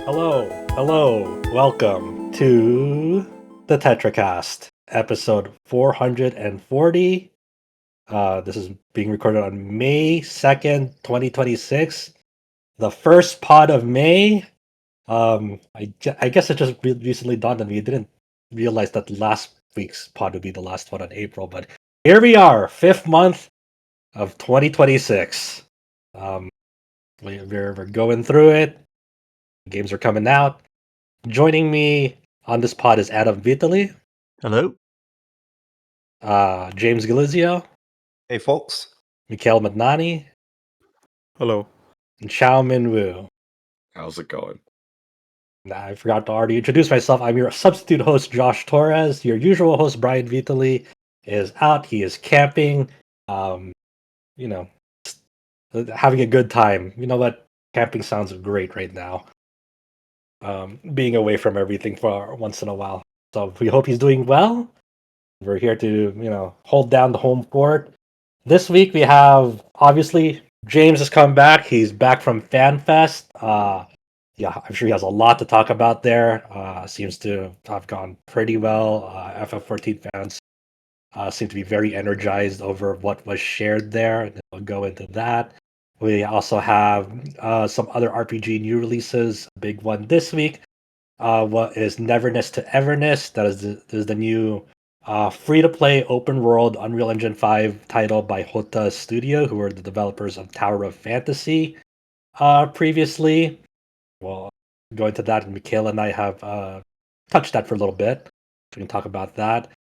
Hello, welcome to the Tetracast, episode 440. This is being recorded on May 2nd, 2026, the first pod of May. I guess it just recently dawned on me. I didn't realize that last week's pod would be the last one in April, but here we are, fifth month of 2026. Um, we're going through it. Games are coming out. Joining me on this pod is Adam Vitali, Hello. James Galizio, Hey, folks. Mikhail Madnani, Hello. and Xiao Min Wu. How's it going? I forgot to already introduce myself. I'm your substitute host, Josh Torres. Your usual host, Brian Vitali, is out. He is camping. You know, having a good time. You know what? Camping sounds great right now. Being away from everything for once in a while. So we hope he's doing well. We're here to, hold down the home fort. This week we have, obviously, James has come back. He's back from FanFest. Yeah, I'm sure he has a lot to talk about there. Seems to have gone pretty well. FF14 fans seem to be very energized over what was shared there. And we'll go into that. We also have some other RPG new releases. A big one this week. What is Neverness to Everness? That is the new free-to-play open-world Unreal Engine 5 title by Hota Studio, who are the developers of Tower of Fantasy previously. Well, going to that, and Mikhail and I have touched that for a little bit. We can talk about that.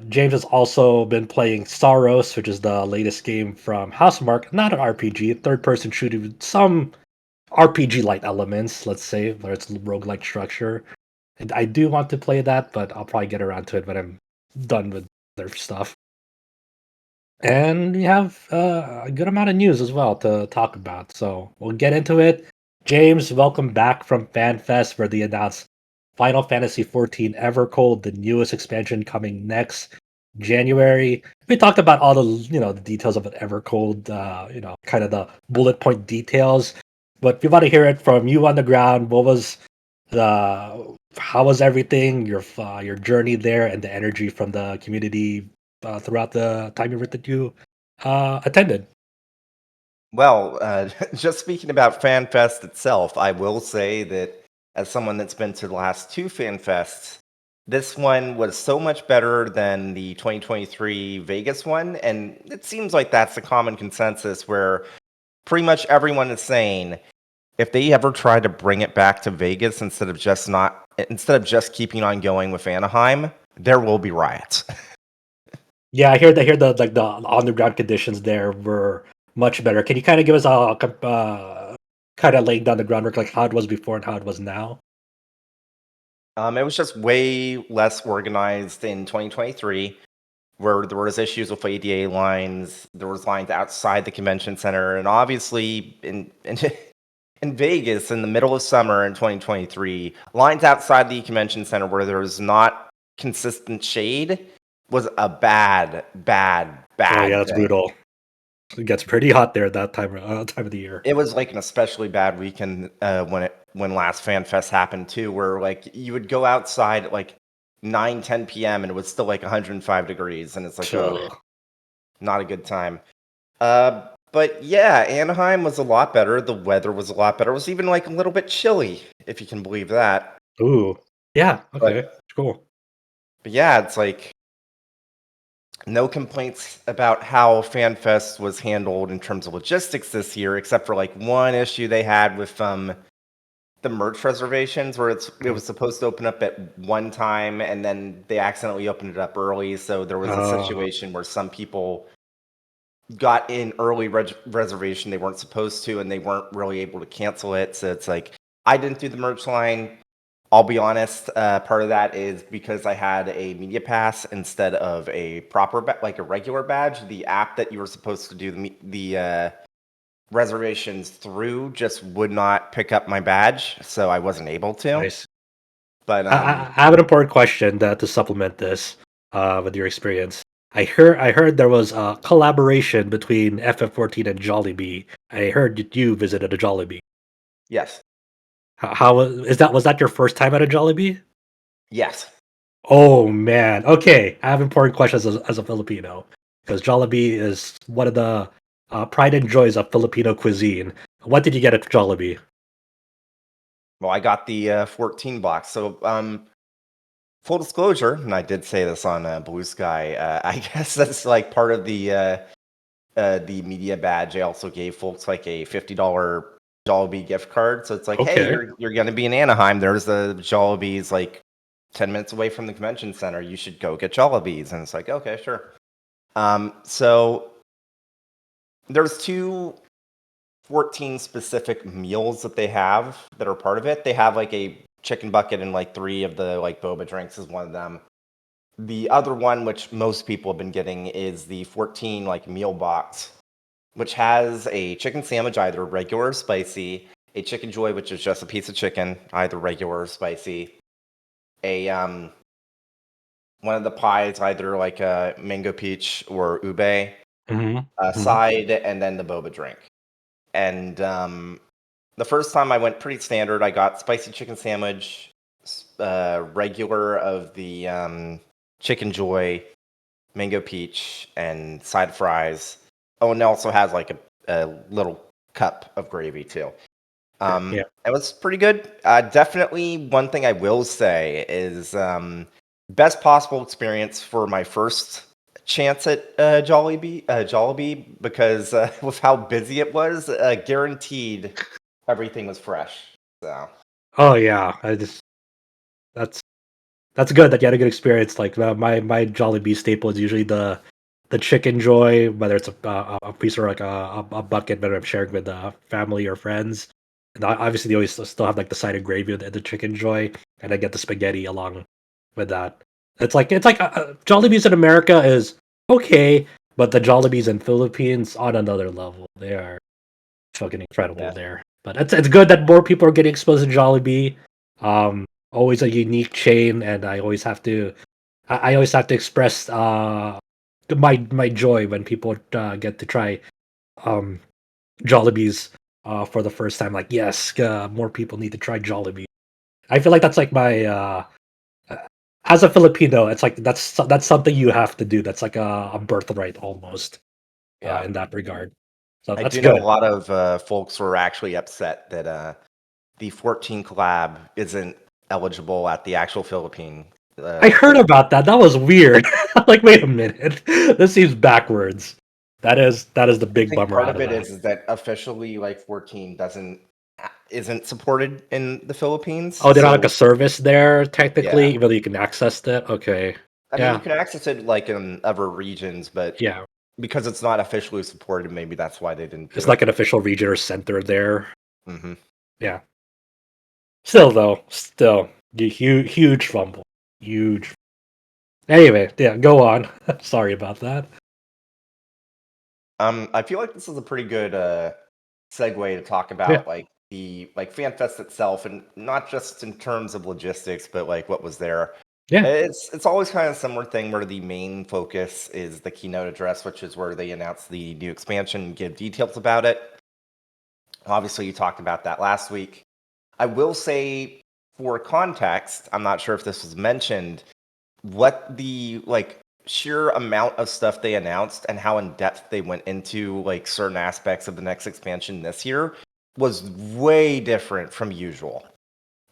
James has also been playing Saros, which is the latest game from Housemarque. Not an RPG, third-person shooting with some RPG-like elements, let's say, where it's roguelike structure. And I do want to play that, but I'll probably get around to it when I'm done with their stuff. And we have a good amount of news as well to talk about, so we'll get into it. James, welcome back from FanFest, where they announced Final Fantasy XIV Evercold, the newest expansion coming next January. We talked about all the details of an Evercold, kind of the bullet point details. But we want to hear it from you on the ground. How was everything? Your journey there and the energy from the community throughout the time you attended. Well, just speaking about FanFest itself, I will say that as someone that's been to the last two FanFests, this one was so much better than the 2023 Vegas one, and it seems like that's the common consensus where pretty much everyone is saying if they ever try to bring it back to Vegas instead of just keeping on going with Anaheim, there will be riots. Yeah, I hear the on the ground conditions there were much better. Can you kind of give us a kind of laying down the groundwork, like how it was before and how it was now? It was just way less organized in 2023, where there was issues with ADA lines. There was lines outside the convention center, and obviously in Vegas in the middle of summer in 2023, lines outside the convention center where there was not consistent shade was a bad. Oh yeah, that's thing. brutal. It gets pretty hot there at that time of the year. It was like an especially bad weekend when last FanFest happened too, where like you would go outside at like 9-10 p.m. and it was still like 105 degrees, and it's like, oh, not a good time. But yeah, Anaheim was a lot better. The weather was a lot better. It was even like a little bit chilly, if you can believe that. Ooh, yeah, okay, cool. But yeah, it's like no complaints about how FanFest was handled in terms of logistics this year, except for like one issue they had with the merch reservations, where it was supposed to open up at one time and then they accidentally opened it up early. So there was a situation where some people got in early reservation they weren't supposed to, and they weren't really able to cancel it. So it's like, I didn't do the merch line. I'll be honest, part of that is because I had a media pass instead of a proper like a regular badge. The app that you were supposed to do the reservations through just would not pick up my badge, so I wasn't able to. Nice. But I have an important question to supplement this with your experience. I heard there was a collaboration between FF14 and Jollibee. I heard that you visited a Jollibee. Yes. How is that? Was that your first time at a Jollibee? Yes. Oh man. Okay, I have important questions as a Filipino because Jollibee is one of the pride and joys of Filipino cuisine. What did you get at Jollibee? Well, I got the 14 box. So, full disclosure, and I did say this on Blue Sky. I guess that's like part of the media badge. I also gave folks like a $50 Jollibee gift card. So it's like, hey, Okay. you're gonna be in Anaheim. There's the Jollibee's like 10 minutes away from the convention center. You should go get Jollibee's. And it's like, okay, sure. So there's two 14 specific meals that they have that are part of it. They have like a chicken bucket and like three of the like boba drinks is one of them. The other one, which most people have been getting, is the 14 like meal box, which has a chicken sandwich, either regular or spicy, a chicken joy, which is just a piece of chicken, either regular or spicy, a one of the pies, either like a mango peach or ube, a Mm-hmm. side, and then the boba drink. And the first time I went pretty standard. I got spicy chicken sandwich, regular of the chicken joy, mango peach, and side fries. Oh, and it also has like a little cup of gravy too. Yeah. It was pretty good. Definitely one thing I will say is best possible experience for my first chance at Jollibee, because with how busy it was, guaranteed everything was fresh. So Oh yeah. That's that's good that you had a good experience. Like my Jollibee staple is usually the chicken joy, whether it's a piece or like a bucket, whether I'm sharing with family or friends. And obviously, they always still have like the side of gravy with the chicken joy, and I get the spaghetti along with that. It's like Jollibee's in America is okay, but the Jollibees in Philippines on another level. They are fucking incredible yeah, there. But it's good that more people are getting exposed to Jollibee. Always a unique chain, and I always have to express my joy when people get to try um Jollibees for the first time. Like, yes, more people need to try Jollibee. I feel like that's like my uh, as a Filipino, it's like that's something you have to do. That's like a birthright almost yeah. in that regard. So I that's do know a good. lot of folks were actually upset that the 14 collab isn't eligible at the actual Philippine. I heard Philippine. about that. That was weird. Like, wait a minute. This seems backwards. That is the I big think bummer part out of of it that. is that officially like 14 isn't supported in the Philippines. Oh, they're not like a So service there technically, yeah, even though you can access that. Okay. I mean you Yeah. can access it like in other regions, but Yeah. because it's not officially supported, maybe that's why they didn't It's do like it. an official region or center there. Hmm. Yeah. Still though, still huge fumble. Huge. Anyway, yeah, go on. Sorry about that. I feel like this is a pretty good segue to talk Yeah. about like the like FanFest itself, and not just in terms of logistics, but like what was there. Yeah. It's always kind of a similar thing where the main focus is the keynote address, which is where they announce the new expansion and give details about it. Obviously, you talked about that last week. I will say, for context, I'm not sure if this was mentioned, what the like sheer amount of stuff they announced and how in depth they went into like certain aspects of the next expansion this year was way different from usual.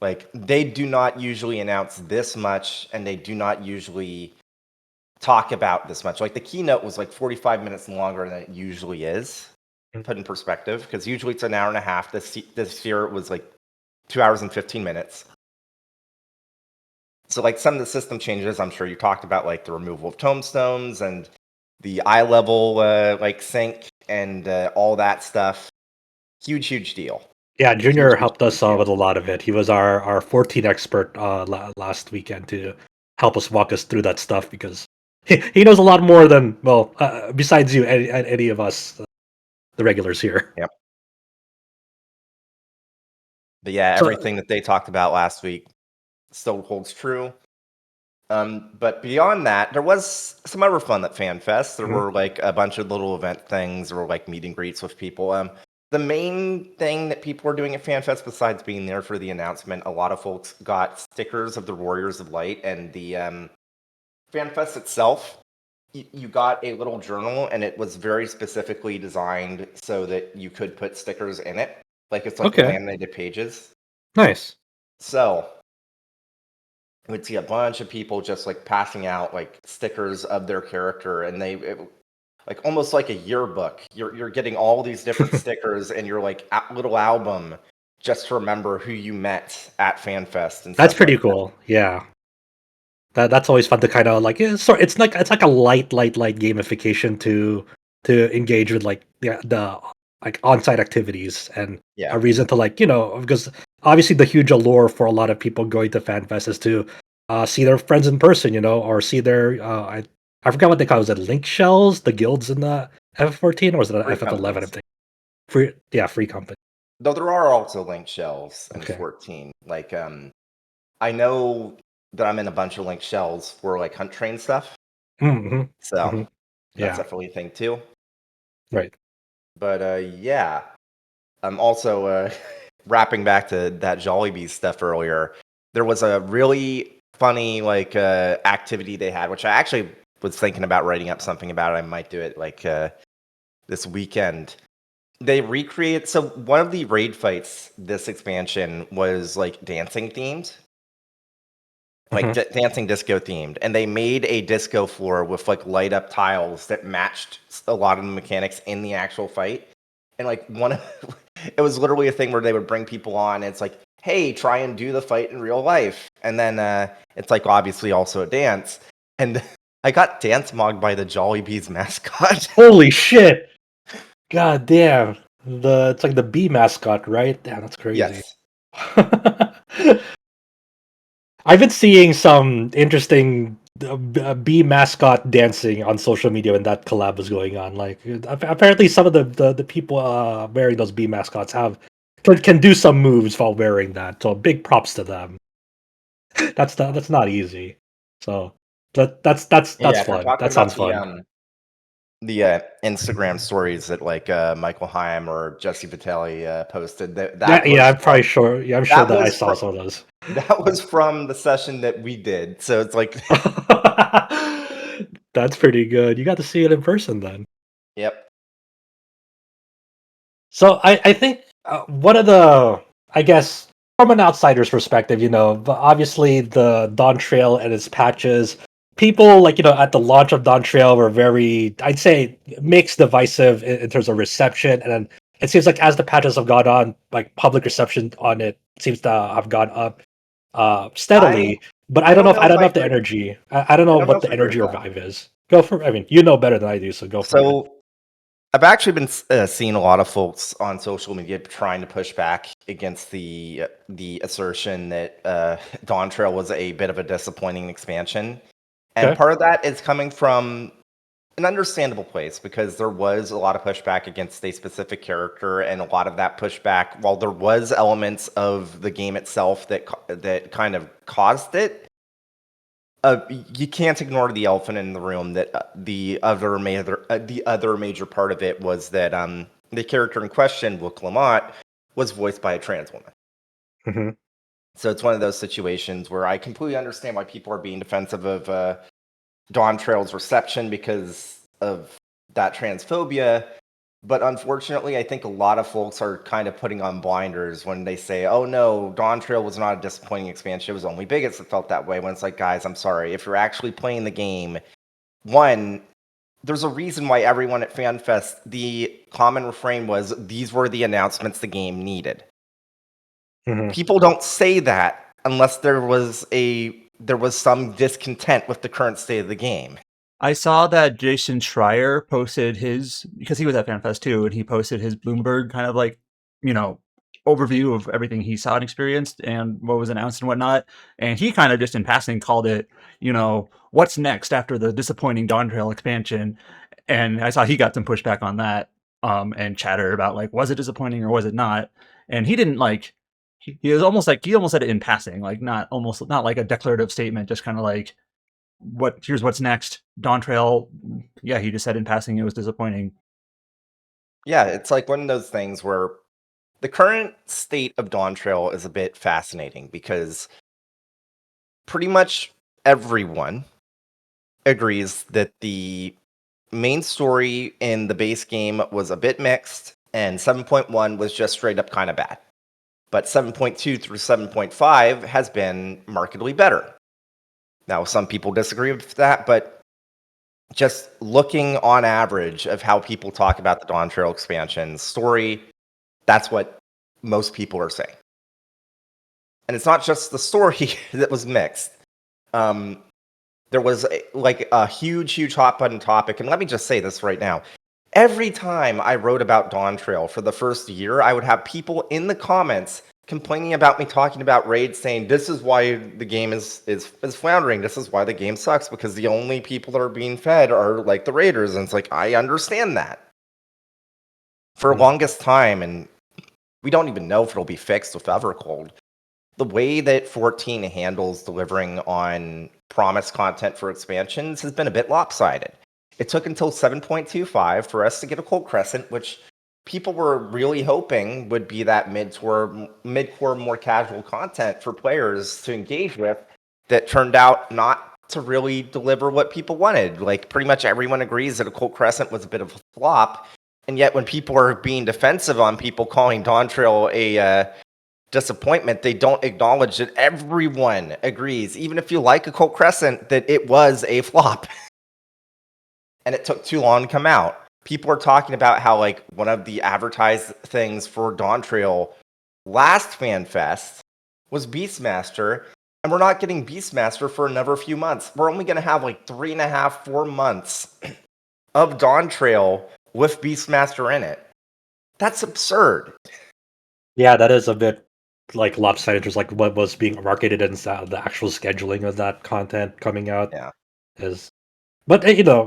Like they do not usually announce this much, and they do not usually talk about this much. Like the keynote was like 45 minutes longer than it usually is. Put in perspective, because usually it's an hour and a half. This year it was like 2 hours and 15 minutes. So like some of the system changes, I'm sure you talked about, like the removal of tombstones and the eye level like sync and all that stuff. Huge deal. Yeah, Junior helped Huge us deal. with a lot of it. He was our 14 expert last weekend to help us walk us through that stuff because he knows a lot more than well, besides you, any of us, the regulars here. Yep. But yeah, So everything that they talked about last week still holds true. But beyond that, there was some other fun at FanFest. There mhm. were like a bunch of little event things, or like meet and greets with people. The main thing that people are doing at FanFest, besides being there for the announcement, a lot of folks got stickers of the Warriors of Light, and the FanFest itself, you got a little journal, and it was very specifically designed so that you could put stickers in it. Like, it's like Okay. laminated pages. Nice. So I would see a bunch of people just like passing out like stickers of their character, and like almost like a yearbook. You're getting all these different stickers and your like little album just to remember who you met at FanFest and That's stuff pretty like that. cool. Yeah. That's always fun to kind of like it's like a light gamification to engage with like the like on-site activities and Yeah, a reason to like because obviously the huge allure for a lot of people going to FanFest is to see their friends in person, or see their I forgot what they call it. Was it link shells, the guilds in the FF14, or was it an free FF11? I'm companies. thinking free company. Though there are also linked shells in Okay. 14. Like I know that I'm in a bunch of linked shells for like hunt train stuff. Mm-hmm. So Hmm. that's Yeah. definitely a thing too. Right. But yeah. I'm also wrapping back to that Jollibee stuff earlier. There was a really funny like activity they had, which I actually was thinking about writing up something about it. I might do it like this weekend. They recreate so one of the raid fights this expansion was like dancing themed, like Hmm. dancing disco themed, and they made a disco floor with like light up tiles that matched a lot of the mechanics in the actual fight. And like one of it was literally a thing where they would bring people on, and it's like, hey, try and do the fight in real life. And then it's like obviously also a dance. And I got dance mogged by the Jollibee's mascot. Holy shit! God damn. It's like the bee mascot, right? Damn, that's crazy. Yes. I've been seeing some interesting bee mascot dancing on social media when that collab was going on. Like apparently some of the people wearing those bee mascots can do some moves while wearing that. So big props to them. That's not easy. So that's Yeah, if you're fun. talking That sounds about fun. the Instagram stories that like Michael Heim or Jesse Vitelli posted, Yeah, that yeah, was I'm probably from sure. Yeah, I'm sure that that I was saw from some of those. that was from the session that we did. So it's like, That's pretty good. You got to see it in person then. yep. So I think one of the, I guess, from an outsider's perspective, but obviously the Dawn Trail and its patches, people like, at the launch of Dawn Trail were very, I'd say, mixed, divisive in terms of reception. And then it seems like as the patches have gone on, like public reception on it seems to have gone up I steadily. But I don't know I if don't I know if the agree. energy, I don't I know don't know what if the I agree with energy or that. vibe is. Go for, I mean, you know better than I do, so go for it. So I've actually been seeing a lot of folks on social media trying to push back against the assertion that Dawn Trail was a bit of a disappointing expansion, and Okay. part of that is coming from an understandable place because there was a lot of pushback against a specific character, and a lot of that pushback, while there was elements of the game itself that kind of caused it, you can't ignore the elephant in the room that the other major part of it was that the character in question, Will Lamont, was voiced by a trans woman. Hmm. So it's one of those situations where I completely understand why people are being defensive of Dawn Trail's reception because of that transphobia. But unfortunately, I think a lot of folks are kind of putting on blinders when they say, oh no, Dawn Trail was not a disappointing expansion. It was only bigots that felt that way. When it's like, guys, I'm sorry. If you're actually playing the game, one, there's a reason why everyone at FanFest, the common refrain was, these were the announcements the game needed. Hmm. People don't say that unless there was some discontent with the current state of the game. I saw that Jason Schreier posted his, because he was at FanFest too, and he posted his Bloomberg kind of like, overview of everything he saw and experienced and what was announced and whatnot. And he kind of just in passing called it, what's next after the disappointing Dawn Trail expansion. And I saw he got some pushback on that, and chatter about like, was it disappointing or was it not? And he didn't like, he was almost like, he almost said it in passing, like not like a declarative statement, just kind of like, here's what's next. Dawn Trail, yeah, he just said in passing it was disappointing. Yeah, it's like one of those things where the current state of Dawn Trail is a bit fascinating because pretty much everyone agrees that the main story in the base game was a bit mixed, and 7.1 was just straight up kind of bad. But 7.2 through 7.5 has been markedly better. Now, some people disagree with that, but just looking on average of how people talk about the Dawn Trail expansion story, that's what most people are saying. And it's not just the story that was mixed. There was a huge hot button topic, and let me just say this right now. Every time I wrote about Dawn Trail for the first year, I would have people in the comments complaining about me talking about raids, saying this is why the game is floundering. This is why the game sucks, because the only people that are being fed are like the raiders. And it's like, I understand that. For the longest time, and we don't even know if it'll be fixed with Evercold, the way that 14 handles delivering on promised content for expansions has been a bit lopsided. It took until 7.25 for us to get a Cold Crescent, which people were really hoping would be that mid-core, more casual content for players to engage with, that turned out not to really deliver what people wanted. Like, pretty much everyone agrees that a Cold Crescent was a bit of a flop, and yet when people are being defensive on people calling Dawn Trail a disappointment, they don't acknowledge that everyone agrees, even if you like a Cold Crescent, that it was a flop. And it took too long to come out. People are talking about how, like, one of the advertised things for Dawn Trail last FanFest was Beastmaster, and we're not getting Beastmaster for another few months. We're only going to have like 3.5, 4 months of Dawn Trail with Beastmaster in it. That's absurd. Yeah, that is a bit like lopsided. Just like what was being marketed and the actual scheduling of that content coming out Yeah. is. But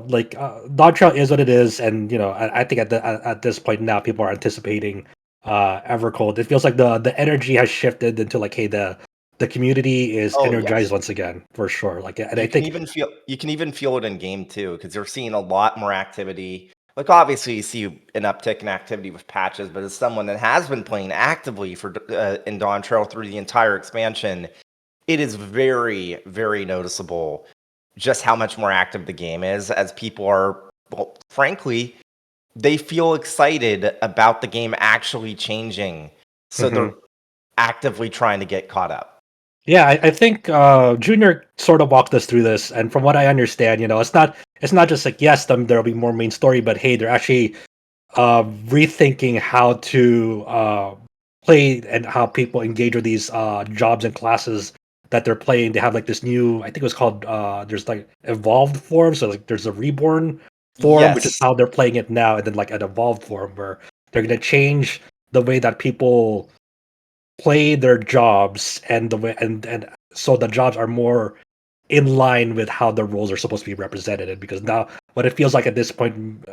like Dawn Trail is what it is, and I think at this point now people are anticipating Evercold. It feels like the energy has shifted into like, hey, the community is Oh, energized yes. once again for sure. Like, and I You can think even feel it in game too, because you're seeing a lot more activity. Like, obviously you see an uptick in activity with patches, but as someone that has been playing actively for in Dawn Trail through the entire expansion, it is very, very noticeable just how much more active the game is, as people are, well, frankly, they feel excited about the game actually changing, so they're actively trying to get caught up. Yeah, I think Junior sort of walked us through this, and from what I understand, it's not just like, yes, there'll be more main story, but hey, they're actually rethinking how to play and how people engage with these jobs and classes that they're playing. They have like this new, I think it was called there's like evolved form, so like there's a reborn form, which is Yes. how they're playing it now, and then like an evolved form where they're going to change the way that people play their jobs, and the way and so the jobs are more in line with how the roles are supposed to be represented. Because now what it feels like at this point,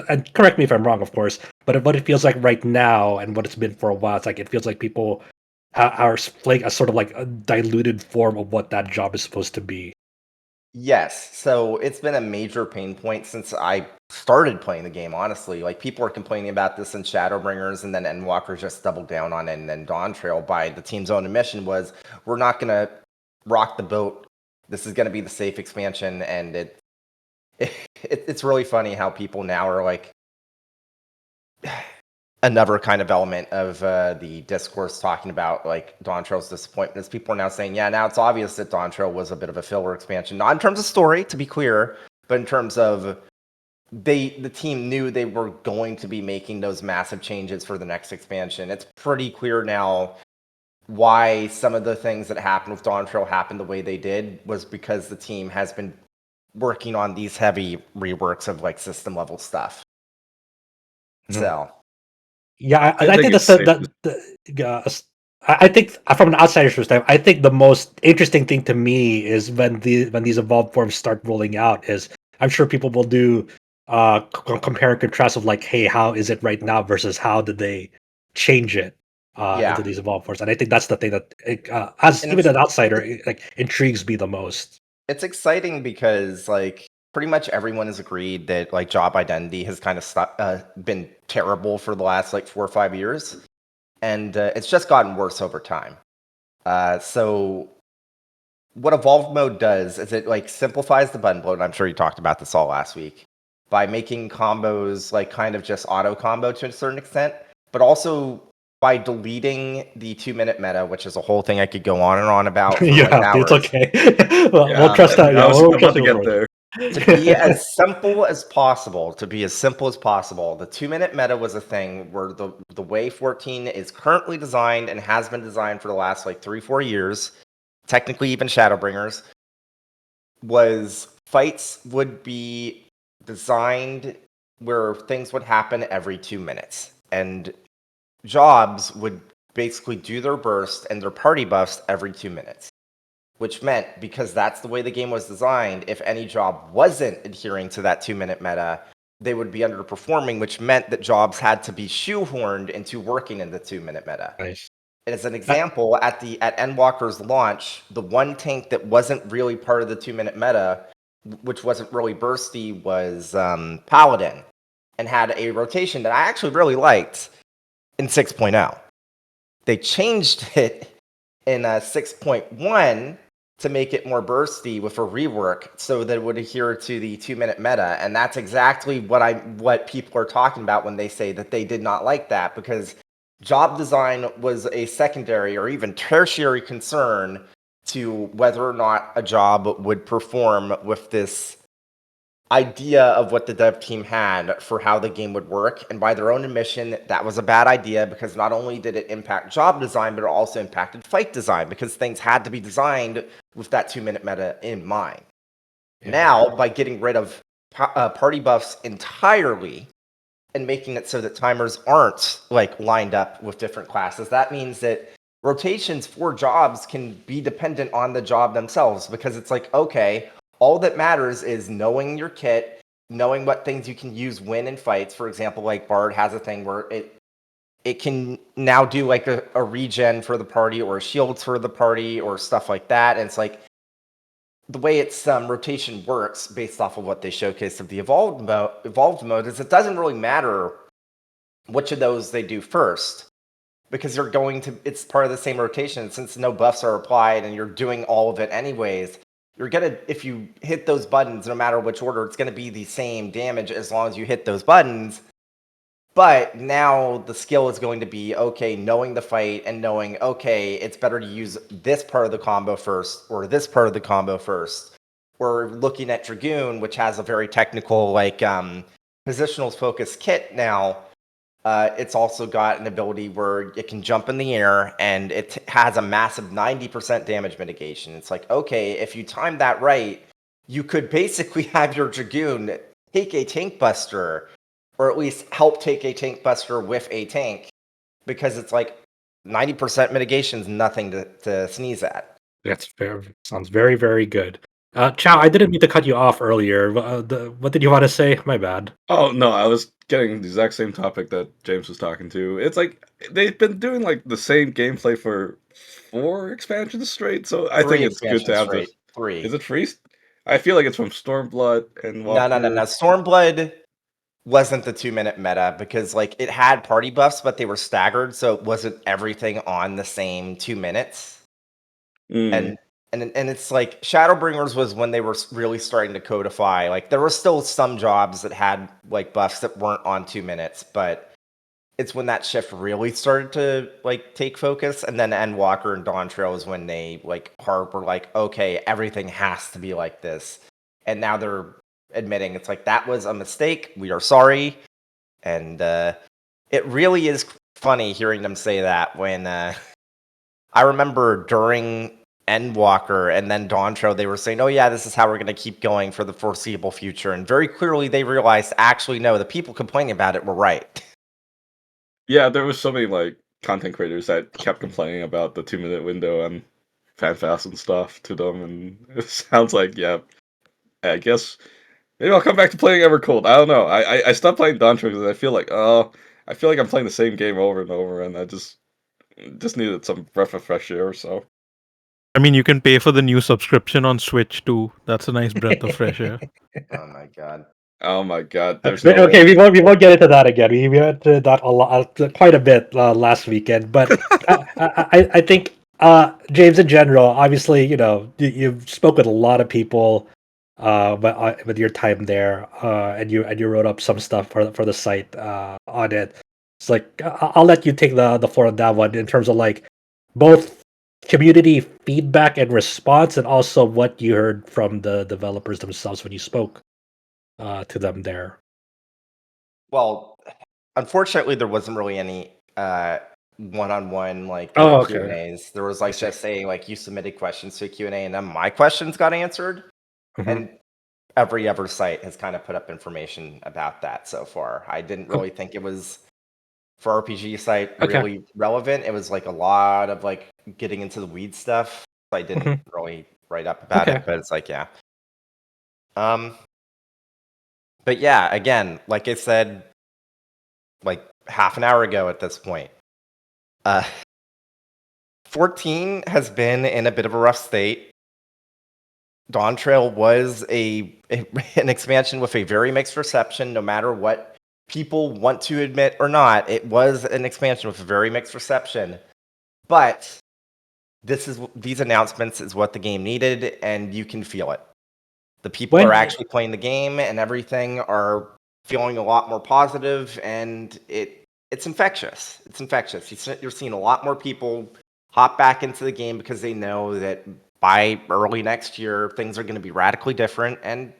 and correct me if I'm wrong, of course, but what it feels like right now and what it's been for a while, it's like it feels like people are playing a sort of like a diluted form of what that job is supposed to be. Yes. So it's been a major pain point since I started playing the game, honestly. Like, people are complaining about this in Shadowbringers, and then Endwalker just doubled down on it, and then Dawn Trail, by the team's own admission, was, we're not going to rock the boat. This is going to be the safe expansion. And it's really funny how people now are like, another kind of element of the discourse talking about like Dawn Trail's disappointment is people are now saying, yeah, now it's obvious that Dawn Trail was a bit of a filler expansion. Not in terms of story, to be clear, but in terms of the team knew they were going to be making those massive changes for the next expansion. It's pretty clear now why some of the things that happened with Dawn Trail happened the way they did, was because the team has been working on these heavy reworks of like system level stuff. So Yeah, I think think that's it's safe. I think from an outsider's perspective, I think the most interesting thing to me is when these evolved forms start rolling out. Is I'm sure people will do compare and contrast of like, hey, how is it right now versus how did they change it into yeah, these evolved forms? And I think that's the thing that as and even an outsider, like intrigues me the most. it's exciting because, like, pretty much everyone has agreed that like job identity has kind of been terrible for the last like 4 or 5 years, and it's just gotten worse over time. So what evolved mode does is it like simplifies the button bloat, and I'm sure you talked about this all last week, by making combos like kind of just auto combo to a certain extent, but also by deleting the 2-minute meta, which is a whole thing I could go on and on about for like Yeah, hours. it's okay. Well, Yeah, we'll trust that. I Yeah, was we'll about trust to you get for it. there. To be as simple as possible, the 2-minute meta was a thing where the way 14 is currently designed and has been designed for the last like 3-4 years, technically even Shadowbringers, was fights would be designed where things would happen every 2 minutes, and jobs would basically do their burst and their party buffs every 2 minutes. Which meant, because that's the way the game was designed, if any job wasn't adhering to that 2-minute meta, they would be underperforming, which meant that jobs had to be shoehorned into working in the 2-minute meta. Nice. And as an example, at Endwalker's launch, the one tank that wasn't really part of the 2-minute meta, which wasn't really bursty, was Paladin, and had a rotation that I actually really liked in 6.0. They changed it in 6.1 to make it more bursty with a rework so that it would adhere to the 2-minute meta. And that's exactly what people are talking about when they say that they did not like that, because job design was a secondary or even tertiary concern to whether or not a job would perform with this idea of what the dev team had for how the game would work. And by their own admission, that was a bad idea, because not only did it impact job design, but it also impacted fight design, because things had to be designed with that 2-minute meta in mind. Yeah. Now, by getting rid of party buffs entirely and making it so that timers aren't like lined up with different classes, that means that rotations for jobs can be dependent on the job themselves, because it's like, okay, all that matters is knowing your kit, knowing what things you can use when in fights. For example, like Bard has a thing where it can now do like a regen for the party or shields for the party or stuff like that. And it's like the way its rotation works based off of what they showcased of the evolved mode is it doesn't really matter which of those they do first, because it's part of the same rotation. Since no buffs are applied and you're doing all of it anyways, if you hit those buttons, no matter which order, it's gonna be the same damage as long as you hit those buttons. But now the skill is going to be, okay, knowing the fight and knowing, okay, it's better to use this part of the combo first or this part of the combo first. We're looking at Dragoon, which has a very technical, like, positional focused kit now. It's also got an ability where it can jump in the air, and it has a massive 90% damage mitigation. It's like, okay, if you time that right, you could basically have your Dragoon take a tank buster, or at least help take a tank buster with a tank, because it's like 90% mitigation is nothing to sneeze at. That's fair. Sounds very, very good. Chow, I didn't mean to cut you off earlier. What did you want to say? My bad. Oh no, I was getting the exact same topic that James was talking to. It's like they've been doing like the same gameplay for 4 expansions straight, so I think Three it's good to expansions have straight. this. Three. Is it free? I feel like it's from Stormblood and No. Walker. Stormblood wasn't the 2-minute meta, because like it had party buffs, but they were staggered, so it wasn't everything on the same 2 minutes. Mm. And it's like Shadowbringers was when they were really starting to codify. Like there were still some jobs that had like buffs that weren't on 2 minutes, but it's when that shift really started to like take focus. And then Endwalker and Dawn Trail is when they like were like, okay, everything has to be like this. And now they're admitting it's like, that was a mistake. We are sorry. And it really is funny hearing them say that when I remember during Endwalker and then Dawn Trail, they were saying, oh yeah, this is how we're going to keep going for the foreseeable future. And very clearly they realized, actually, no, the people complaining about it were right. Yeah, there was so many like content creators that kept complaining about the 2-minute window on FanFast and stuff to them, and it sounds like, yeah, I guess maybe I'll come back to playing Evercold. I don't know. I stopped playing Dawn Trail because I feel like I'm playing the same game over and over, and I just needed some breath of fresh air or so. I mean, you can pay for the new subscription on Switch too. That's a nice breath of fresh air. Oh my god. Oh my god, there's no Okay, way. we won't get into that again. We went into that a lot, quite a bit last weekend. But I think James, in general, obviously, you've spoke with a lot of people, with your time there, and you wrote up some stuff for the site on it. It's like I'll let you take the floor on that one in terms of like both community feedback and response, and also what you heard from the developers themselves when you spoke to them there. Well, unfortunately, there wasn't really any one-on-one like Oh, Q okay. and A's. There was like just say like you submitted questions to a Q and A, and then my questions got answered. Mhm. And every other site has kind of put up information about that so far. I didn't really think it was for RPG site Okay. really relevant. It was like a lot of like getting into the weed stuff. So I didn't really write up about Okay. it, but it's like yeah. But yeah, again, like I said, like half an hour ago at this point, 14 has been in a bit of a rough state. Dawn Trail was an expansion with a very mixed reception, no matter what people want to admit or not. It was an expansion with a very mixed reception. But these announcements is what the game needed, and you can feel it. The people When- are actually playing the game, and everything are feeling a lot more positive, and it's infectious. It's infectious. You're seeing a lot more people hop back into the game because they know that by early next year, things are going to be radically different, and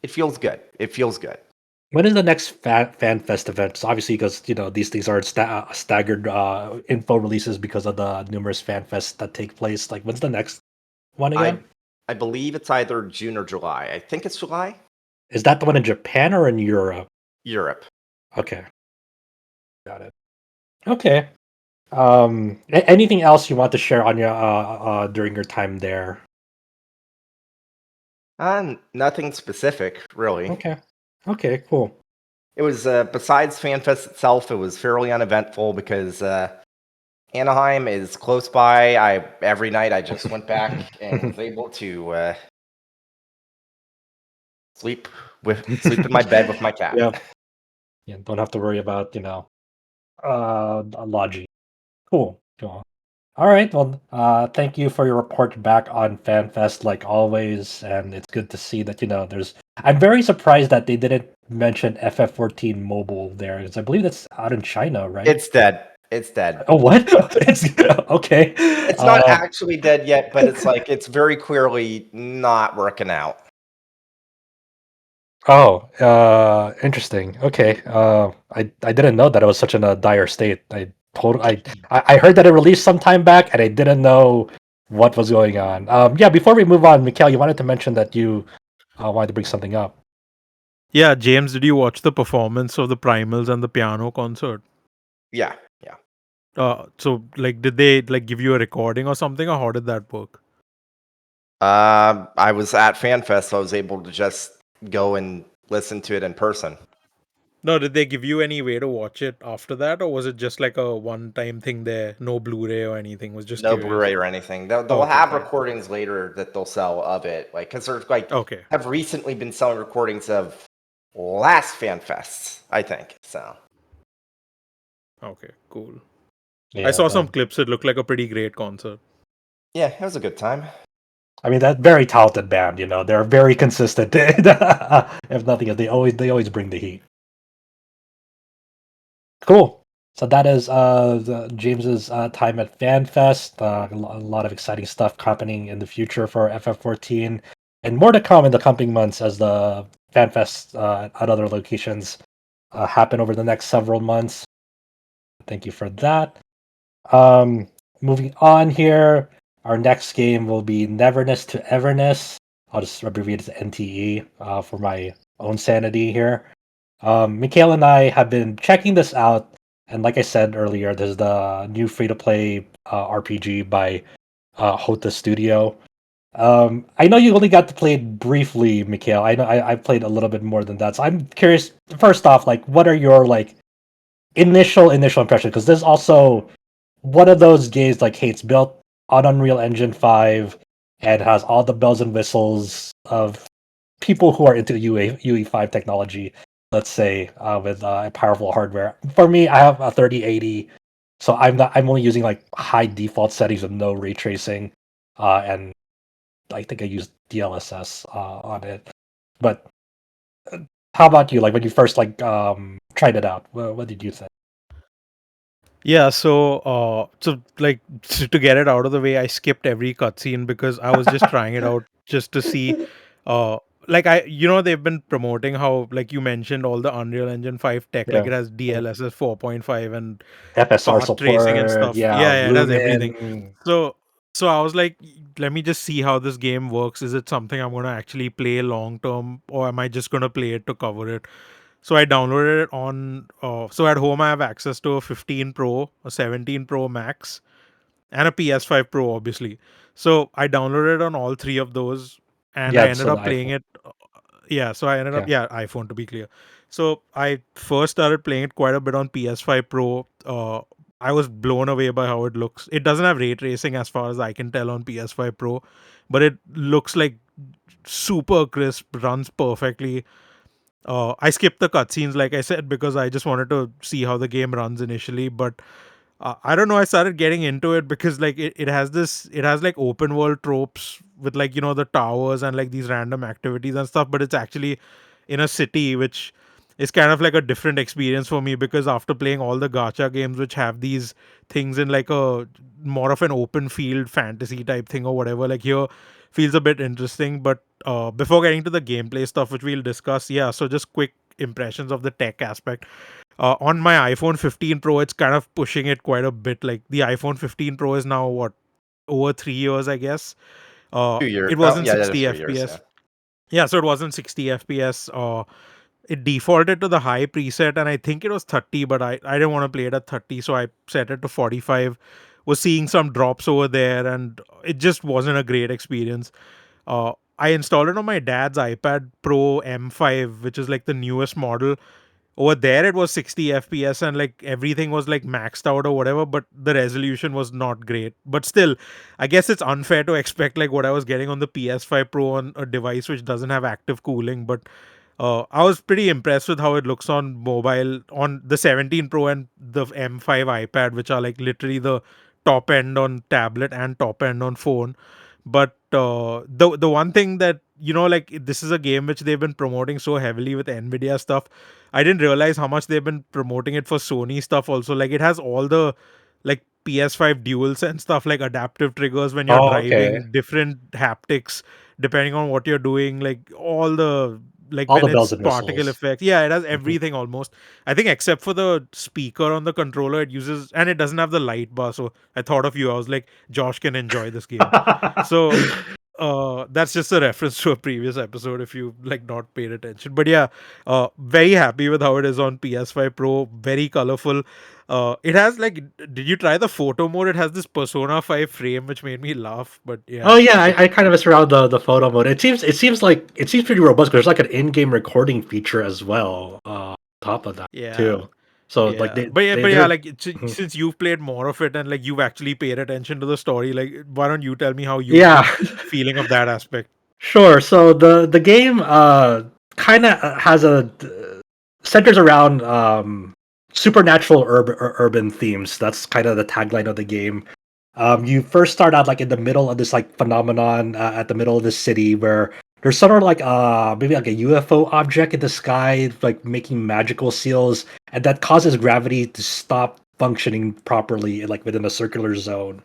it feels good. It feels good. When is the next fan fest event? So obviously, because these things are staggered info releases because of the numerous fan fests that take place. Like, when's the next one again? I believe it's either June or July. I think it's July. Is that the one in Japan or in Europe? Europe. Okay, got it. Okay. Anything else you want to share on your during your time there? Nothing specific, really. Okay. Okay. Cool. It was besides FanFest itself, it was fairly uneventful because Anaheim is close by. Every night I just went back and was able to sleep in my bed with my cat. Yeah. Yeah. Don't have to worry about lodging. Cool. All right. Well, thank you for your report back on FanFest, like always, and it's good to see that there's. I'm very surprised that they didn't mention FF14 mobile there, because I believe that's out in China, right? It's dead. It's dead. Oh, what? It's okay. It's not actually dead yet, but it's like it's very clearly not working out. Oh, interesting. Okay. I didn't know that it was such in a dire state. I heard that it released some time back, and I didn't know what was going on. Yeah. Before we move on, Mikhail, you wanted to mention that you wanted to bring something up. Yeah, James, did you watch the performance of the Primals and the piano concert? Yeah. So like, did they like give you a recording or something, or how did that work? I was at FanFest, so I was able to just go and listen to it in person. No, did they give you any way to watch it after that, or was it just like a one-time thing there? No Blu-ray or anything? Was just No curious. Blu-ray or anything. They'll Okay, have fine. recordings later that they'll sell of it, like because they're like Okay. have recently been selling recordings of last FanFests, I think. So Okay, cool. Yeah, I saw some clips. It looked like a pretty great concert. yeah, it was a good time. I mean, that very talented band. They're very consistent. If nothing else, they always bring the heat. Cool. So that is James's time at FanFest. A lot of exciting stuff happening in the future for FF14, and more to come in the coming months as the FanFest at other locations happen over the next several months. Thank you for that. Moving on here, our next game will be Neverness to Everness. I'll just abbreviate it to NTE for my own sanity here. Mikhail and I have been checking this out, and like I said earlier, there's the new free-to-play RPG by Hota Studio. I know you only got to play it briefly, Mikhail. I know I played a little bit more than that, so I'm curious. First off, like, what are your like initial impressions? Because there's also one of those games like, hey, it's built on Unreal Engine 5 and has all the bells and whistles of people who are into UE5 technology, let's say, with powerful hardware. For me, I have a 3080, so I'm only using like high default settings with no ray tracing, and I think I used DLSS on it. But how about you? Like when you first tried it out, what did you think? Yeah, so like to get it out of the way, I skipped every cutscene because I was just trying it out just to see uh like they've been promoting how, like you mentioned, all the Unreal Engine 5 tech, like Yeah, it has DLSS 4.5 and FSR path tracing and support, stuff. yeah, Yeah, it has everything. Lumen. So I was like, let me just see how this game works. Is it something I'm gonna actually play long term, or am I just gonna play it to cover it? So I downloaded it on. So at home I have access to a 15 Pro, a 17 Pro Max, and a PS5 Pro, obviously. So I downloaded it on all three of those, and I Yeah, ended so the up playing iPhone. it. Yeah, so I ended up, Yeah. yeah, iPhone to be clear. So I first started playing it quite a bit on PS5 Pro. I was blown away by how it looks. It doesn't have ray tracing as far as I can tell on PS5 Pro, but it looks like super crisp, runs perfectly. I skipped the cutscenes, like I said, because I just wanted to see how the game runs initially. But I don't know, I started getting into it because like it has like open world tropes with, like, the towers and like these random activities and stuff, but it's actually in a city, which is kind of like a different experience for me, because after playing all the gacha games which have these things in like a more of an open field fantasy type thing or whatever, like here feels a bit interesting. But before getting to the gameplay stuff, which we'll discuss, yeah, so just quick impressions of the tech aspect. On my iPhone 15 Pro, it's kind of pushing it quite a bit. Like the iPhone 15 Pro is now what, over 3 years, I guess. 2 years. It Oh, wasn't yeah, that is 60 3 years. Yeah. FPS. Yeah, so it wasn't 60 FPS. It defaulted to the high preset, and I think it was 30, but I didn't want to play it at 30, so I set it to 45. Was seeing some drops over there, and it just wasn't a great experience. I installed it on my dad's iPad Pro M5, which is like the newest model. Over there it was 60 FPS and like everything was like maxed out or whatever, but the resolution was not great. But still, I guess it's unfair to expect like what I was getting on the PS5 Pro on a device which doesn't have active cooling. But I was pretty impressed with how it looks on mobile, on the 17 Pro and the M5 iPad, which are like literally the top end on tablet and top end on phone. But the one thing that, like, this is a game which they've been promoting so heavily with Nvidia stuff. I didn't realize how much they've been promoting it for Sony stuff also. Like it has all the like PS5 DualSense stuff, like adaptive triggers when you're Oh, okay. driving, different haptics depending on what you're doing, like all the, like All the when bells it's and particle whistles. effects. Yeah, it has Mhm. everything almost. I think except for the speaker on the controller, it uses, and it doesn't have the light bar. So I thought of you. I was like, Josh can enjoy this game. So that's just a reference to a previous episode if you like not paid attention. But yeah, very happy with how it is on PS5 Pro. Very colorful. It has like, did you try the photo mode? It has this Persona 5 frame which made me laugh. But Oh yeah, yeah, it, I kind of messed around the photo mode. It seems pretty robust because there's like an in-game recording feature as well. On top of that yeah. too. So like Yeah, but yeah, they're like since you've played more of it and like you've actually paid attention to the story, like why don't you tell me how you've yeah. been feeling of that aspect? Sure. So the game kind of has a centers around supernatural urban themes. That's kind of the tagline of the game. You first start out like in the middle of this like phenomenon at the middle of the city where there's sort of like maybe like a UFO object in the sky like making magical seals, and that causes gravity to stop functioning properly like within a circular zone.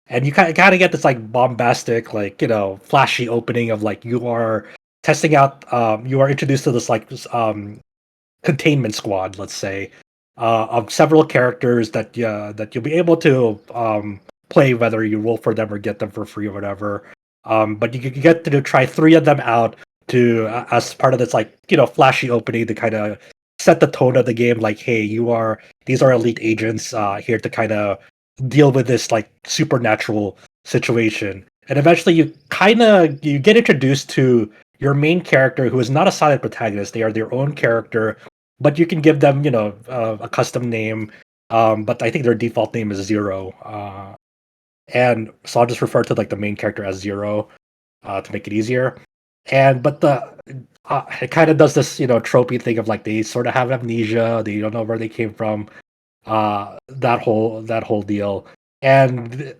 And you kind of get this like bombastic, like flashy opening of like you are testing out. You are introduced to this like containment squad, let's say, of several characters that you'll be able to play whether you roll for them or get them for free or whatever. But you get to try three of them out to as part of this like flashy opening to kind of set the tone of the game. Like, hey, these are elite agents here to kind of deal with this like supernatural situation. And eventually, you get introduced to your main character, who is not a silent protagonist. They are their own character, but you can give them a custom name. But I think their default name is Zero. and so I'll just refer to like the main character as Zero to make it easier. But it kind of does this tropey thing of like they sort of have amnesia, they don't know where they came from, that whole deal, and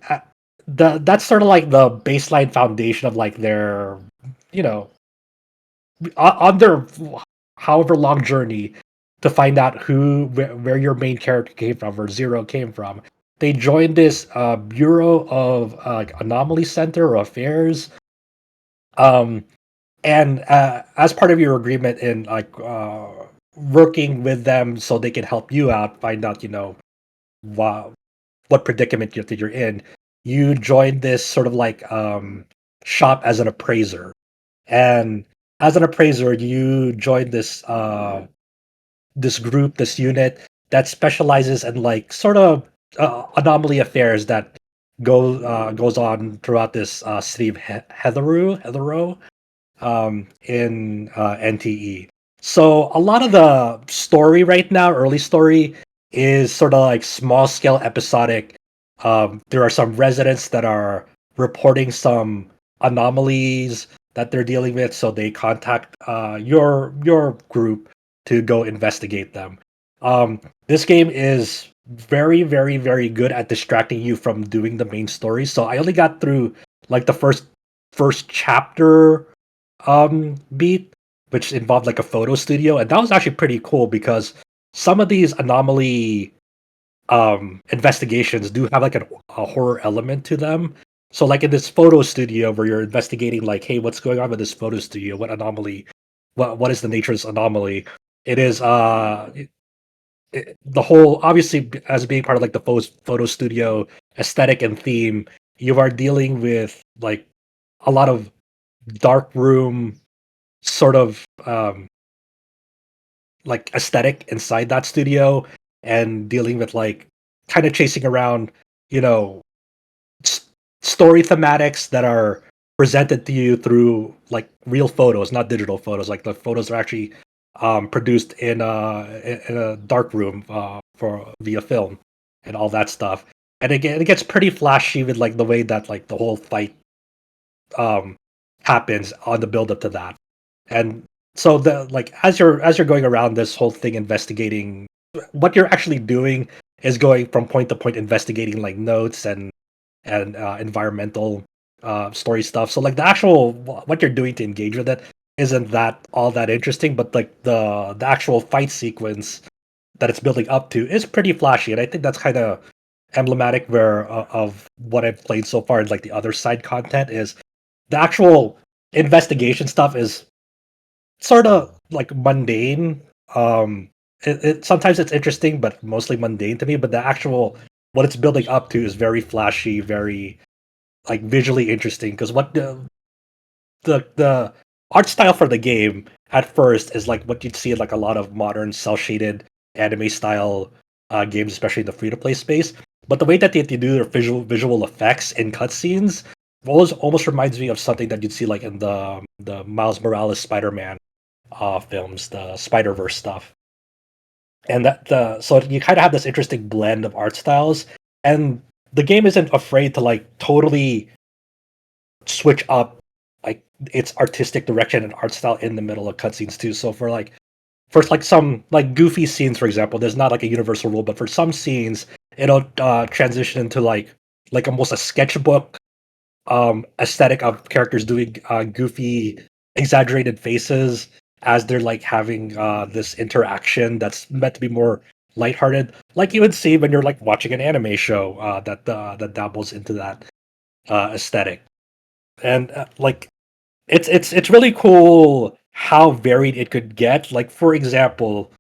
that's sort of like the baseline foundation of like their you know on their however long journey to find out where your main character came from, where Zero came from. They joined this Bureau of Anomaly Center or Affairs, um, and as part of your agreement in like working with them so they can help you out, find out what predicament that you're in. You joined this sort of like shop as an appraiser, and as an appraiser, you joined this group, this unit that specializes in like sort of anomaly affairs that goes on throughout this city of Heathero, in NTE. So a lot of the story right now, early story, is sort of like small scale episodic. There are some residents that are reporting some anomalies that they're dealing with, so they contact your group to go investigate them. This game is very, very, very good at distracting you from doing the main story. So I only got through like the first chapter beat, which involved like a photo studio, and that was actually pretty cool because some of these anomaly investigations do have like a horror element to them. So like in this photo studio where you're investigating like, hey, what's going on with this photo studio? What anomaly? What is the nature of this anomaly? It is the whole, obviously, as being part of like the photo studio aesthetic and theme, you are dealing with like a lot of dark room sort of like aesthetic inside that studio, and dealing with like kind of chasing around you know story thematics that are presented to you through like real photos, not digital photos. Like the photos are actually produced in a dark room for via film and all that stuff. And it gets pretty flashy with like the way that like the whole fight um, happens on the build up to that. And so the like as you're going around this whole thing investigating, what you're actually doing is going from point to point investigating like notes and environmental story stuff. So like the actual what you're doing to engage with it isn't that all that interesting, but like the actual fight sequence that it's building up to is pretty flashy, and I think that's kind of emblematic where of what I've played so far. Like the other side content is the actual investigation stuff is sort of like mundane. Sometimes it's interesting, but mostly mundane to me. But the actual what it's building up to is very flashy, very like visually interesting. Because what the art style for the game at first is like what you'd see in like a lot of modern cel shaded anime style games, especially in the free to play space. But the way that they do their visual effects in cutscenes almost reminds me of something that you'd see like in the Miles Morales Spider Man films, the Spider Verse stuff. And so you kind of have this interesting blend of art styles, and the game isn't afraid to like totally switch up like its artistic direction and art style in the middle of cutscenes too. So for like some like goofy scenes, for example, there's not like a universal rule, but for some scenes, it'll transition into like almost a sketchbook aesthetic of characters doing goofy, exaggerated faces as they're like having this interaction that's meant to be more lighthearted, like you would see when you're like watching an anime show that dabbles into that aesthetic. And like it's really cool how varied it could get. Like for example,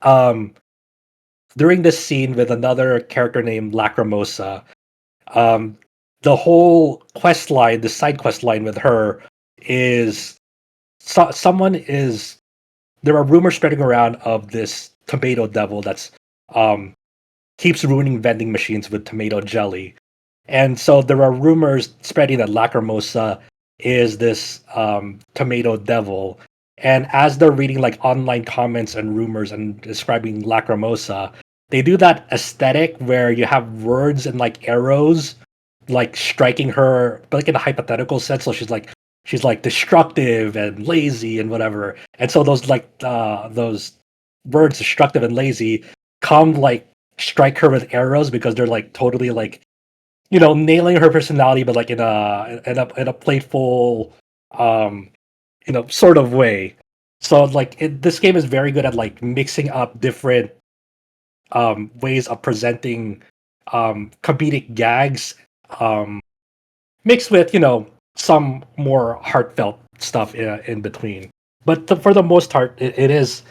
um, during this scene with another character named Lacrimosa, um, the whole quest line, the side quest line with her is someone is there are rumors spreading around of this tomato devil that's um keeps ruining vending machines with tomato jelly. And so there are rumors spreading that Lacrimosa is this tomato devil. And as they're reading like online comments and rumors and describing Lacrimosa, they do that aesthetic where you have words and like arrows like striking her, but like in a hypothetical sense. So she's like destructive and lazy and whatever. And so those words destructive and lazy come like strike her with arrows because they're like totally like nailing her personality, but like in a playful sort of way. So like this game is very good at like mixing up different ways of presenting comedic gags, um, mixed with some more heartfelt stuff in between. But for the most part, it is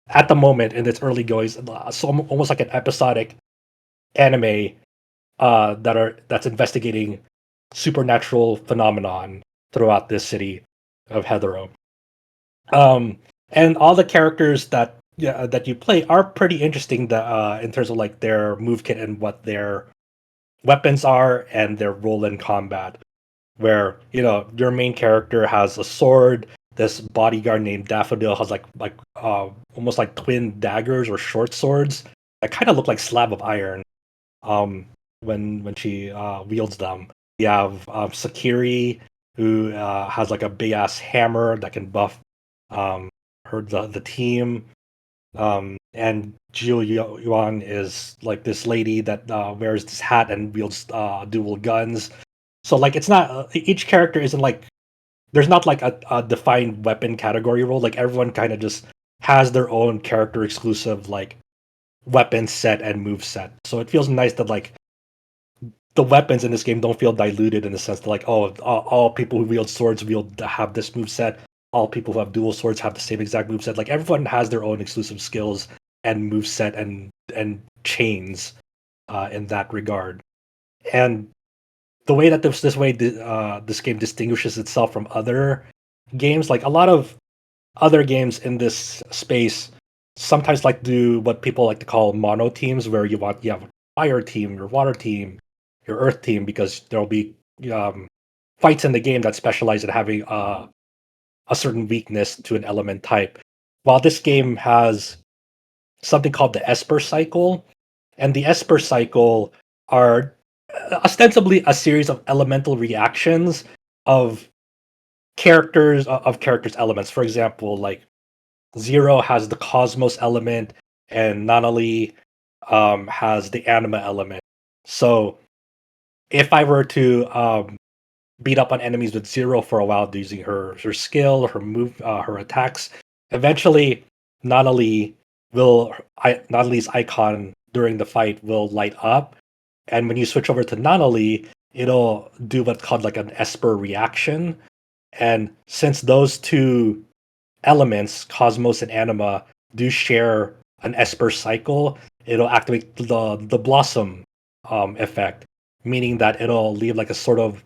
at the moment in its early goings, so almost like an episodic anime that's investigating supernatural phenomenon throughout this city of Heathero. And all the characters that you play are pretty interesting in terms of like their move kit and what their weapons are and their role in combat. Where your main character has a sword. This bodyguard named Daffodil has almost like twin daggers or short swords that kind of look like slab of iron. When she wields them, you have Sakiri, who has like a big ass hammer that can buff the team. And Jiu Yuan is like this lady that wears this hat and wields dual guns. So like it's not each character isn't like there's not like a defined weapon category role. Like everyone kind of just has their own character exclusive like weapon set and move set. So it feels nice that like the weapons in this game don't feel diluted in the sense that like all people who wield swords have this move set. All people who have dual swords have the same exact move set. Like everyone has their own exclusive skills and move set and chains in that regard. And the way that this game distinguishes itself from other games, like a lot of other games in this space, sometimes like do what people like to call mono teams, where you have a fire team, your water team, your earth team, because there'll be fights in the game that specialize in having a certain weakness to an element type. While this game has something called the Esper cycle, and the Esper cycle are ostensibly a series of elemental reactions of characters elements. For example, like Zero has the cosmos element, and Nanali has the anima element. So if I were to beat up on enemies with Zero for a while using her skill, her attacks, eventually Nanali's icon during the fight will light up, and when you switch over to Nanali, it'll do what's called like an Esper reaction. And since those two elements, Cosmos and Anima, do share an Esper cycle, it'll activate the Blossom effect, meaning that it'll leave like a sort of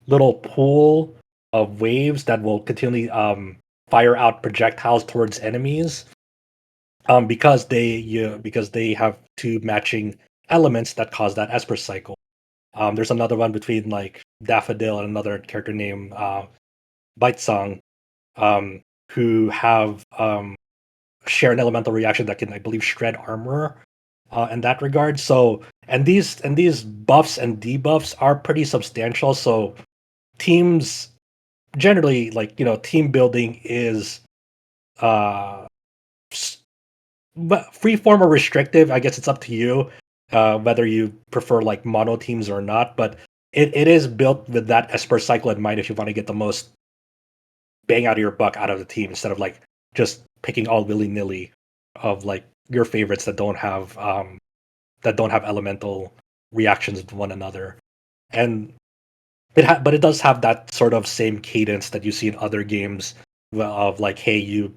little pool of waves that will continually fire out projectiles towards enemies, because they have two matching elements that cause that Esper cycle. There's another one between like Daffodil and another character named Bitesong, who have share an elemental reaction that can, I believe, shred armor in that regard. So, and these buffs and debuffs are pretty substantial. So, teams generally, like team building is uh free form or restrictive. I guess it's up to you whether you prefer like mono teams or not. But it is built with that Esper cycle in mind if you want to get the most bang out of your buck out of the team instead of like just picking all willy nilly of like your favorites that don't have elemental reactions with one another. And but it does have that sort of same cadence that you see in other games of like, hey, you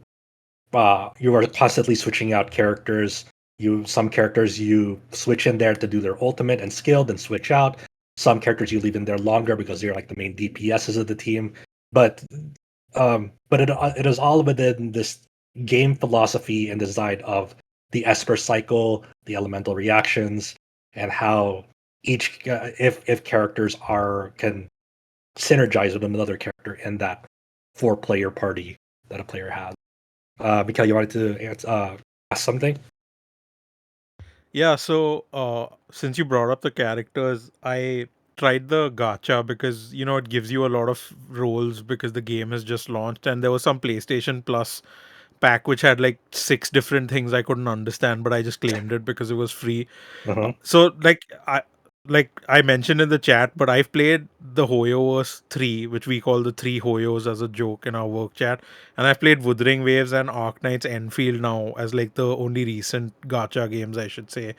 are constantly switching out characters. Some characters you switch in there to do their ultimate and skill, then switch out. Some characters you leave in there longer because they're like the main DPSs of the team. But it is all within this game philosophy and design of the Esper cycle, the elemental reactions, and how each if characters can synergize with another character in that 4-player party that a player has. Mikhail, you wanted to ask something? Yeah, so since you brought up the characters, I tried the gacha because it gives you a lot of rolls because the game has just launched, and there was some PlayStation Plus pack which had like 6 different things I couldn't understand, but I just claimed it because it was free. Uh-huh. So I mentioned in the chat, but I've played the Hoyoverse 3, which we call the 3 Hoyos as a joke in our work chat. And I've played Wuthering Waves and Arknight's Enfield now as like the only recent gacha games, I should say.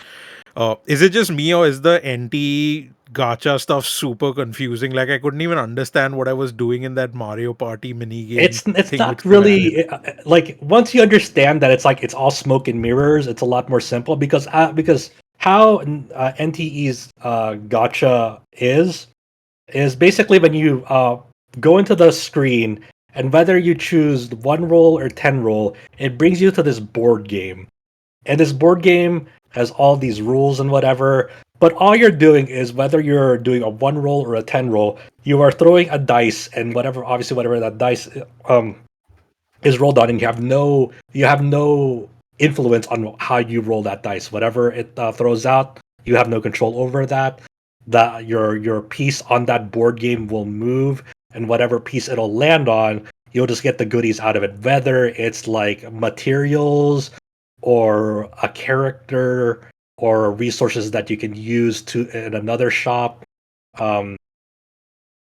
Is it just me, or is the NT gacha stuff super confusing? Like I couldn't even understand what I was doing in that Mario Party mini game It's thing, not which they added. really like once you understand that it's all smoke and mirrors, it's a lot more simple because how NTE's gotcha is basically when you go into the screen, and whether you choose 1 roll or 10 roll, it brings you to this board game. And this board game has all these rules and whatever, but all you're doing is whether you're doing a 1 roll or a 10 roll, you are throwing a dice, and whatever that dice is rolled on, and you have no influence on how you roll that dice. Whatever it throws out, you have no control over that. That your piece on that board game will move, and whatever piece it'll land on, you'll just get the goodies out of it. Whether it's like materials or a character or resources that you can use to in another shop, um,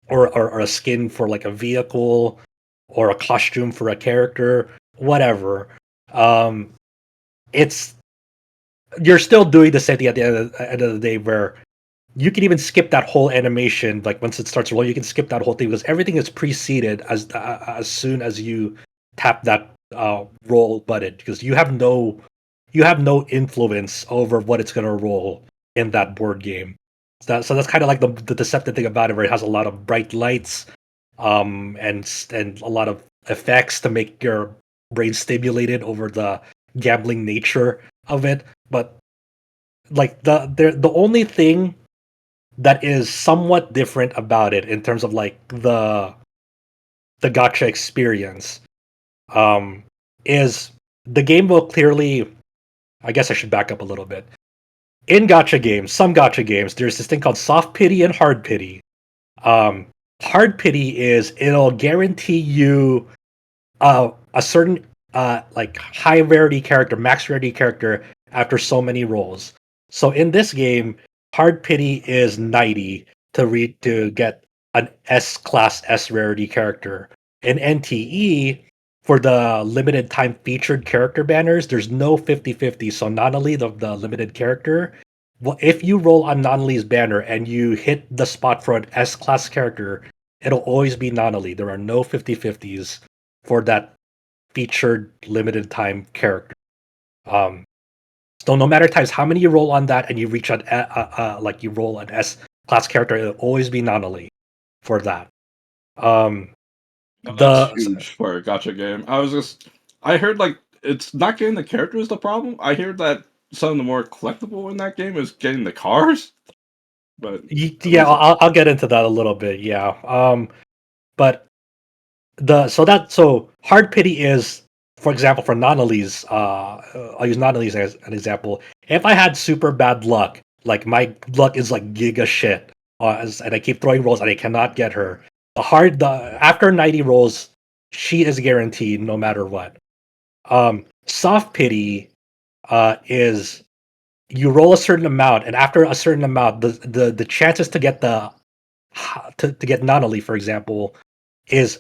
or a skin for like a vehicle or a costume for a character, whatever. Um, it's You're still doing the same thing at the end of the day, where you can even skip that whole animation. Like once it starts rolling, you can skip that whole thing because everything is preceded as soon as you tap that roll button, because you have no influence over what it's going to roll in that board game. So that's kind of like the deceptive thing about it, where it has a lot of bright lights, and a lot of effects to make your brain stimulated over the gambling nature of it. But like the only thing that is somewhat different about it in terms of like the gotcha experience, um, is the game will clearly. I guess I should back up a little bit. In gotcha games, some gotcha games, there's this thing called soft pity and hard pity. Um, Hard pity is it'll guarantee you a certain like high rarity character, max rarity character after so many rolls. So in this game, hard pity is 90 to get an S class S rarity character. In NTE, for the limited time featured character banners, there's no 50-50. So Nonali, the limited character, well, if you roll on Nonali's banner and you hit the spot for an S class character, it'll always be Nonali. There are no 50-50s for that featured limited time character. Um, so no matter times how many you roll on that, and you reach like you roll an S class character, it'll always be Nonali for that. That's The huge for a gotcha game. I heard like it's not getting the characters the problem. I hear that some of the more collectible in that game is getting the cars. But Yeah, I'll get into that a little bit. Yeah. But so hard pity is, for example, for Nonali's. I'll use Nonali's as an example. If I had super bad luck, like my luck is like giga shit, and I keep throwing rolls and I cannot get her, the after 90 rolls, she is guaranteed no matter what. Soft pity is you roll a certain amount, and after a certain amount, the chances to get to get Nonali, for example, is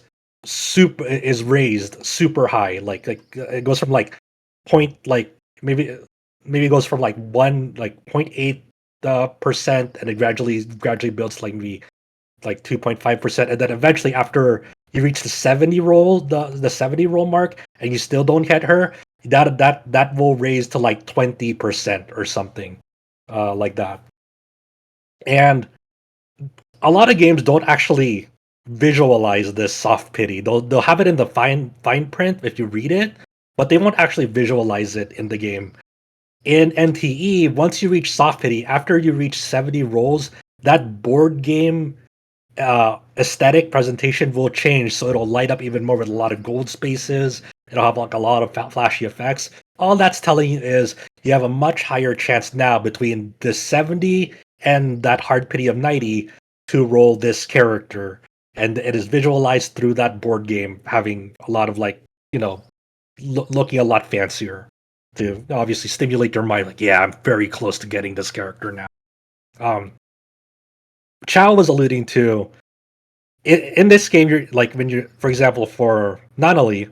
raised super high. Like it goes from like point like maybe it goes from like 0.8 percent, and it gradually builds to like maybe like 2.5%, and then eventually after you reach the 70 roll mark, and you still don't hit her, that will raise to like 20% or something like that. And a lot of games don't actually visualize this soft pity. They'll have it in the fine print if you read it, but they won't actually visualize it in the game. In NTE, once you reach soft pity, after you reach 70 rolls, that board game aesthetic presentation will change, so it'll light up even more with a lot of gold spaces. It'll have like a lot of flashy effects. All that's telling you is you have a much higher chance now between the 70 and that hard pity of 90 to roll this character, and it is visualized through that board game, having a lot of like looking a lot fancier to obviously stimulate your mind. Like, yeah, I'm very close to getting this character now. Chow was alluding to in this game, you're like when you're, for example, for Nanali,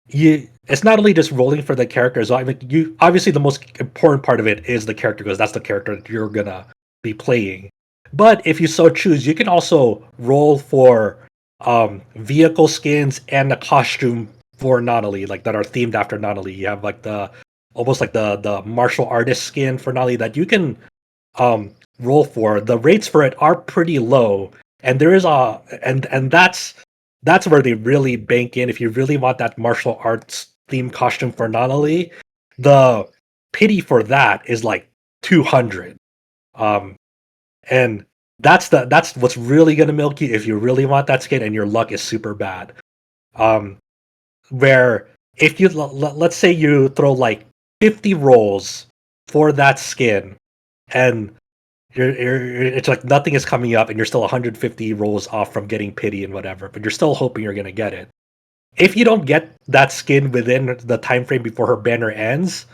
it's not only just rolling for the characters. I mean, you obviously the most important part of it is the character because that's the character that you're gonna be playing. But if you so choose, you can also roll for vehicle skins and the costume for Nanali, like that are themed after Nanali. You have like the almost like the martial artist skin for Nanali that you can roll for. The rates for it are pretty low, and there is and that's where they really bank in. If you really want that martial arts themed costume for Nanali, the pity for that is like 200. And that's what's really gonna milk you if you really want that skin and your luck is super bad. Where if you let's say you throw like 50 rolls for that skin, and it's like nothing is coming up, and you're still 150 rolls off from getting pity and whatever, but you're still hoping you're gonna get it. If you don't get that skin within the time frame before her banner ends,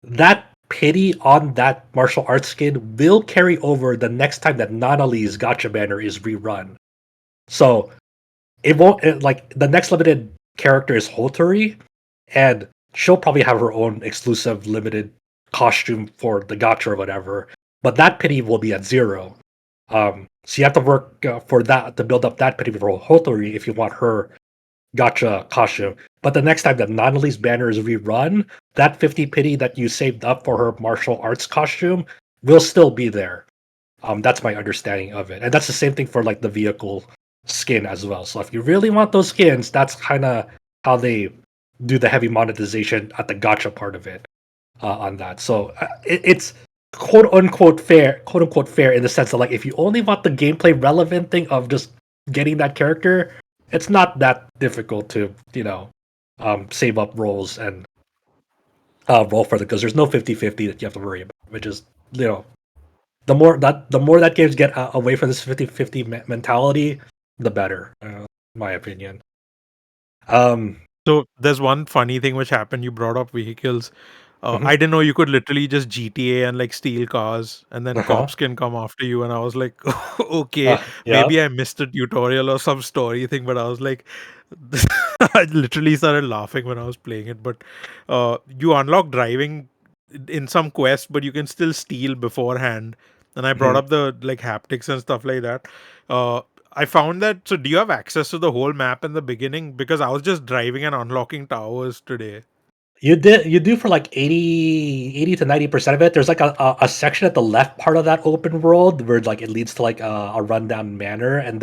that pity on that martial arts skin will carry over the next time that Nanali's gotcha banner is rerun. So it won't like the next limited character is Hotori, and she'll probably have her own exclusive limited costume for the gotcha or whatever. But that pity will be at 0. So you have to work for that to build up that pity for Hotori if you want her gotcha costume. But the next time that Nanali's banner is rerun, that 50 pity that you saved up for her martial arts costume will still be there. That's my understanding of it. And that's the same thing for like the vehicle skin as well. So if you really want those skins, that's kind of how they do the heavy monetization at the gotcha part of it on that. So it's quote unquote fair in the sense that like if you only want the gameplay relevant thing of just getting that character, it's not that difficult to save up rolls and roll for the, because there's no 50-50 that you have to worry about, which is the more that games get away from this 50-50 mentality, the better, in my opinion. So there's one funny thing which happened. You brought up vehicles. Mhm. I didn't know you could literally just GTA and like steal cars, and then Uh-huh. cops can come after you. And I was like, okay, Yeah. maybe I missed a tutorial or some story thing, but I was like, I literally started laughing when I was playing it. But you unlock driving in some quest, but you can still steal beforehand. And I brought Mhm. up the like haptics and stuff like that. I found that. So, do you have access to the whole map in the beginning? Because I was just driving and unlocking towers today. You do for like 80 to 90% of it. There's like a section at the left part of that open world where like it leads to like a rundown manor, and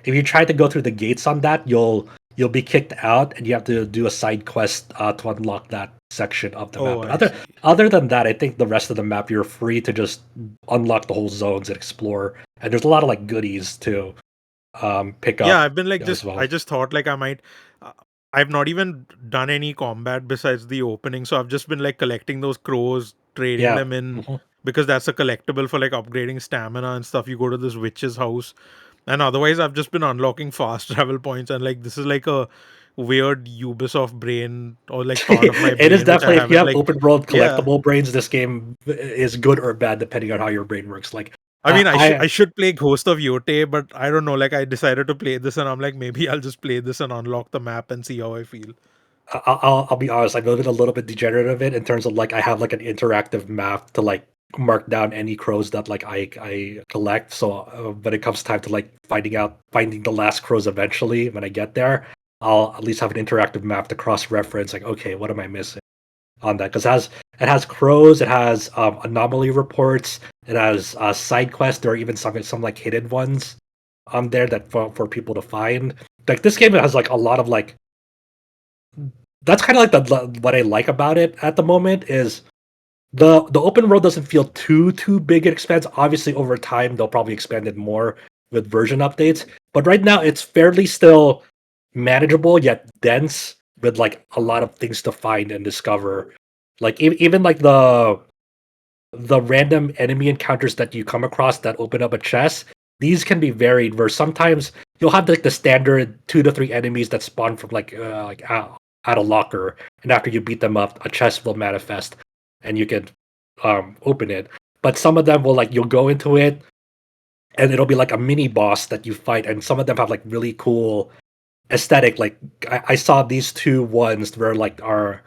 if you try to go through the gates on that, you'll be kicked out, and you have to do a side quest to unlock that section of the map. Oh, But I see. other than that, I think the rest of the map you're free to just unlock the whole zones and explore. And there's a lot of like goodies to pick Yeah, up I've been like as just well. I just thought like I might uh, I've not even done any combat besides the opening, so I've just been like collecting those crows, trading Yeah. them in, Mhm. because that's a collectible for like upgrading stamina and stuff. You go to this witch's house, and otherwise I've just been unlocking fast travel points, and like this is like a weird Ubisoft brain or like thought of my It is brain which I definitely, if you haven't have like. open world Yeah, collectible brains, this game is good or bad depending on how your brain works. Like I mean, I I should play Ghost of Yote, but I don't know. Like, I decided to play this, and I'm like, maybe I'll just play this and unlock the map and see how I feel. I'll be honest, I've been a little bit degenerate of it in terms of like I have like an interactive map to like mark down any crows that like I collect. So when it comes time to like finding the last crows eventually, when I get there, I'll at least have an interactive map to cross reference. Like, okay, what am I missing on that? Because it has crows, it has anomaly reports, it has side quests. There are even some like hidden ones on there that for people to find. Like this game has like a lot of like, that's kind of like what I like about it at the moment is the open world doesn't feel too big and expands. Obviously, over time they'll probably expand it more with version updates. But right now it's fairly still manageable yet dense with like a lot of things to find and discover. Like even like the random enemy encounters that you come across that open up a chest, these can be varied. Where sometimes you'll have like the standard 2 to 3 enemies that spawn from like out a locker, and after you beat them up, a chest will manifest, and you can open it. But some of them will like you'll go into it, and it'll be like a mini boss that you fight, and some of them have like really cool aesthetic. Like I saw these two ones where like are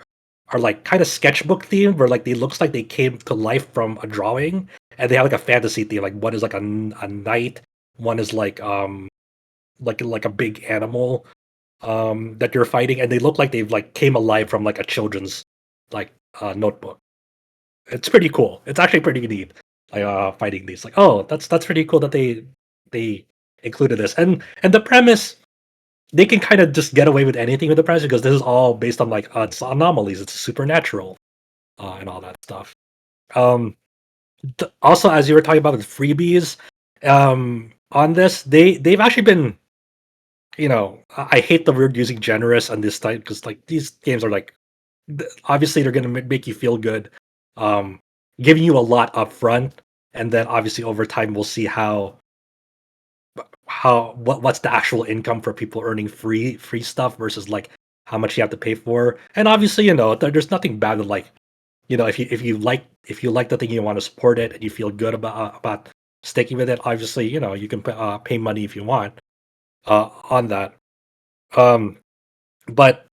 like kind of sketchbook themed, where like they looks like they came to life from a drawing, and they have like a fantasy theme. Like one is like a knight, one is like a big animal that you're fighting, and they look like they've like came alive from like a children's like notebook. It's pretty cool. It's actually pretty neat. Like fighting these, like, oh, that's pretty cool that they included this, and the premise, they can kind of just get away with anything with the premise because this is all based on like it's anomalies, it's supernatural, and all that stuff. Also, as you were talking about with freebies, on this, they've actually been, I hate the word using generous on this type because like these games are like obviously they're going to make you feel good, giving you a lot up front, and then obviously over time we'll see what's the actual income for people earning free stuff versus like how much you have to pay for. And obviously, there's nothing bad with like, if you like the thing, you want to support it and you feel good about sticking with it. Obviously, you can pay money if you want on that. But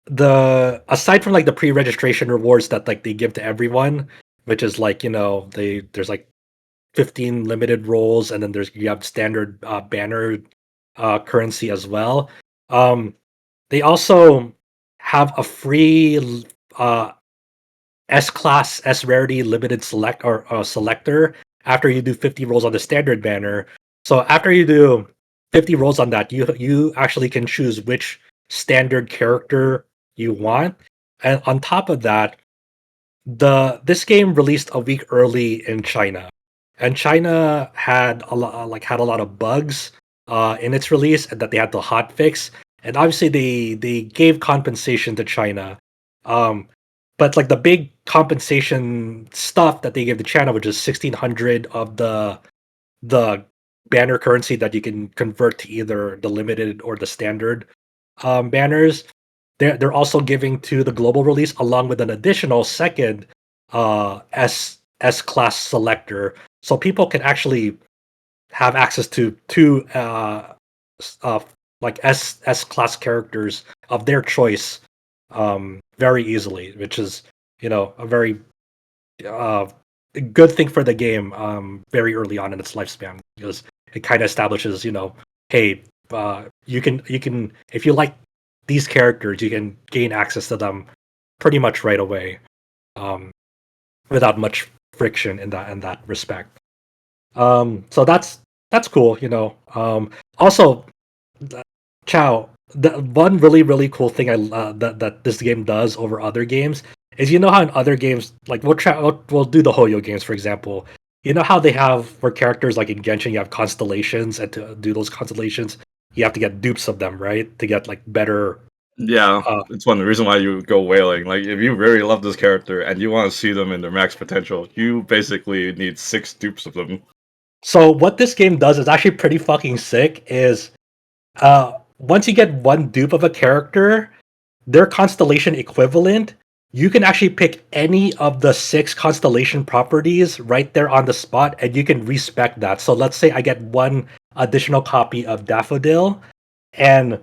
aside from like the pre-registration rewards that like they give to everyone, which is like, there's like 15 limited rolls, and then you have standard banner currency as well. They also have a free S class S rarity limited selector after you do 50 rolls on the standard banner. So after you do 50 rolls on that, you actually can choose which standard character you want. And on top of that, this game released a week early in China, and China had a lot of bugs in its release, and that they had to hot fix. And obviously, they gave compensation to China, but like the big compensation stuff that they gave to China, which is 1,600 of the banner currency that you can convert to either the limited or the standard banners. They're also giving to the global release along with an additional second S class selector, so people can actually have access to two like S class characters of their choice very easily, which is a very good thing for the game very early on in its lifespan, because it kind of establishes, hey, you can, if you like these characters, you can gain access to them pretty much right away, without much friction in that respect. So that's cool, Also, Chow, the one really cool thing that this game does over other games is, how in other games, like we'll do the Hoyo games, for example. You know how they have for characters like in Genshin, you have constellations, and to do those constellations, you have to get dupes of them, right? To get like better. Yeah, it's one of the reason why you go whaling. Like, if you really love this character and you want to see them in their max potential, you basically need 6 dupes of them. So what this game does is actually pretty fucking sick. Is once you get one dupe of a character, their constellation equivalent, you can actually pick any of the 6 constellation properties right there on the spot, and you can respec that. So let's say I get one additional copy of Daffodil, and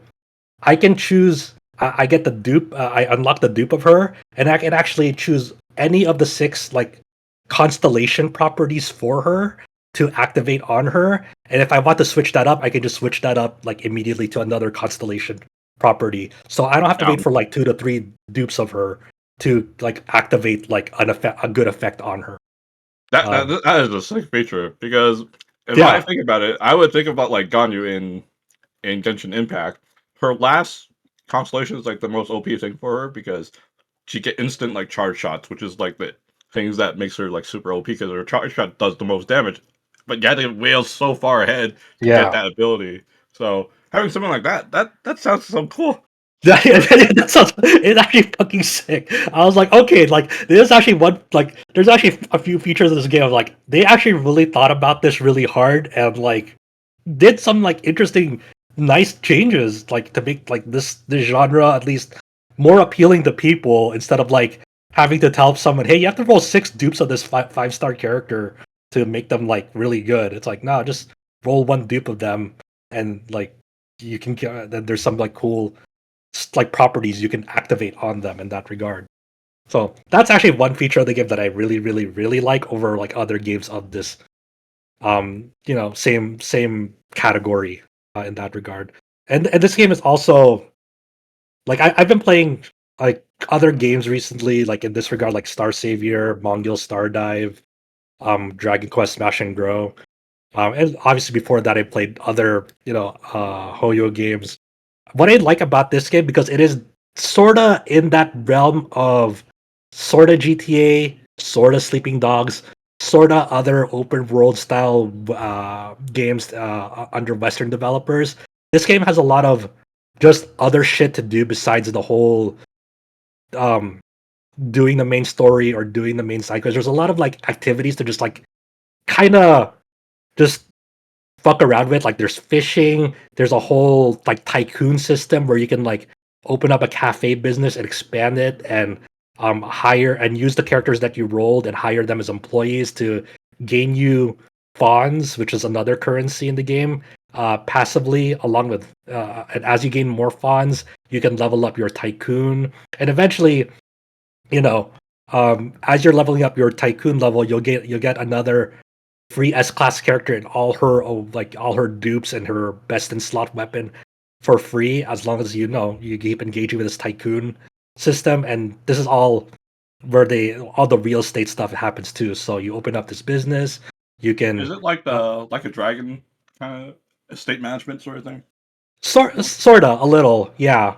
I can choose. I get the dupe. I unlock the dupe of her, and I can actually choose any of the 6 like constellation properties for her to activate on her. And if I want to switch that up, I can just switch that up like immediately to another constellation property. So I don't have to wait for like 2 to 3 dupes of her to like activate like a good effect on her. That is a sick feature, because if I think about it, I would think about like Ganyu in Genshin Impact. Her last constellation is like the most OP thing for her, because she get instant like charge shots, which is like the things that makes her like super OP, because her charge shot does the most damage. But you had to whale so far ahead to get that ability. So having something like that sounds so cool. That sounds, it's actually fucking sick. I was like, okay, like there's actually there's actually a few features of this game. Like they actually really thought about this really hard and like did some like interesting, nice changes, like to make like this genre at least more appealing to people instead of like having to tell someone, hey, you have to roll 6 dupes of this five-star character to make them like really good. It's like, no, just roll 1 dupe of them and like you can get. Then there's some like cool like properties you can activate on them in that regard. So that's actually one feature of the game that I really, really, really like over like other games of this, same category in that regard. And this game is also like I've been playing like other games recently, like in this regard, like Star Savior, Mongol Stardive, Dragon Quest Smash and Grow. And obviously before that I played other, Hoyo games. What I like about this game, because it is sorta in that realm of sorta GTA, sorta Sleeping Dogs, sorta other open world style games under Western developers. This game has a lot of just other shit to do besides the whole um, doing the main story or doing the main side quests. There's a lot of like activities to just like kind of just fuck around with. Like there's fishing, there's a whole like tycoon system where you can like open up a cafe business and expand it and hire and use the characters that you rolled and hire them as employees to gain you fawns, which is another currency in the game, passively. Along with and as you gain more fawns, you can level up your tycoon, and eventually, you know, as you're leveling up your tycoon level, you'll get another free S class character and all her dupes and her best in slot weapon for free, as long as you keep engaging with this tycoon system. And this is all where all the real estate stuff happens too. So you open up this business, you can Is it like like a dragon kind of estate management sort of thing? sorta a little, yeah.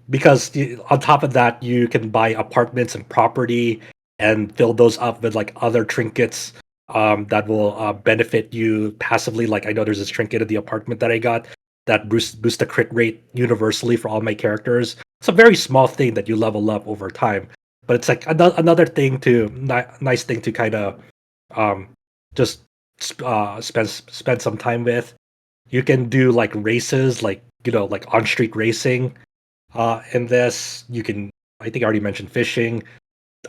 Because on top of that, you can buy apartments and property and fill those up with like other trinkets that will benefit you passively. Like I know there's this trinket at the apartment that I got that boosts the crit rate universally for all my characters. It's a very small thing that you level up over time, but it's like another thing to nice thing to kind of um, just spend some time with. You can do like races, like like on street racing. In this, you can. I think I already mentioned fishing.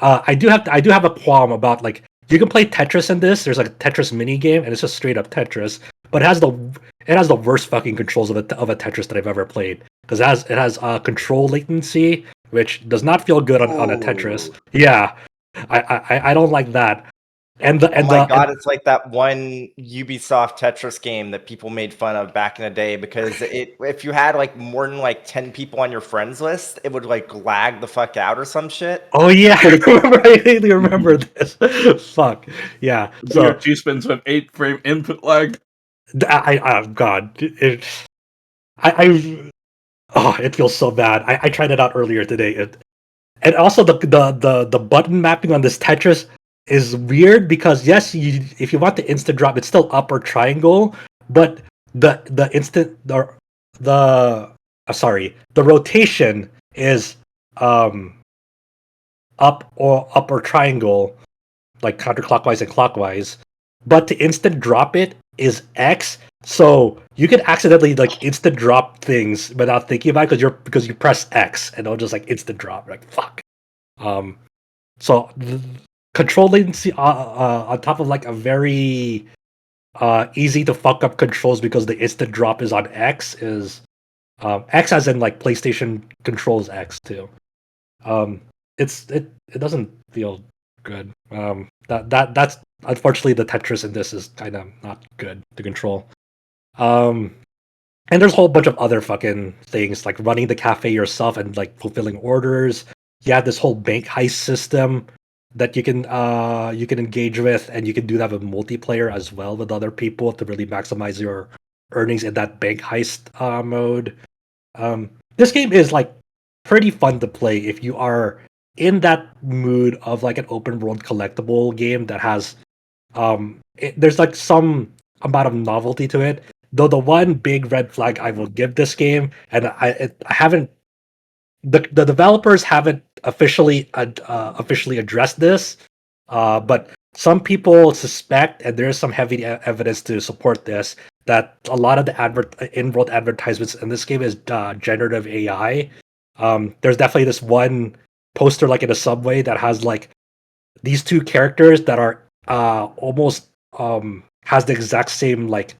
I do have a qualm about like you can play Tetris in this. There's like a Tetris mini game, and it's just straight up Tetris. But it has the worst fucking controls of a Tetris that I've ever played, because it has control latency, which does not feel good on a Tetris. Oh. Yeah, I don't like that. And the Oh and my the god, it's like that one Ubisoft Tetris game that people made fun of back in the day because if you had like more than like 10 people on your friends list, it would like lag the fuck out or some shit. Oh yeah, I vaguely remember this. Fuck yeah. Do your So G spins with 8-frame input lag? God, I oh, it feels so bad. I tried it out earlier today. And also the button mapping on this Tetris is weird because yes, if you want the instant drop, it's still up or triangle, but the instant the rotation is up or triangle, like counterclockwise and clockwise, but to instant drop it is X. So you can accidentally like instant drop things without thinking about it because you press X and it'll just like instant drop. Like fuck. Um, so control latency on top of like a very easy to fuck up controls because the instant drop is on X is X as in like PlayStation controls X too. Um, it doesn't feel good. That's unfortunately the Tetris in this is kind of not good to control. Um, and there's a whole bunch of other fucking things like running the cafe yourself and like fulfilling orders. You have this whole bank heist system that you can engage with, and you can do that with multiplayer as well with other people to really maximize your earnings in that bank heist mode. This game is like pretty fun to play if you are in that mood of like an open world collectible game that has there's like some amount of novelty to it. Though the one big red flag I will give this game, and I haven't the developers haven't officially addressed this, but some people suspect, and there is some heavy evidence to support this, that a lot of the in-world advertisements in this game is generative AI. There's definitely this one poster like in a subway that has like these two characters that are almost has the exact same like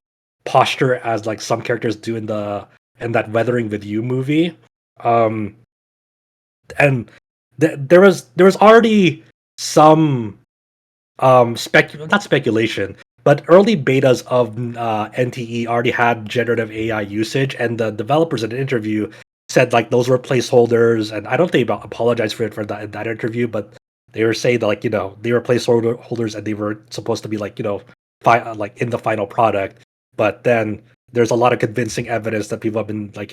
posture as like some characters do in that Weathering with You movie. And there was already some not speculation, but early betas of NTE already had generative AI usage, and the developers in an interview said like those were placeholders, and I don't think about apologize for it for that interview, but they were saying that like they were placeholders and they were supposed to be like like in the final product, but then there's a lot of convincing evidence that people have been like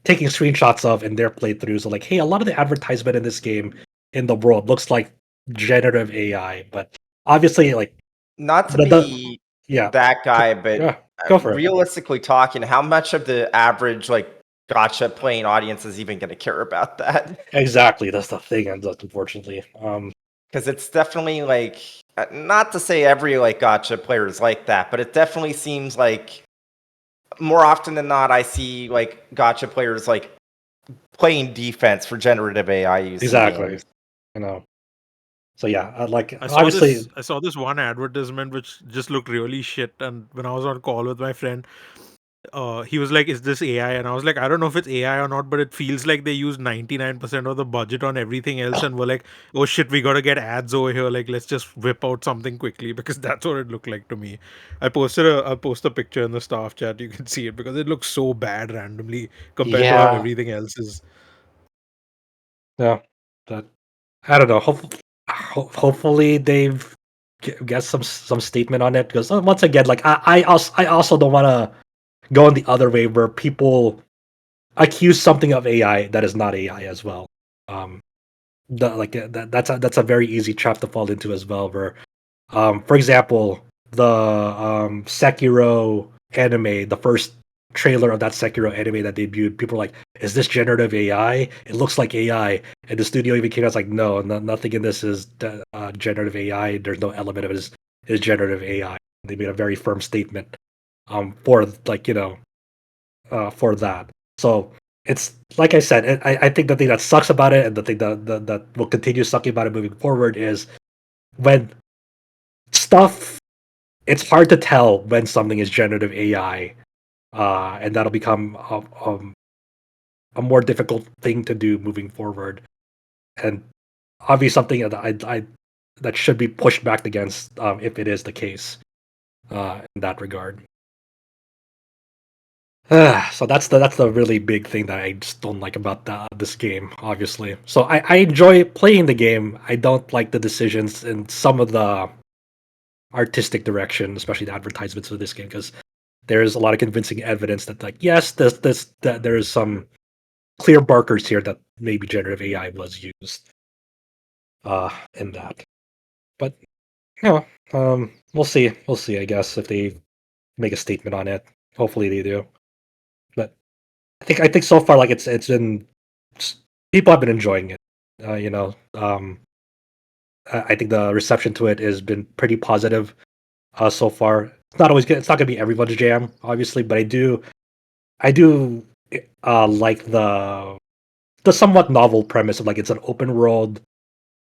taking screenshots of in their playthroughs. So like, hey, a lot of the advertisement in this game in the world looks like generative AI, but obviously, like Not to the be yeah, that guy, but yeah, go for it. realistically talking, how much of the average like gotcha playing audience is even going to care about that? Exactly, that's the thing, and unfortunately, Because it's definitely like, not to say every like gotcha player is like that, but it definitely seems like more often than not, I see like gotcha players like playing defense for generative AI use. exactly, So yeah, like I saw obviously, this. I saw this one advertisement which just looked really shit. And when I was on call with my friend, he was like, "Is this AI?" And I was like, "I don't know if it's AI or not, but it feels like they use 99% of the budget on everything else." And we're like, "Oh shit, we gotta get ads over here. Like, let's just whip out something quickly," because that's what it looked like to me. I'll post a picture in the staff chat. You can see it because it looks so bad randomly compared to how yeah, everything else is. yeah, that I don't know. Hopefully they've get some statement on it, because once again, like I also don't want to go in the other way where people accuse something of AI that is not AI as well. Um, that's a very easy trap to fall into as well. Where, for example, the Sekiro anime, the first trailer of that Sekiro anime that debuted, people were like, "Is this generative AI? It looks like AI." And the studio even came out like, "No, nothing in this is generative AI. There's no element of it is generative AI." They made a very firm statement for like for that. So it's like I said, I think the thing that sucks about it, and the thing that will continue sucking about it moving forward, is when stuff. It's hard to tell when something is generative AI, and that'll become a more difficult thing to do moving forward, and obviously something that that should be pushed back against if it is the case in that regard. So that's the really big thing that I just don't like about this game, obviously. So I enjoy playing the game. I don't like the decisions and some of the artistic direction, especially the advertisements for this game, because there's a lot of convincing evidence that like yes, that there is some clear markers here that maybe generative AI was used in that. But we'll see. We'll see, I guess, if they make a statement on it. Hopefully they do. But I think so far, like it's been people have been enjoying it. I think the reception to it has been pretty positive so far. It's not always good. It's not gonna be everyone's jam, obviously, but I do like the somewhat novel premise of like it's an open world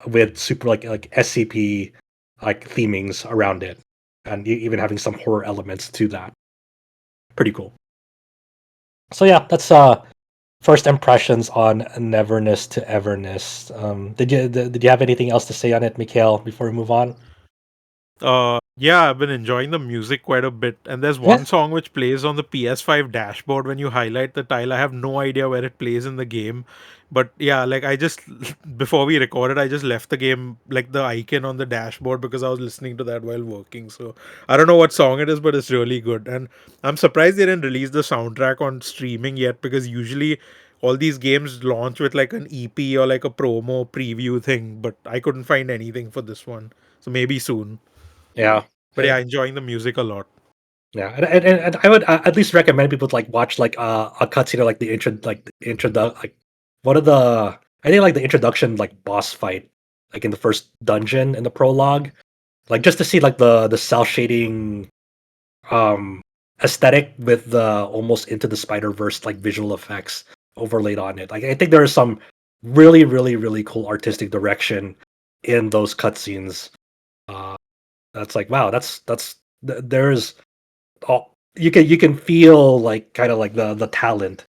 with super like SCP like themings around it, and even having some horror elements to that. Pretty cool. So yeah, that's first impressions on Neverness to Everness. Did you have anything else to say on it, Mikhail, before we move on? Yeah, I've been enjoying the music quite a bit, and there's Yeah. one song which plays on the PS5 dashboard when you highlight the tile. I have no idea where it plays in the game, but yeah, like I just before we recorded, I just left the game, like the icon on the dashboard, because I was listening to that while working. So I don't know what song it is, but it's really good, and I'm surprised they didn't release the soundtrack on streaming yet, because usually all these games launch with like an EP or like a promo preview thing, but I couldn't find anything for this one, so maybe soon. Yeah. But yeah, enjoying the music a lot. Yeah, and I would at least recommend people to like watch like a cutscene or like the intro like one of the I think like the introduction like boss fight, like in the first dungeon in the prologue, like just to see like the cell shading um aesthetic with the almost into the Spider-Verse like visual effects overlaid on it. Like I think there is some really cool artistic direction in those cutscenes. Uh that's like wow, there's all you can feel like kind of like the talent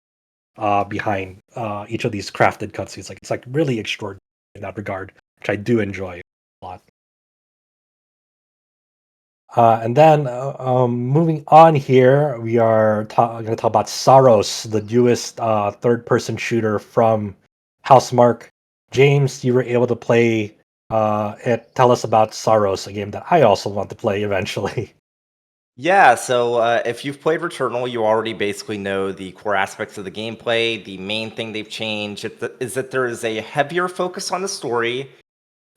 behind each of these crafted cutscenes. Like it's like really extraordinary in that regard, which I do enjoy a lot. And then moving on here, we are going to talk about Saros, the newest third-person shooter from Housemarque. James, you were able to play it. Tell us about Saros, a game that I also want to play eventually. Yeah, so if you've played Returnal, you already basically know the core aspects of the gameplay. The main thing they've changed is that there is a heavier focus on the story.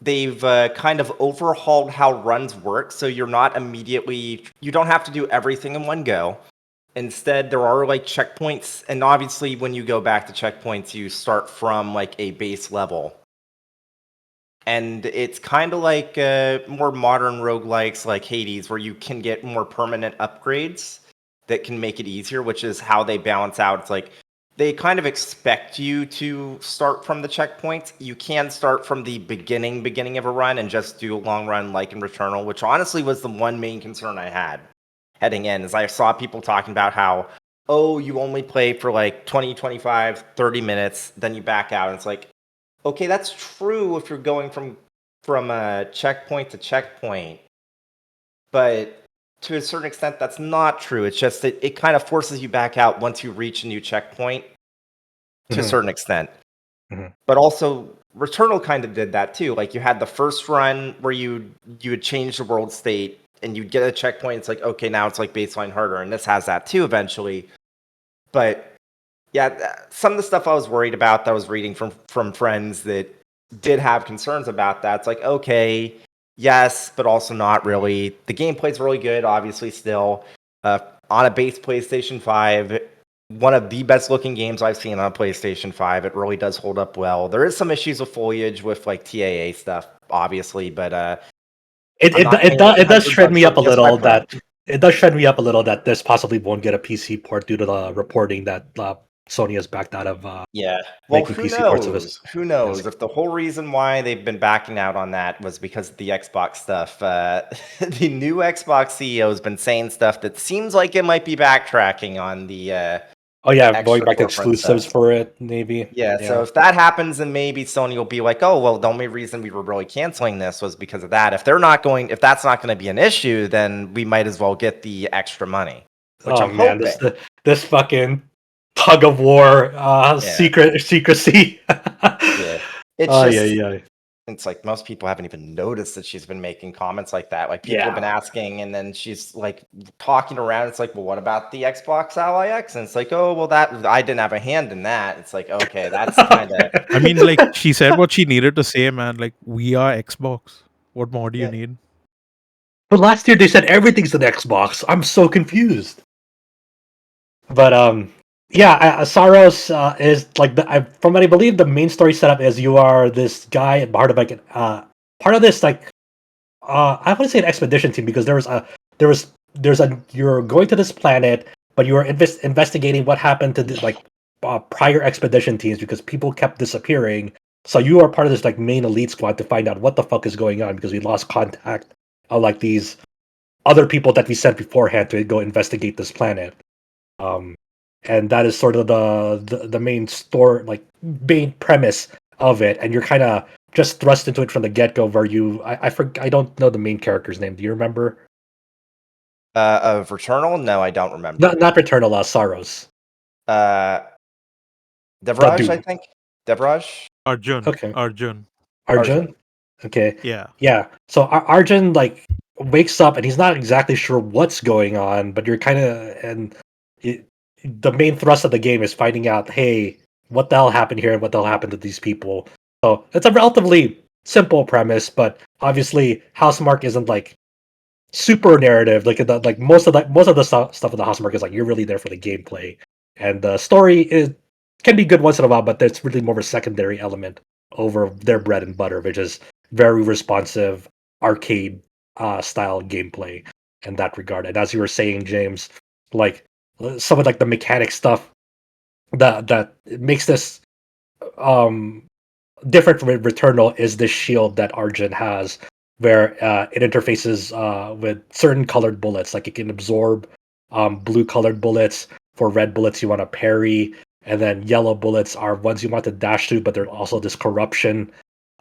They've kind of overhauled how runs work, so you don't have to do everything in one go. Instead, there are like checkpoints, and obviously when you go back to checkpoints, you start from like a base level. And it's kind of like more modern roguelikes like Hades, where you can get more permanent upgrades that can make it easier, which is how they balance out. It's like they kind of expect you to start from the checkpoints. You can start from the beginning of a run and just do a long run like in Returnal, which honestly was the one main concern I had heading in, is I saw people talking about how, oh, you only play for like 20, 25, 30 minutes, then you back out. And it's like, okay, that's true if you're going from checkpoint to checkpoint, but to a certain extent, that's not true. It's just that it kind of forces you back out once you reach a new checkpoint to a certain extent. But also, Returnal kind of did that too. Like you had the first run where you would change the world state and you'd get a checkpoint. It's like, okay, now it's like baseline harder, and this has that too eventually. But yeah, some of the stuff I was worried about that I was reading from friends that did have concerns about that. It's like, okay, yes, but also not really. The gameplay's really good, obviously, still. On a base PlayStation 5, one of the best looking games I've seen on a PlayStation 5. It really does hold up well. There is some issues with foliage with like TAA stuff, obviously, but it does shred me up a little that this possibly won't get a PC port due to the reporting that Sony has backed out of yeah. Well, making who PC ports of this. knows? Who knows? If the whole reason why they've been backing out on that was because of the Xbox stuff. The new Xbox CEO has been saying stuff that seems like it might be backtracking on the Oh yeah, going extra back to corporate exclusives stuff. for it, maybe. Yeah, so if that happens, then maybe Sony will be like, "Oh, well, the only reason we were really canceling this was because of that." If that's not going to be an issue, then we might as well get the extra money, which I'm hoping. This fucking tug of war, secrecy. Yeah, it's Oh just yeah. it's like most people haven't even noticed that she's been making comments like that. Like people have been asking, and then she's like talking around. It's like, well, what about the Xbox Ally X? And it's like, oh, well, that I didn't have a hand in that. It's like, okay, that's kind of. I mean, like she said what she needed to say, man. Like we are Xbox. What more do you need? But last year they said everything's an Xbox. I'm so confused. But Saros is like from what I believe the main story setup is you are this guy part of like part of this like I want to say an expedition team because you're going to this planet but you are investigating what happened to the, prior expedition teams because people kept disappearing. So you are part of this like main elite squad to find out what the fuck is going on because we lost contact of like these other people that we sent beforehand to go investigate this planet. And that is sort of the main main premise of it, and you're kind of just thrust into it from the get-go where I don't know the main character's name. Do you remember? Of Returnal? No, I don't remember. Not Returnal, Saros. Devraj, I think. Devraj? Arjun. Okay. Arjun. Okay. Yeah. So Arjun wakes up and he's not exactly sure what's going on, but you're kind of the main thrust of the game is finding out, hey, what the hell happened here and what the hell happened to these people. So it's a relatively simple premise, but obviously Housemarque isn't like super narrative. Most of the stuff in the Housemarque is like you're really there for the gameplay, and the story is can be good once in a while, but it's really more of a secondary element over their bread and butter, which is very responsive arcade style gameplay in that regard. And as you were saying, James, like some of like the mechanic stuff that makes this um different from Returnal is the shield that Argent has, where it interfaces with certain colored bullets. Like it can absorb blue colored bullets. For red bullets, you want to parry, and then yellow bullets are ones you want to dash through. But there's also this corruption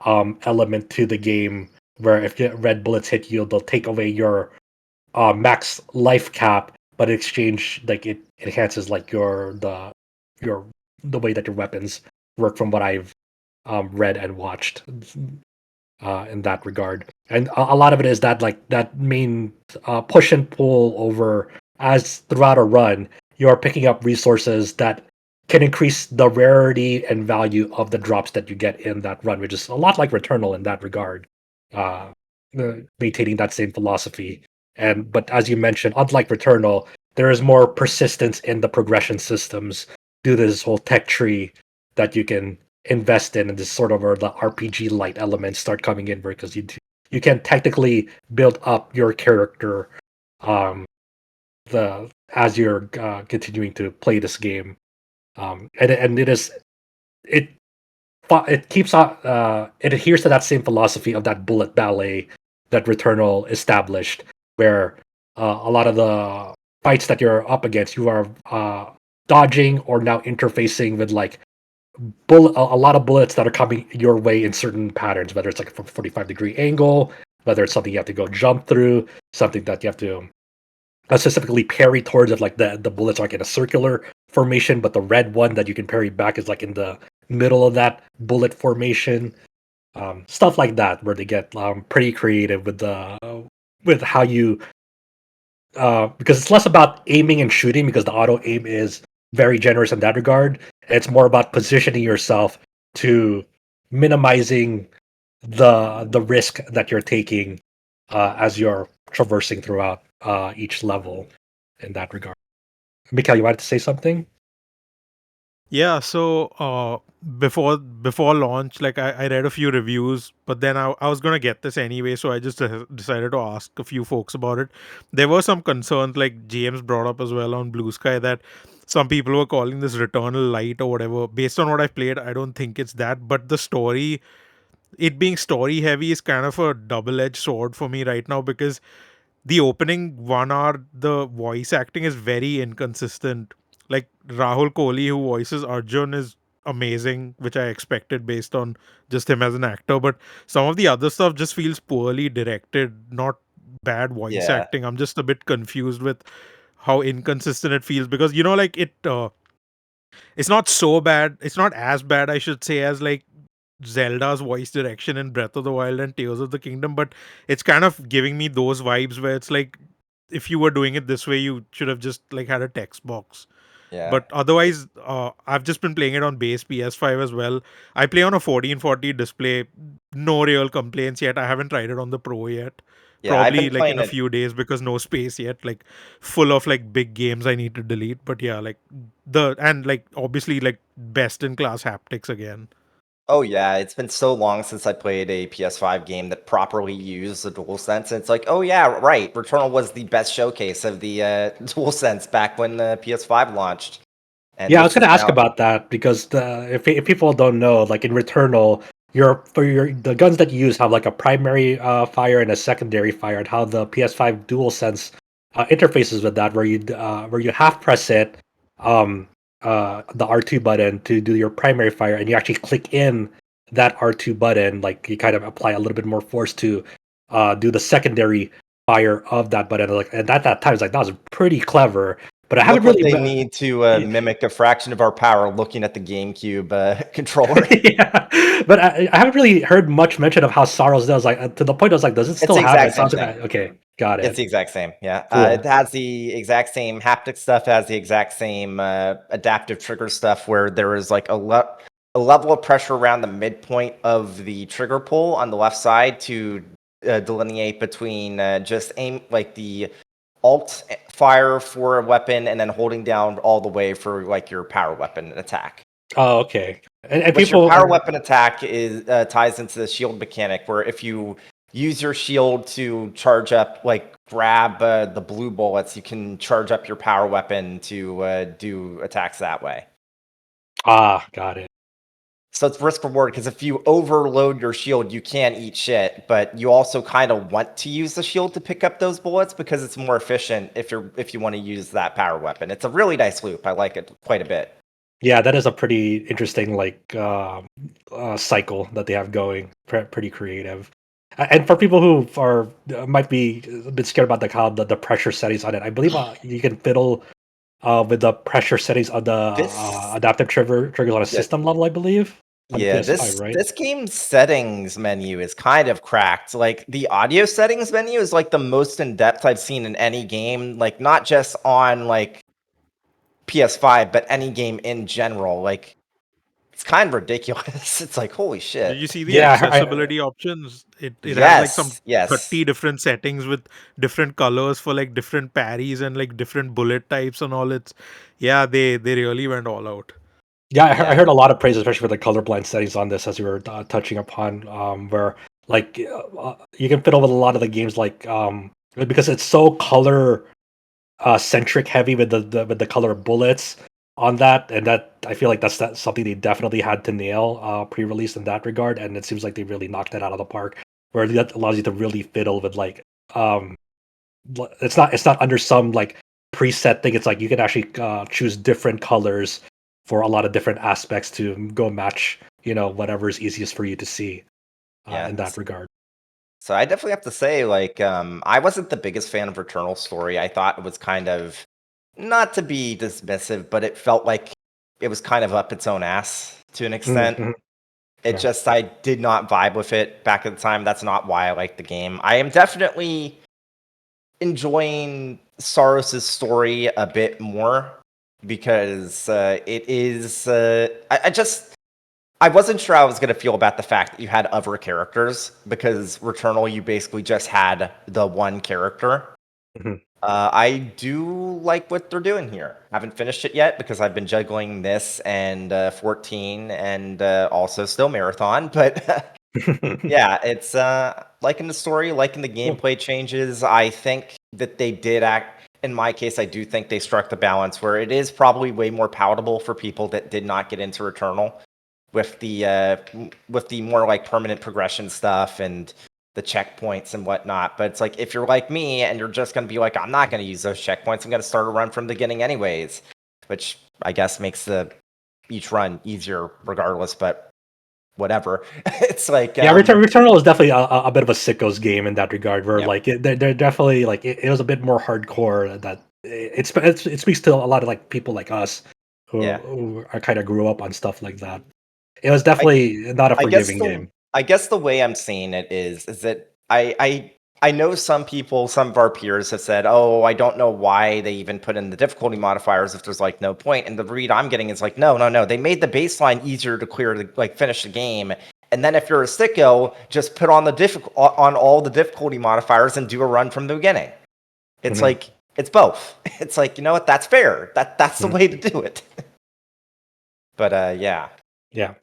element to the game, where if red bullets hit you, they'll take away your max life cap, but in exchange, like it enhances like your the way that your weapons work. From what I've read and watched in that regard. And a lot of it is that like that main push and pull over as throughout a run, you're picking up resources that can increase the rarity and value of the drops that you get in that run, which is a lot like Returnal in that regard, uh, maintaining that same philosophy. And but as you mentioned, unlike Returnal, there is more persistence in the progression systems due to this whole tech tree that you can invest in, and this sort of where the RPG light elements start coming in, because you can technically build up your character um, the as you're continuing to play this game, and it it keeps it adheres to that same philosophy of that bullet ballet that Returnal established, where a lot of the fights that you're up against, you are dodging or now interfacing with like a lot of bullets that are coming your way in certain patterns, whether it's like a 45-degree angle, whether it's something you have to go jump through, something that you have to specifically parry towards it, like the bullets are like in a circular formation, but the red one that you can parry back is like in the middle of that bullet formation. Stuff like that, where they get pretty creative with how you because it's less about aiming and shooting, because the auto aim is very generous in that regard. It's more about positioning yourself to minimizing the risk that you're taking as you're traversing throughout each level in that regard. Mikhail, you wanted to say something? Yeah, so before launch, like I read a few reviews, but then I was gonna get this anyway, so I just decided to ask a few folks about it. There were some concerns, like James brought up as well on Blue Sky, that some people were calling this Returnal light or whatever. Based on what I've played, I don't think it's that, but the story, it being story heavy, is kind of a double-edged sword for me right now, because the opening 1 hour, the voice acting is very inconsistent. Like Rahul Kohli, who voices Arjun, is amazing, which I expected based on just him as an actor. But some of the other stuff just feels poorly directed, not bad voice Yeah. acting. I'm just a bit confused with how inconsistent it feels, because like it's not so bad. It's not as bad, I should say, as like Zelda's voice direction in Breath of the Wild and Tears of the Kingdom, but it's kind of giving me those vibes where it's like, if you were doing it this way, you should have just like had a text box. Yeah. But otherwise, I've just been playing it on base PS5 as well. I play on a 1440 display. No real complaints yet. I haven't tried it on the Pro yet. Yeah, I've Probably been like in playing a it. few days, because no space yet. Like full of like big games I need to delete. But yeah, like like obviously like best in class haptics again. Oh yeah, it's been so long since I played a PS5 game that properly used the DualSense. And it's like, oh yeah, right. Returnal was the best showcase of the DualSense back when the PS5 launched. And Yeah, I was this going is to ask now. about that, because if people don't know, like in Returnal, the guns that you use have like a primary fire and a secondary fire, and how the PS5 DualSense interfaces with that, where you half press it, the R2 button to do your primary fire, and you actually click in that R2 button, like you kind of apply a little bit more force to do the secondary fire of that button. Like, and at that time, it's like that was pretty clever. But I haven't Look what really they need to mimic a fraction of our power looking at the GameCube controller. yeah, but I haven't really heard much mention of how Saros does. Like to the point, I was like, does it It's still the have exact it? same Sounds thing. like okay, got It's it. the exact same. Yeah. It Cool. has the exact same haptic stuff, has the exact same adaptive trigger stuff, where there is like a level of pressure around the midpoint of the trigger pull on the left side to delineate between just aim, like the alt fire for a weapon, and then holding down all the way for like your power weapon attack. Oh, okay. And Which your people power weapon attack is ties into the shield mechanic, where if you use your shield to charge up, like grab the blue bullets, you can charge up your power weapon to do attacks that way. got it. So it's risk reward, because if you overload your shield, you can eat shit, but you also kind of want to use the shield to pick up those bullets because it's more efficient if you want to use that power weapon. It's a really nice loop. I like it quite a bit. Yeah, that is a pretty interesting cycle that they have going. Pretty creative. And for people who are might be a bit scared about the pressure settings on it, I believe you can fiddle with the pressure settings of the This adaptive triggers on a Yeah. system level, I believe. On Yeah, PS5, right? this game's settings menu is kind of cracked. Like the audio settings menu is like the most in depth I've seen in any game. Like not just on like PS5, but any game in general. Like it's kind of ridiculous. It's like holy Did shit. you see the Yeah, accessibility options? It has like some Yes. 30 different settings with different colors for like different parries and like different bullet types and all. They really went all out. Yeah, I Yeah. heard a lot of praise, especially for the colorblind settings on this, as you were touching upon, where like you can fiddle with a lot of the games, because it's so color centric heavy with the color bullets on that, and that I feel like that's something they definitely had to nail pre-release in that regard, and it seems like they really knocked that out of the park, where that allows you to really fiddle with um it's not under some like preset thing. It's like you can actually choose different colors for a lot of different aspects to go match, whatever is easiest for you to see Yeah. in that regard. So I definitely have to say, like, I wasn't the biggest fan of Returnal Story. I thought it was kind of, not to be dismissive, but it felt like it was kind of up its own ass to an extent. Mhm. It Yeah. just, I did not vibe with it back at the time. That's not why I liked the game. I am definitely enjoying Saros' story a bit more because it is. I wasn't sure how I was going to feel about the fact that you had other characters, because Returnal, you basically just had the one character. Mhm. I do like what they're doing here. Haven't finished it yet because I've been juggling this and 14 and also still Marathon. But yeah, it's liking the story, liking the Cool. gameplay changes. I think that they did act. In my case, I do think they struck the balance where it is probably way more palatable for people that did not get into Returnal, with the more like permanent progression stuff and the checkpoints and whatnot. But it's like if you're like me and you're just going to be like, I'm not going to use those checkpoints, I'm going to start a run from the beginning anyways, which I guess makes each run easier regardless. But whatever. It's like Yeah, Returnal is definitely a bit of a sicko's game in that regard, where Yep. like they're definitely like it was a bit more hardcore. That it speaks to a lot of like people like us Yeah. who are kind of grew up on stuff like that. It was definitely not a I guess forgiving game. I guess the way I'm seeing it is that I know some people, some of our peers have said, "Oh, I don't know why they even put in the difficulty modifiers if there's like no point." And the read I'm getting is like, no, they made the baseline easier to clear to like finish the game. And then if you're a sicko, just put on on all the difficulty modifiers and do a run from the beginning. It's Mhm. like it's both. It's like, you know what? That's fair. That's the way to do it. But yeah. Yeah.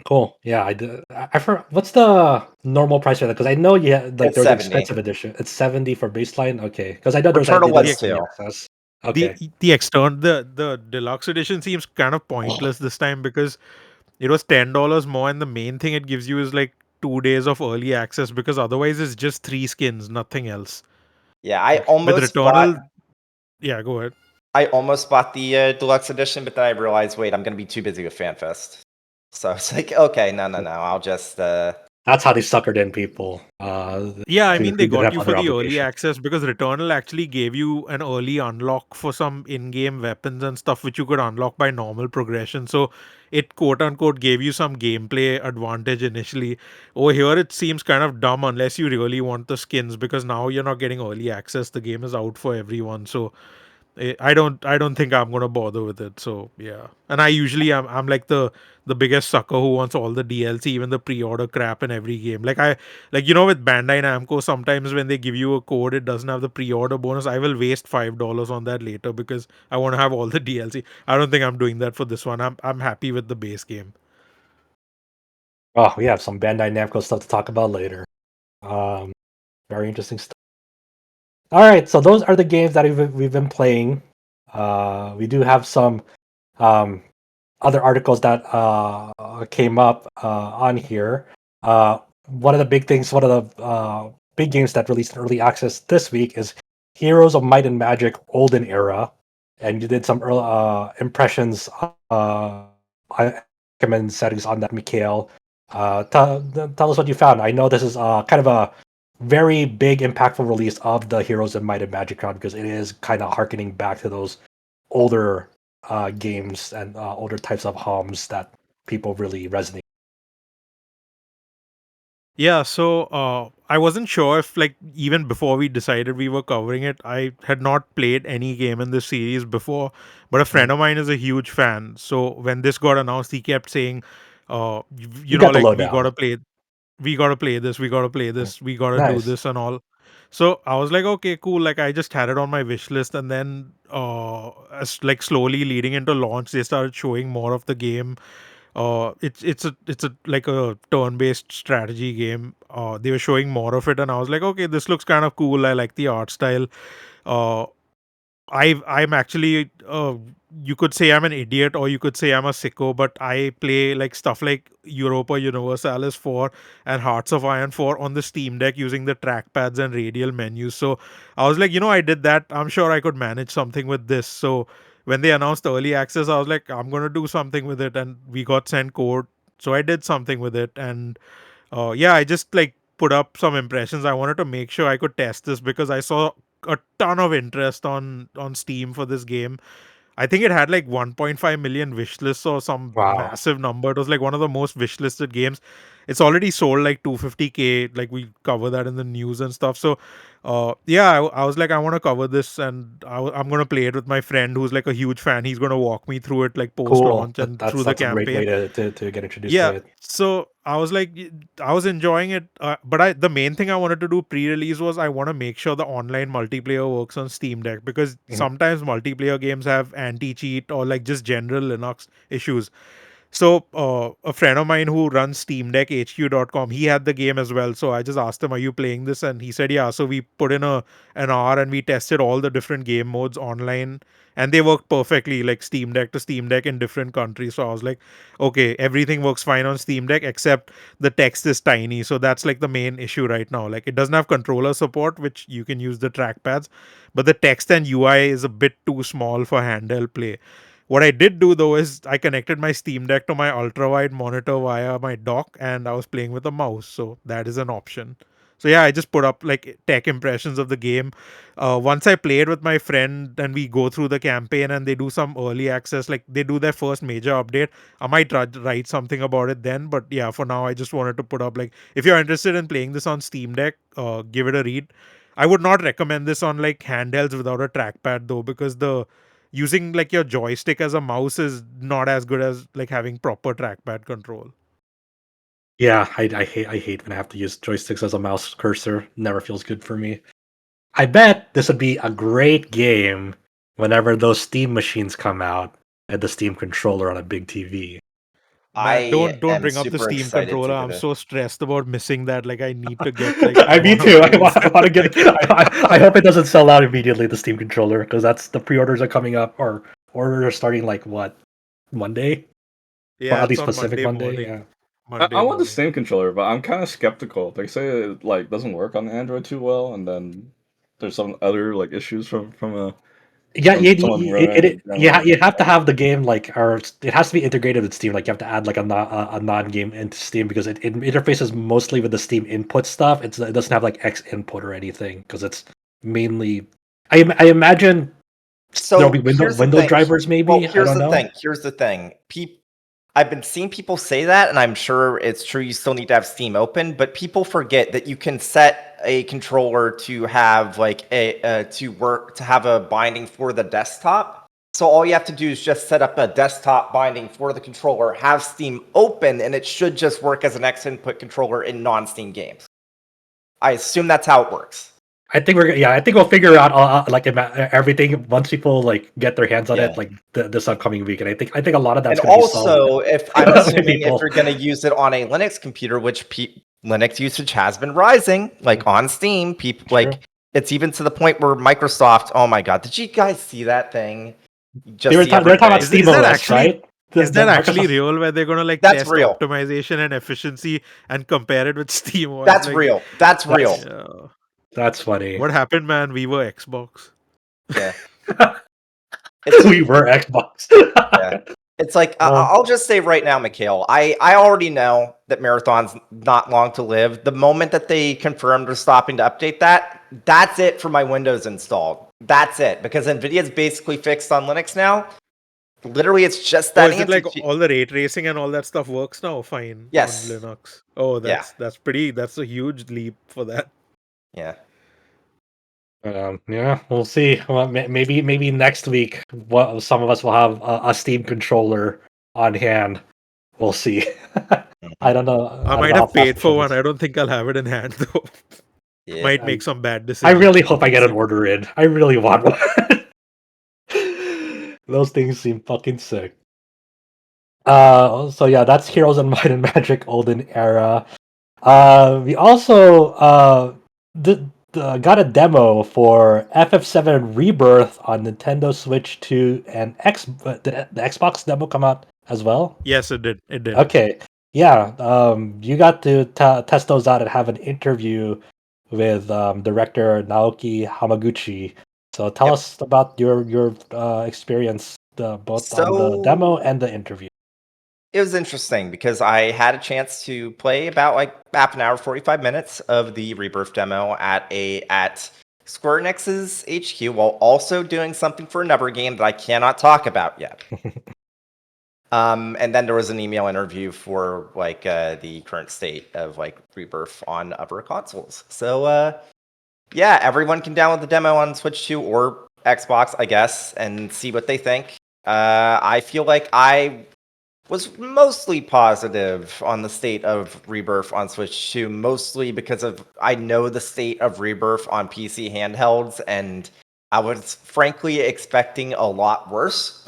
Cool. Yeah, I forgot what's the normal price for that, because I know like It's there's an 70. expensive edition. It's 70 for baseline. Okay, because I know there's Returnal was early too. access. The Okay. the deluxe edition seems kind of pointless this time because it was $10 more, and the main thing it gives you is like 2 days of early access, because otherwise it's just three skins, nothing else. Yeah, I With almost bought Returnal, yeah, go ahead. I almost bought the deluxe edition, but then I realized, wait, I'm going to be too busy with FanFest. So it's like, okay, no, I'll just. That's how they suckered in people. Yeah, I Who mean, they didn't got have you other for the early obligations. access because Returnal actually gave you an early unlock for some in-game weapons and stuff which you could unlock by normal progression. So it quote unquote gave you some gameplay advantage initially. Over here, it seems kind of dumb unless you really want the skins, because now you're not getting early access. The game is out for everyone. So I don't think I'm gonna bother with it. So yeah, and I usually I'm like the biggest sucker who wants all the DLC, even the pre-order crap in every game. Like with Bandai Namco, sometimes when they give you a code, it doesn't have the pre-order bonus. I will waste $5 on that later because I want to have all the DLC. I don't think I'm doing that for this one. I'm happy with the base game. Oh, we have some Bandai Namco stuff to talk about later. Very interesting stuff. All right, so those are the games that we've been playing. We do have some other articles that came up on here. One of the big things, one of the big games that released in early access this week is Heroes of Might and Magic: Olden Era, and you did some early, impressions. I recommend settings on that, Mikhail. Tell us what you found. I know this is kind of a very big, impactful release of the Heroes of Might and Magic crowd because it is kind of harkening back to those older games and older types of HOMs that people really resonate. Yeah, so I wasn't sure if like even before we decided we were covering it, I had not played any game in this series before, but a friend of mine is a huge fan. So when this got announced, he kept saying, You got the like we lowdown. gotta play, we gotta play this, we gotta play this, we gotta do Nice. this and all. So I was like, okay, cool. Like I just had it on my wish list, and then as like slowly leading into launch, they started showing more of the game. It's a like a turn-based strategy game. They were showing more of it, and I was like, okay, this looks kind of cool. I like the art style. Uh, I'm actually you could say I'm an idiot or you could say I'm a sicko, but I play like stuff like Europa Universalis 4 and Hearts of Iron 4 on the Steam Deck using the trackpads and radial menus. So I was like, I did that. I'm sure I could manage something with this. So when they announced early access, I was like, I'm gonna do something with it, and we got sent code. So I did something with it, and yeah, I just like put up some impressions. I wanted to make sure I could test this because I saw a ton of interest on Steam for this game. I think it had like 1.5 million wish lists or some Wow. massive number. It was like one of the most wishlisted games. It's already sold like 250K. Like we cover that in the news and stuff. So, yeah, I was like, I want to cover this, and I'm gonna play it with my friend who's like a huge fan. He's gonna walk me through it like post Cool. launch and That's through the that's a great way campaign. to get introduced to Yeah, it. so I was like, I was enjoying it, but the main thing I wanted to do pre-release was I want to make sure the online multiplayer works on Steam Deck because Mhm. sometimes multiplayer games have anti-cheat or like just general Linux issues. So a friend of mine who runs Steam Deck HQ.com, he had the game as well. So I just asked him, "Are you playing this?" And he said, "Yeah." So we put in an hour and we tested all the different game modes online, and they worked perfectly, like Steam Deck to Steam Deck in different countries. So I was like, "Okay, everything works fine on Steam Deck except the text is tiny." So that's like the main issue right now. Like it doesn't have controller support, which you can use the trackpads, but the text and UI is a bit too small for handheld play. What I did do though is I connected my Steam Deck to my ultra wide monitor via my dock and I was playing with a mouse. So that is an option. So yeah, I just put up like tech impressions of the game. Once I played with my friend and we go through the campaign and they do some early access, like they do their first major update. I might write something about it then. But yeah, for now, I just wanted to put up like if you're interested in playing this on Steam Deck, give it a read. I would not recommend this on like handhelds without a trackpad though, because the using like your joystick as a mouse is not as good as like having proper trackpad control. Yeah, I hate when I have to use joysticks as a mouse cursor. Never feels good for me. I bet this would be a great game whenever those Steam machines come out and the Steam controller on a big TV. Man, I don't am bring up the super Steam excited to controller. get I'm a. so stressed about missing that. Like I need to get like Me one or too. I two. want, I want to get. I hope it doesn't sell out immediately. The Steam controller, because that's the pre-orders are coming up, or orders are starting like what, Monday, or Yeah, at it's least on Pacific Monday Monday. morning. Yeah. I Monday want the morning. Steam controller, but I'm kind of skeptical. They say it like doesn't work on Android too well, and then there's some other like issues Yeah, from someone who wrote it. you have to have the game like, or it has to be integrated with Steam. Like you have to add like a non-game into Steam because it interfaces mostly with the Steam input stuff. It doesn't have like X input or anything because it's mainly. I imagine there'll be So here's the Windows thing. drivers Well, maybe. I here's don't the know. thing. Here's the thing. I've been seeing people say that, and I'm sure it's true. You still need to have Steam open, but people forget that you can set a controller to have like to have a binding for the desktop. So all you have to do is just set up a desktop binding for the controller, have Steam open, and it should just work as an X input controller in non-Steam games. I assume that's how it works. I think we'll figure out like everything once people like get their hands on it like this upcoming week, and I think a lot of that's going to be solved. And also, if I'm assuming if you're going to use it on a Linux computer, which Linux usage has been rising, like on Steam, people like it's even to the point where Microsoft. Oh my God, did you guys see that thing? They're talking about Steam OS, right? Is that actually real? Where they're going to like That's test real. optimization and efficiency and compare it with Steam OS? That's like, real. That's real. Yeah. That's funny. What happened, man? We were Xbox. Yeah. We were Xbox. Yeah. It's like, I'll just say right now, Mikhail, I already know that Marathon's not long to live. The moment that they confirmed they're stopping to update that, that's it for my Windows installed. That's it. Because NVIDIA's basically fixed on Linux now. Literally, it's just that. Is it like all the ray tracing and all that stuff works now? Fine. Yes. On Linux. Oh, that's a huge leap for that. Yeah. Yeah, we'll see. Well, maybe next week, some of us will have a Steam controller on hand. We'll see. I don't know. I might have paid for one. I don't think I'll have it in hand though. Yeah. Might make some bad decisions. I really hope I get an order in. I really want one. Those things seem fucking sick. So yeah, that's Heroes and Might and Magic Olden Era. We also got a demo for FF7 Rebirth on Nintendo Switch 2 and did the Xbox demo come out as well? Yes, it did. It did. Okay. Yeah. You got to test those out and have an interview with director Naoki Hamaguchi. So tell us about your experience both on the demo and the interview. It was interesting because I had a chance to play about like half an hour, 45 minutes of the Rebirth demo at Square Enix's HQ while also doing something for another game that I cannot talk about yet. And then there was an email interview for like the current state of like Rebirth on other consoles. So yeah, everyone can download the demo on Switch 2 or Xbox, I guess, and see what they think. I feel like I was mostly positive on the state of Rebirth on Switch 2, mostly because I know the state of Rebirth on PC handhelds, and I was frankly expecting a lot worse.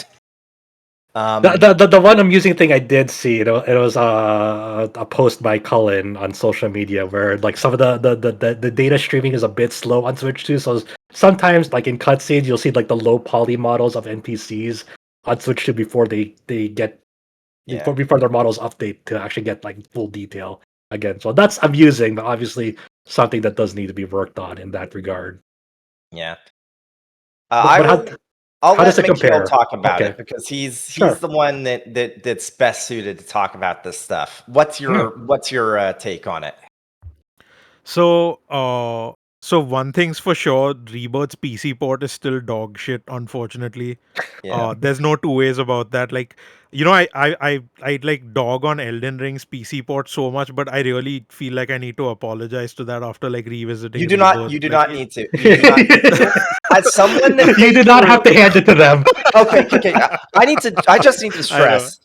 The one amusing thing I did see, it was a post by Cullen on social media where like some of the data streaming is a bit slow on Switch 2, so sometimes like in cutscenes you'll see like the low poly models of NPCs on Switch 2 before they get before their models update to actually get like full detail again. So that's amusing, but obviously something that does need to be worked on in that regard. Yeah. I'll let Mikhail talk about it because he's the one that's best suited to talk about this stuff. What's your take on it? So one thing's for sure, Rebirth's PC port is still dog shit, unfortunately. Yeah. There's no two ways about that. Like, you know, I like dog on Elden Ring's PC port so much, but I really feel like I need to apologize to that after like revisiting. You do not need to. You do not need to. As someone that you do not have to hand it to them. Okay. I just need to stress.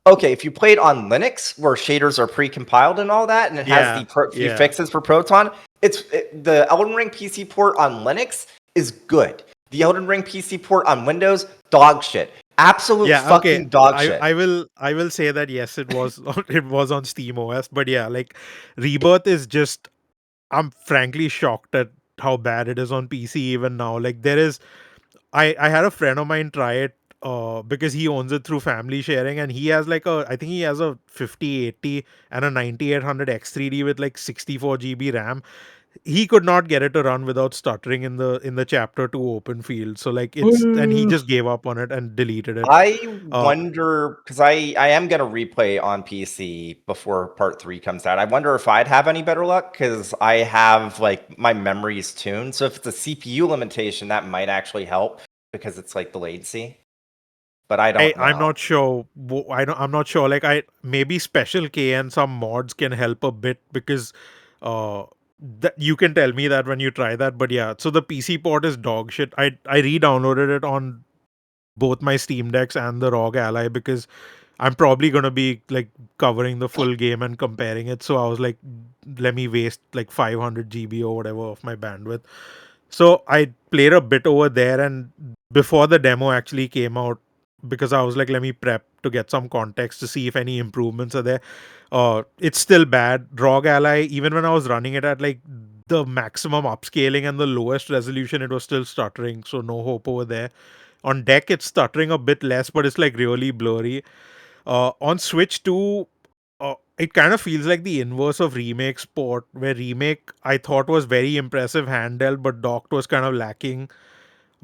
Okay, if you play it on Linux, where shaders are pre-compiled and all that, and it has the fixes for Proton, the Elden Ring PC port on Linux is good. The Elden Ring PC port on Windows, dog shit. Absolute fucking dog shit. I will say that yes, it was on Steam OS, but yeah, like Rebirth is just, I'm frankly shocked at how bad it is on PC even now. Like I had a friend of mine try it because he owns it through family sharing, and he has like I think he has a 5080 and a 9800 X3D with like 64 GB RAM. He could not get it to run without stuttering in the chapter 2 open field. So like and he just gave up on it and deleted it. I wonder, because I am going to replay on PC before part 3 comes out. I wonder if I'd have any better luck, because I have like my memories tuned. So if it's a CPU limitation, that might actually help because it's like the latency. but I don't know. I'm not sure. I'm not sure. Like, maybe Special K and some mods can help a bit because uh that you can tell me that when you try that. But yeah, so the PC port is dog shit. I re-downloaded it on both my Steam Decks and the ROG Ally because I'm probably gonna be like covering the full game and comparing it. So I was like, let me waste like 500 GB or whatever of my bandwidth. So I played a bit over there, and before the demo actually came out, because I was like, let me prep to get some context to see if any improvements are there. It's still bad. ROG Ally, even when I was running it at like the maximum upscaling and the lowest resolution, it was still stuttering. So no hope over there. On deck, it's stuttering a bit less, but it's like really blurry. On Switch 2, it kind of feels like the inverse of Remake's port, where Remake I thought was very impressive handheld, but docked was kind of lacking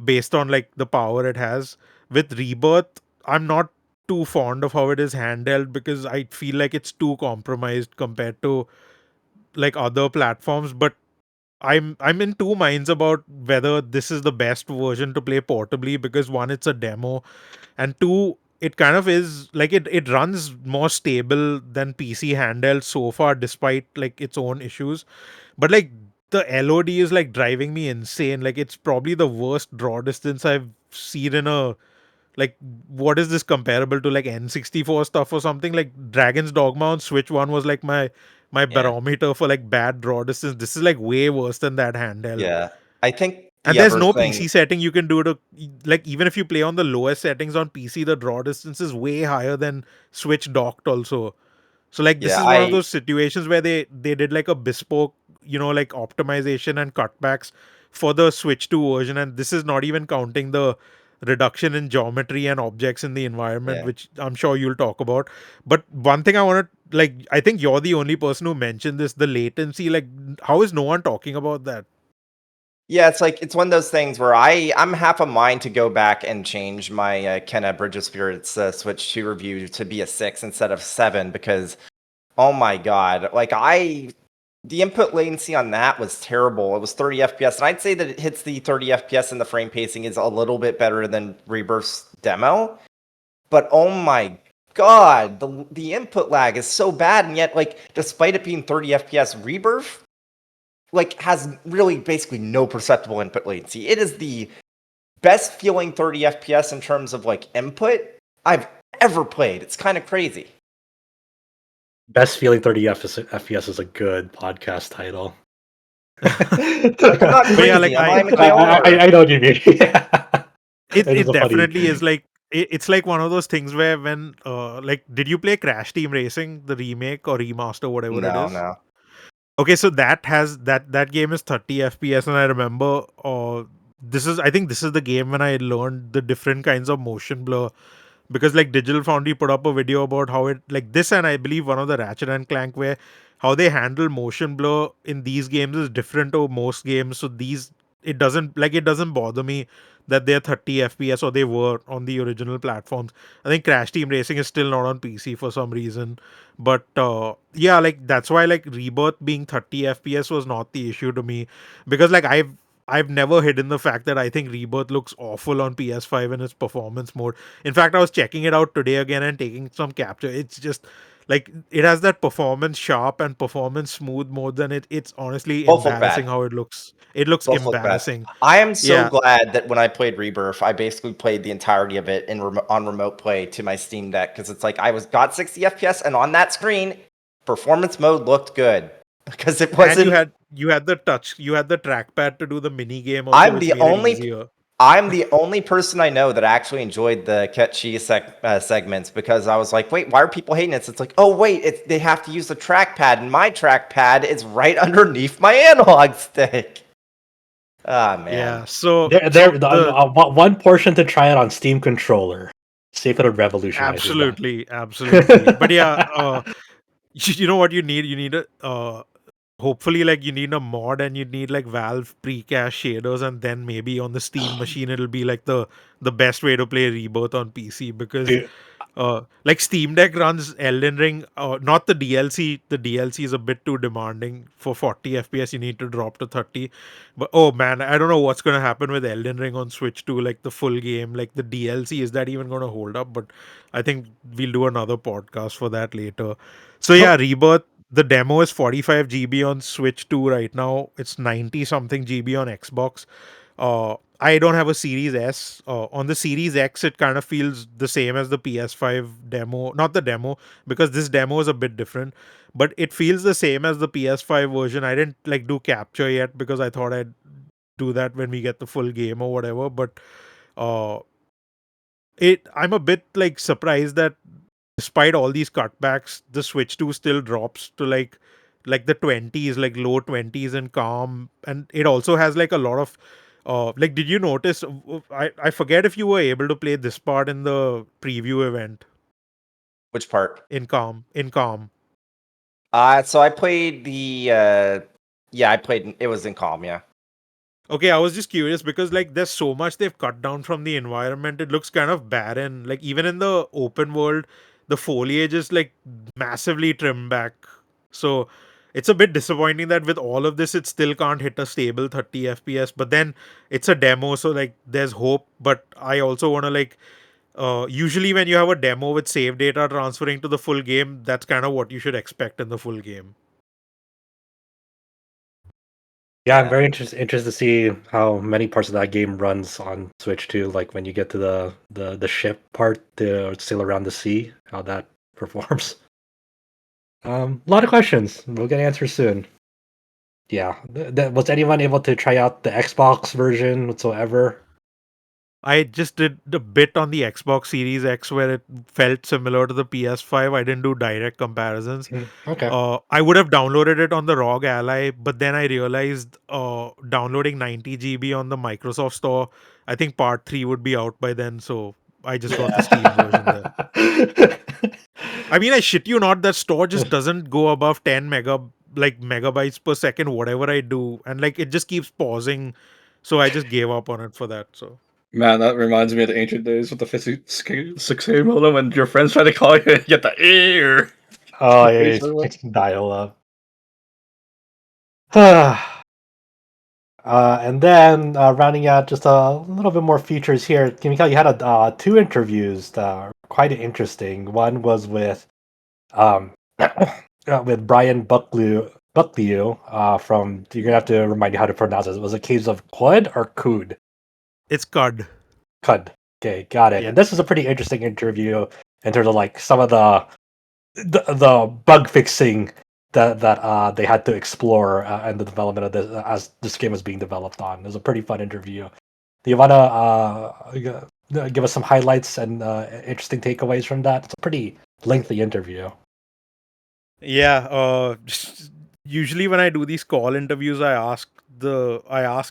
based on like the power it has. With Rebirth, I'm not too fond of how it is handheld because I feel like it's too compromised compared to like other platforms. But I'm in two minds about whether this is the best version to play portably, because one, it's a demo, and two, it kind of is like it runs more stable than PC handheld so far, despite like its own issues. But like the LOD is like driving me insane. Like, it's probably the worst draw distance I've seen in a, like, what is this comparable to, like N64 stuff or something? Like Dragon's Dogma on Switch 1 was like my Yeah. barometer for like bad draw distance. This is like way worse than that handheld. Yeah. I think And the there's other no thing, PC setting you can do to, like, even if you play on the lowest settings on PC, the draw distance is way higher than Switch docked also. So like this yeah, is one of those situations where they did like a bespoke, like optimization and cutbacks for the Switch 2 version, and this is not even counting the reduction in geometry and objects in the environment, yeah. which I'm sure you'll talk about. But one thing I want to, like, I think you're the only person who mentioned this, the latency. Like, how is no one talking about that? Yeah, it's like it's one of those things where I'm half a mind to go back and change my Kenna Bridge of Spirits Switch 2 review to be a 6 instead of 7 because oh my god, like the input latency on that was terrible. It was 30 FPS, and I'd say that it hits the 30 FPS, and the frame pacing is a little bit better than Rebirth's demo. But oh my god, the input lag is so bad, and yet like despite it being 30 FPS, Rebirth like has really basically no perceptible input latency. It is the best feeling 30 FPS in terms of like input I've ever played. It's kind of crazy. Best feeling 30 FPS is a good podcast title. Like, I'm not But crazy. yeah, like I'm a Dawnwalker. I know what you mean. it is a funny- definitely is like it's like one of those things where when like, did you play Crash Team Racing, the remake or remaster, whatever it is? No. Okay, so that game is 30 FPS, and I remember I think this is the game when I learned the different kinds of motion blur, because like Digital Foundry put up a video about how it, like this, and I believe one of the Ratchet and Clank, where how they handle motion blur in these games is different to most games. So it doesn't bother me that they're 30 FPS, or they were on the original platforms. I think Crash Team Racing is still not on PC for some reason. But yeah, like that's why like Rebirth being 30 FPS was not the issue to me, because like I've never hidden the fact that I think Rebirth looks awful on PS5 in its performance mode. In fact, I was checking it out today again and taking some capture. It's just like it has that performance sharp and performance smooth mode, and it's honestly Both look embarrassing bad. how it looks. It looks Both look bad. embarrassing. I am so Yeah. glad that when I played Rebirth, I basically played the entirety of it on remote play to my Steam Deck because it's like I got 60 FPS, and on that screen, performance mode looked good because it wasn't. And you had the trackpad to do the mini game also, I'm which the made only it easier. I'm the only person I know that actually enjoyed the Ketchi segments because I was like, wait, why are people hating it? It's like, oh wait, they have to use the trackpad, and my trackpad is right underneath my analog stick. Ah man. Yeah. So one portion to try it on Steam controller. See if it'll revolutionize. absolutely. But yeah, you know what you need? You need a hopefully, like, you need a mod, and you need like Valve pre-cache shaders, and then maybe on the Steam machine it'll be like the best way to play Rebirth on PC, because Dude, Like Steam Deck runs Elden Ring, not the DLC. The DLC is a bit too demanding for 40 FPS. You need to drop to 30. But oh man, I don't know what's going to happen with Elden Ring on Switch 2. Like the full game, like the DLC, is that even going to hold up? But I think we'll do another podcast for that later. So yeah, Rebirth. The demo is 45 GB on Switch 2 right now. It's 90 something GB on Xbox. I don't have a Series S. On the Series X, it kind of feels the same as the PS5 demo. Not the demo, because this demo is a bit different, but it feels the same as the PS5 version. I didn't like do capture yet because I thought I'd do that when we get the full game or whatever. But uh, I'm a bit like surprised that despite all these cutbacks, the Switch 2 still drops to like the 20s, like low 20s and calm. And it also has like a lot of like, did you notice? I forget if you were able to play this part in the preview event Which part? in calm. In calm. So I played the yeah, I played it was in calm, yeah. Okay, I was just curious because like there's so much they've cut down from the environment. It looks kind of barren. Like even in the open world, the foliage is like massively trimmed back. So it's a bit disappointing that with all of this it still can't hit a stable 30 FPS. But then it's a demo, so like there's hope. But I also wanna like usually when you have a demo with save data transferring to the full game, that's kind of what you should expect in the full game. Yeah, I'm very interested to see how many parts of that game runs on Switch too. Like when you get to the ship part, to sail around the sea, how that performs. A lot of questions. We'll get answers soon. Yeah, was anyone able to try out the Xbox version whatsoever? I just did the bit on the Xbox Series X where it felt similar to the PS5. I didn't do direct comparisons. Okay. I would have downloaded it on the ROG Ally, but then I realized downloading 90 GB on the Microsoft Store, I think Part 3 would be out by then. So I just got the Steam version there. I mean, I shit you not, that store just doesn't go above 10 megabytes per second, whatever I do. And like it just keeps pausing. So I just gave up on it for that. So. Man, that reminds me of the ancient days with the 56K modem when your friends try to call you and get the air. Oh, yeah, it's dial up. And then rounding out just a little bit more features here. Kimiko, you had two interviews that are quite interesting. One was with with Brian Bucklew from. You're gonna have to remind me how to pronounce it. Was it Caves of Quad or Cood? It's CUD. CUD. Okay, got it. Yeah. And this is a pretty interesting interview in terms of like some of the bug fixing that they had to explore and the development of this as this game was being developed on. It was a pretty fun interview. Do you want to give us some highlights and interesting takeaways from that? It's a pretty lengthy interview. Yeah. Usually when I do these call interviews, I ask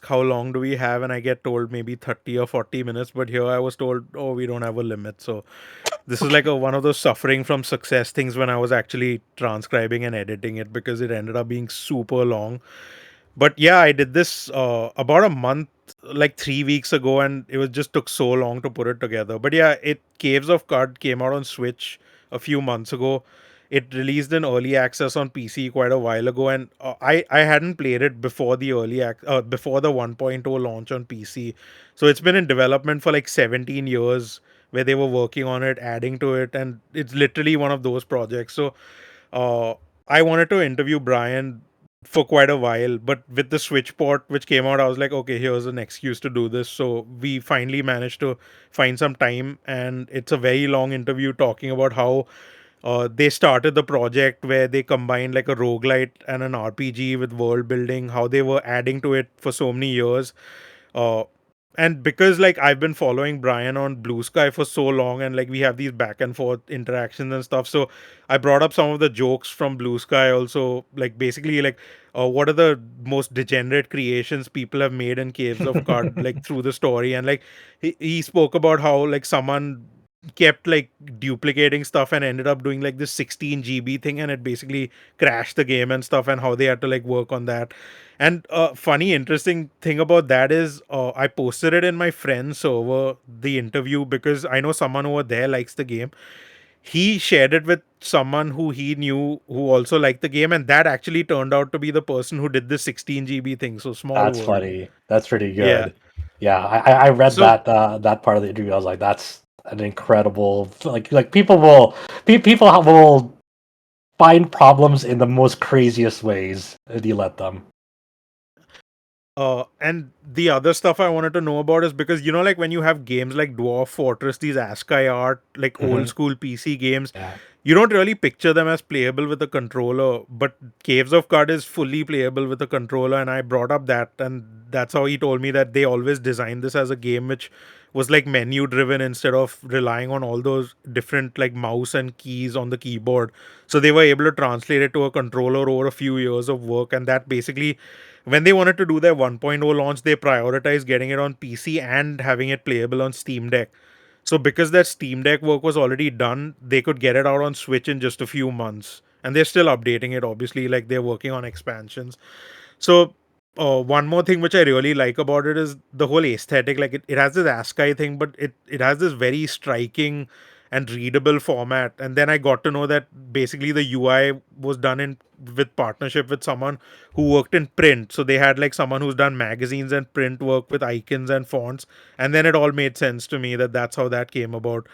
how long do we have, and I get told maybe 30 or 40 minutes. But here I was told, oh, we don't have a limit. So this is like one of those suffering from success things when I was actually transcribing and editing it, because it ended up being super long. But yeah, I did this about a month, like 3 weeks ago, and it was just took so long to put it together. But yeah, Caves of Cud came out on Switch a few months ago. It released in early access on PC quite a while ago, and I hadn't played it before the before the 1.0 launch on PC. So it's been in development for like 17 years, where they were working on it, adding to it, and it's literally one of those projects. So uh, I wanted to interview Brian for quite a while, but with the Switch port which came out, I was like, okay, here's an excuse to do this. So we finally managed to find some time, and it's a very long interview talking about how they started the project where they combined like a roguelite and an RPG with world building, how they were adding to it for so many years. Uh, and because like I've been following Brian on Blue Sky for so long, and like we have these back and forth interactions and stuff, so I brought up some of the jokes from Blue Sky also, like basically like what are the most degenerate creations people have made in Caves of Cud, like through the story. And like he spoke about how like someone kept like duplicating stuff and ended up doing like this 16 GB thing, and it basically crashed the game and stuff, and how they had to like work on that. And funny interesting thing about that is I posted it in my friend's server, the interview, because I know someone over there likes the game. he shared it with someone who he knew who also liked the game, and that actually turned out to be the person who did the 16 GB thing. So small That's world. funny. That's pretty Yeah. good. Yeah, I read So that part of the interview. I was like, that's an incredible like people will find problems in the most craziest ways if you let them. and the other stuff I wanted to know about is because like when you have games like Dwarf Fortress, these ASCII art, like old Mhm. school PC games, Yeah. you don't really picture them as playable with a controller. But Caves of Card is fully playable with a controller, and I brought up that, and that's how he told me that they always designed this as a game which was like menu driven instead of relying on all those different like mouse and keys on the keyboard. So they were able to translate it to a controller over a few years of work, and that basically when they wanted to do their 1.0 launch, they prioritized getting it on PC and having it playable on Steam Deck. So because that Steam Deck work was already done, they could get it out on Switch in just a few months. And they're still updating it, obviously, like they're working on expansions. So one more thing which I really like about it is the whole aesthetic. Like it has this ASCII thing, but it has this very striking and readable format. And then I got to know that basically the UI was done in with partnership with someone who worked in print. So they had like someone who's done magazines and print work with icons and fonts. And then it all made sense to me that that's how that came about.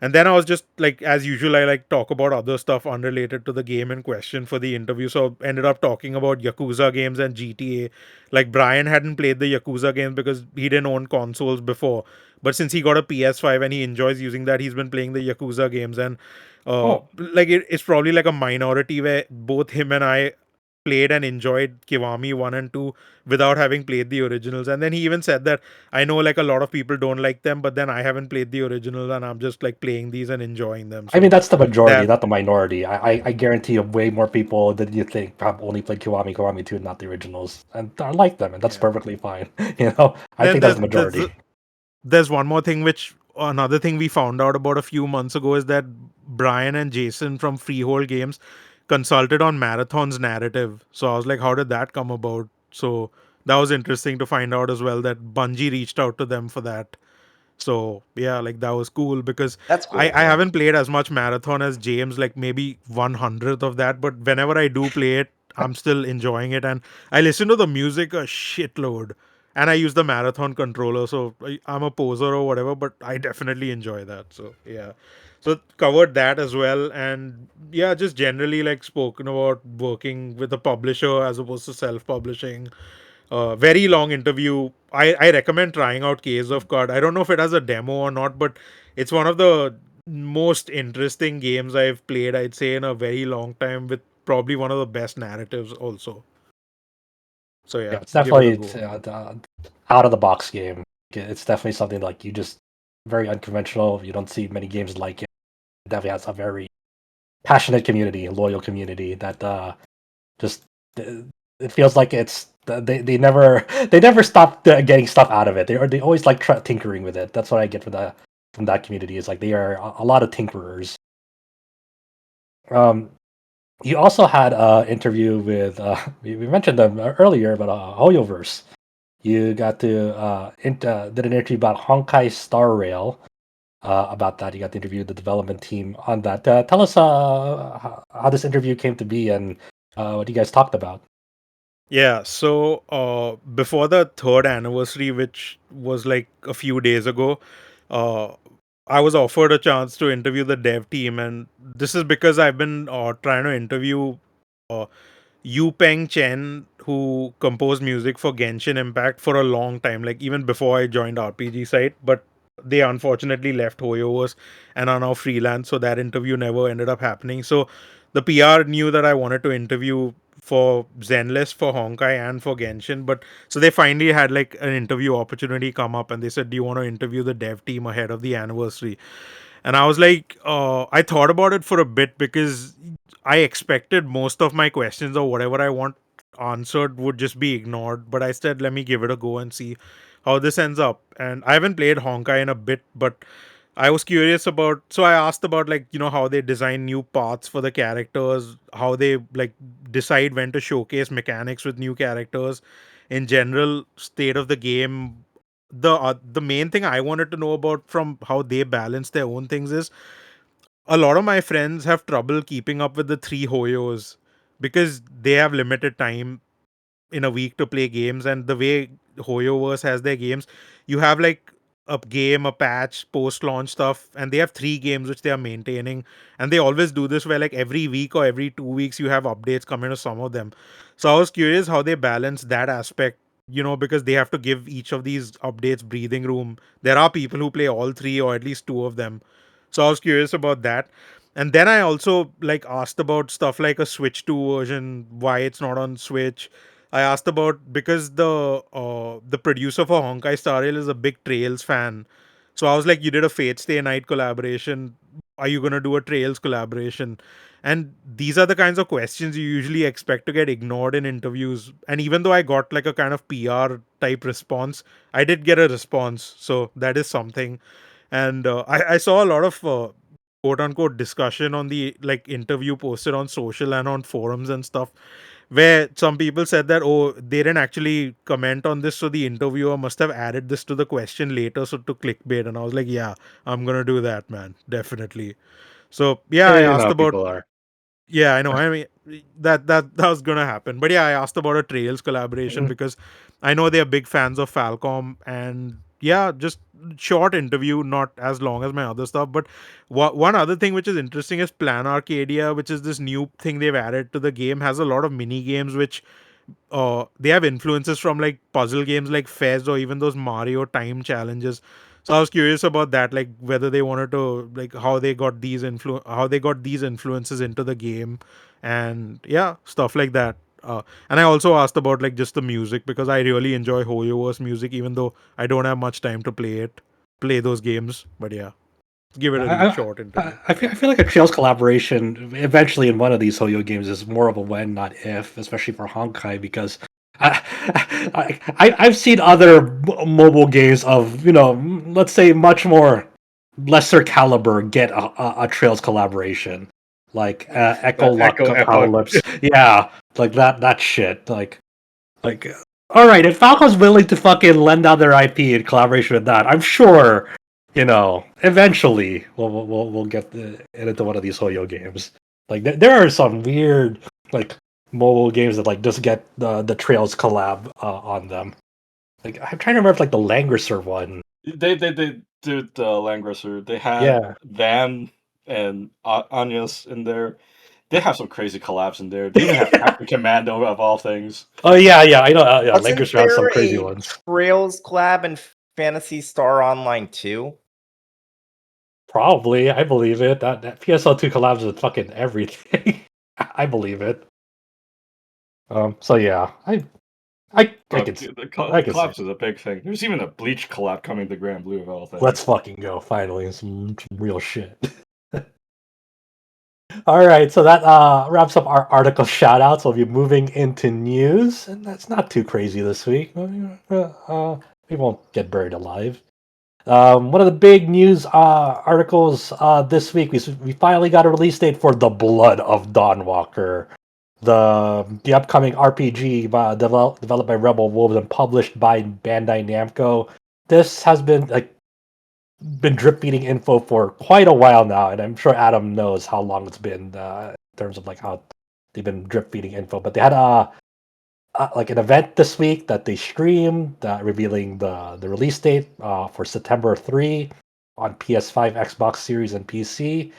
And then I was just like, as usual, I like talk about other stuff unrelated to the game in question for the interview. So ended up talking about Yakuza games and GTA. Like Brian hadn't played the Yakuza games because he didn't own consoles before. But since he got a PS5 and he enjoys using that, he's been playing the Yakuza games. And Oh, like it's probably like a minority where both him and I played and enjoyed Kiwami 1 and 2 without having played the originals. And then he even said that I know like a lot of people don't like them, but then I haven't played the originals and I'm just like playing these and enjoying them. I mean So that's the majority, that not the minority. I guarantee you way more people than you think have only played Kiwami 2, not the originals, and I like them, and that's yeah. perfectly fine. You know, I Then think that's the majority. there's one more thing which another thing we found out about a few months ago is that Brian and Jason from Freehold Games consulted on Marathon's narrative. So I was like, how did that come about? So that was interesting to find out as well that Bungie reached out to them for that. So yeah, like that was cool because That's cool. I Yeah. haven't played as much Marathon as James, like maybe 1/100th of that. But whenever I do play it, I'm still enjoying it, and I listen to the music a shitload. And I use the Marathon controller, so I'm a poser or whatever, but I definitely enjoy that. So yeah, so covered that as well, and yeah, just generally like spoken about working with a publisher as opposed to self-publishing. Very long interview. I recommend trying out Caves of Card. I don't know if it has a demo or not, but it's one of the most interesting games I've played, I'd say, in a very long time, with probably one of the best narratives also. So Yeah, yeah, it's give it definitely a go. out of the box game. It's definitely something like you just very unconventional. You don't see many games like it. It definitely has a very passionate community, loyal community that just uh, it feels like they never they never stop getting stuff out of it. They always like tinkering with it. That's what I get from that community. Is like they are a lot of tinkerers. Um, you also had an interview with we mentioned them earlier, but Hoyoverse. You got to did an interview about Honkai Star Rail. About that, you got to interview the development team on that. Tell us how this interview came to be and what you guys talked about. Yeah, so before the third anniversary, which was like a few days ago, uh, I was offered a chance to interview the dev team, and this is because I've been trying to interview uh, Yu Peng Chen, who composed music for Genshin Impact for a long time, like even before I joined RPG site. But they unfortunately left Hoyoverse and are now freelance, so that interview never ended up happening. So the PR knew that I wanted to interview for Zenless, for Honkai, and for Genshin. But so they finally had like an interview opportunity come up, and they said, "Do you want to interview the dev team ahead of the anniversary?" And I was like, I thought about it for a bit because I expected most of my questions or whatever I want answered would just be ignored. But I said, let me give it a go and see how this ends up. And I haven't played Honkai in a bit, but I was curious about. So I asked about like how they design new paths for the characters, how they like decide when to showcase mechanics with new characters, in general state of the game. The main thing I wanted to know about from how they balance their own things is a lot of my friends have trouble keeping up with the 3 Hoyos because they have limited time in a week to play games, and the way Hoyoverse has their games, you have like a game, a patch, post launch stuff, and they have 3 games which they are maintaining. And they always do this where like every week or every 2 weeks you have updates coming to some of them. So I was curious how they balance that aspect, because they have to give each of these updates breathing room. There are people who play all 3 or at least 2 of them. So I was curious about that. And then I also like asked about stuff like a Switch 2 version, why it's not on Switch. I asked about, because the producer for Honkai Star Rail is a big Trails fan. So I was like, you did a Fate Stay Night collaboration. Are you gonna do a Trails collaboration? And these are the kinds of questions you usually expect to get ignored in interviews. And even though I got like a kind of PR type response, I did get a response. So that is something. And I saw a lot of quote unquote discussion on the like interview posted on social and on forums and stuff, where some people said that, oh, they didn't actually comment on this, so the interviewer must have added this to the question later, so to clickbait. And I was like, yeah, I'm gonna do that, man, definitely. So yeah, I You asked know, about, people are. yeah, I know. I mean, that was gonna happen. But yeah, I asked about a Trails collaboration Mm. because I know they're big fans of Falcom, and yeah, just short interview, not as long as my other stuff. But one other thing which is interesting is Plan Arcadia, which is this new thing they've added to the game, has a lot of mini games which they have influences from like puzzle games like Fez or even those Mario time challenges. So I was curious about that, like whether they wanted to like how they got these influences into the game, and yeah, stuff like that. And I also asked about like just the music, because I really enjoy Hoyoverse music, even though I don't have much time to play those games. But yeah, give it a I, short interview. I feel like a Trails collaboration eventually in one of these Hoyo games is more of a when, not if, especially for Honkai, because I've seen other mobile games of, let's say much more lesser caliber get a Trails collaboration, like Echo That Luck Echo Epoch. Apocalypse. Yeah, like that shit. Like, all right, if Falco's willing to fucking lend out their IP in collaboration with that, I'm sure, eventually we'll get into one of these Hoyo games. Like, there are some weird, like, mobile games that, like, just get the Trails collab on them. Like, I'm trying to remember if, like, the Langrisser one. They did the Langrisser. They had Yeah. Van and Anyas in there. They have some crazy collabs in there. They even have Captain Commando of all things. Oh, yeah, I know. Yeah, Wasn't Langrisser has some there crazy a ones. Trails collab in Fantasy Star Online 2? Probably, I believe it. That PSL2 collabs with fucking everything. I believe it. So yeah, I can see. The I can see. collabs is a big thing. There's even a Bleach collab coming to Grand Blue of all things. Let's fucking go finally, some real shit. All right, so that wraps up our article shoutouts. We'll be moving into news, and that's not too crazy this week. We won't get buried alive. One of the big news articles this week, we finally got a release date for The Blood of Dawnwalker, the upcoming RPG developed by Rebel Wolves and published by Bandai Namco. This has been drip feeding info for quite a while now, and I'm sure Adam knows how long it's been in terms of like how they've been drip feeding info. But they had like an event this week that they streamed, revealing the release date for September 3 on PS5, Xbox Series, and PC.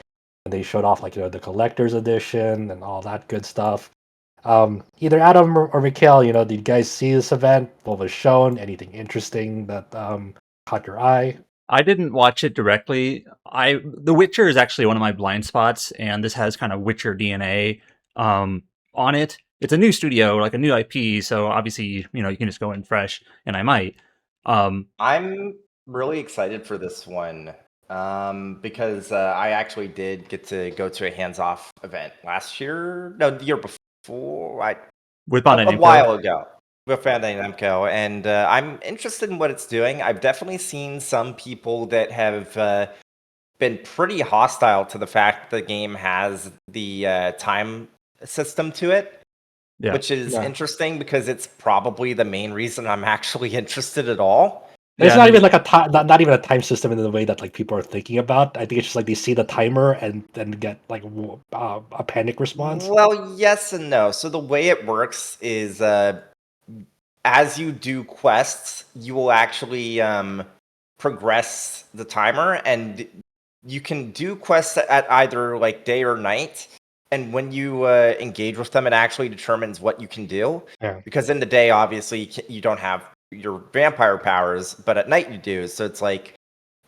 And they showed off like the collector's edition and all that good stuff. Either Adam or Mikhail, did you guys see this event? What was shown? Anything interesting that caught your eye? I didn't watch it directly. The Witcher is actually one of my blind spots, and this has kind of Witcher DNA on it. It's a new studio, like a new IP, so obviously you can just go in fresh, and I might. I'm really excited for this one because I actually did get to go to a hands-off event last year. No, the year before. With Bandai A Namco. while ago with Bandai Namco, and I'm interested in what it's doing. I've definitely seen some people that have been pretty hostile to the fact the game has the time system to it, Yeah. which is Yeah. interesting because it's probably the main reason I'm actually interested at all. It's Yeah, not and even then like a time, not even a time system in the way that like people are thinking about. I think it's just like they see the timer and then get like a panic response. Well, yes and no. So the way it works is as you do quests, you will actually progress the timer, and you can do quests at either like day or night. And when you engage with them, it actually determines what you can do. Yeah. Because in the day, obviously, you don't have your vampire powers, but at night you do. So it's like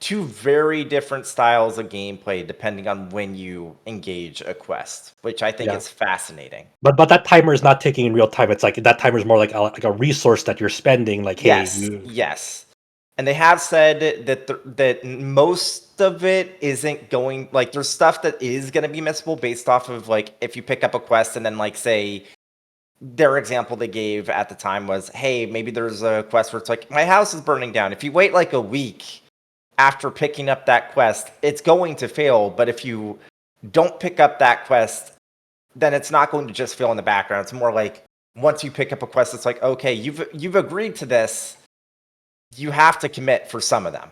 two very different styles of gameplay depending on when you engage a quest, which I think Yeah. is fascinating. But that timer is not ticking in real time. It's like that timer is more like a resource that you're spending. Like, hey, Yes, yes. And they have said that that most of it isn't going, like there's stuff that is going to be missable based off of like if you pick up a quest and then like say their example they gave at the time was, hey, maybe there's a quest where it's like my house is burning down. If you wait like a week after picking up that quest, it's going to fail. But if you don't pick up that quest, then it's not going to just fail in the background. It's more like once you pick up a quest, it's like, okay, you've agreed to this. You have to commit for some of them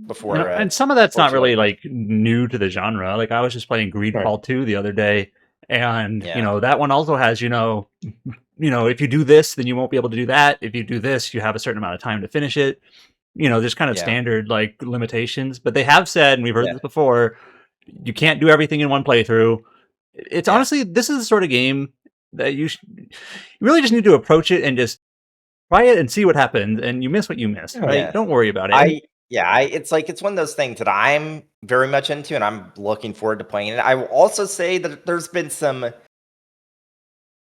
before. and some of that's before not it's really over. like new to the genre. Like I was just playing Greedfall 2 the other day, and Yeah. that one also has if you do this, then you won't be able to do that. If you do this, you have a certain amount of time to finish it. There's kind of Yeah. standard like limitations, but they have said, and we've heard Yeah. this before, you can't do everything in one playthrough. It's Yeah. honestly, this is the sort of game that you really just need to approach it and just try it and see what happens, and you miss what you miss, right? Yeah. Don't worry about it. It's like it's one of those things that I'm very much into, and I'm looking forward to playing it. I will also say that there's been some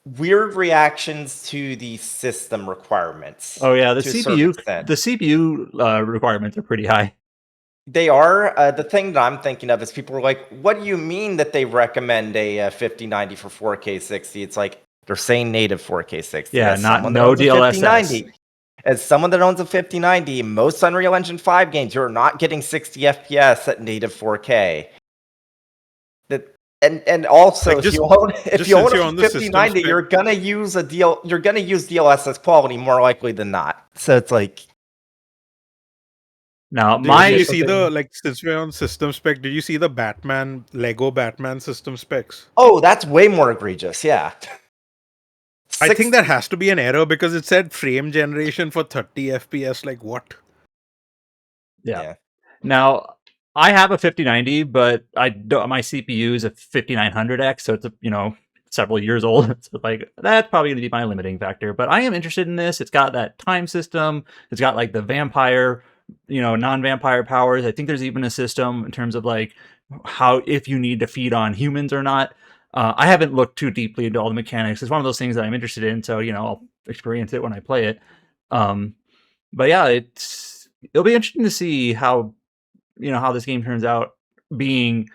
weird reactions to the system requirements. Oh yeah, to a certain extent. the CPU requirements are pretty high. They are. The thing that I'm thinking of is people are like, what do you mean that they recommend a 5090 for 4K 60? It's like they're saying native 4K 60. Yeah, As not someone that no owns a DLSS. 5090, as someone that owns a 5090, most Unreal Engine 5 games, you're not getting 60 FPS at native 4K. And also Like, if you own since you're a on the system 5090, spec- you're gonna use DLSS quality more likely than not. So it's like Now Did my you see the, like, since we're on system spec, did you see the Lego Batman system specs? oh, that's way more egregious. Yeah. I think that has to be an error because it said frame generation for 30 FPS. Like, what? Yeah. Now, I have a 5090, but my CPU is a 5900X, so it's several years old. So like that's probably going to be my limiting factor. But I am interested in this. It's got that time system. It's got like the vampire, non-vampire powers. I think there's even a system in terms of like how if you need to feed on humans or not. I haven't looked too deeply into all the mechanics. It's one of those things that I'm interested in, so I'll experience it when I play it. But yeah, it'll be interesting to see how this game turns out, being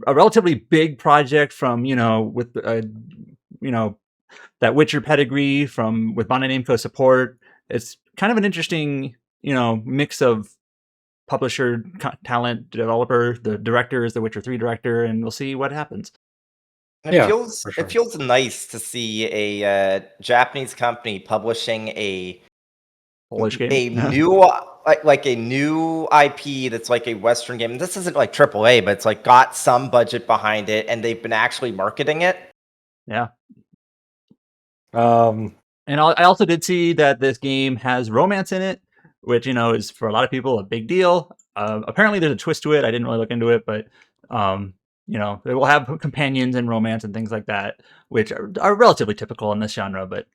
a relatively big project from with that Witcher pedigree with Bandai Namco support. It's kind of an interesting mix of publisher talent, developer. The director is the Witcher 3 director, and we'll see what happens. It feels nice to see a Japanese company publishing a Polish game, new like a new IP that's like a Western game. This isn't like AAA, but it's like got some budget behind it, and they've been actually marketing it. Yeah. And I also did see that this game has romance in it, which is for a lot of people a big deal. Apparently, there's a twist to it. I didn't really look into it, but it will have companions and romance and things like that, which are relatively typical in this genre. But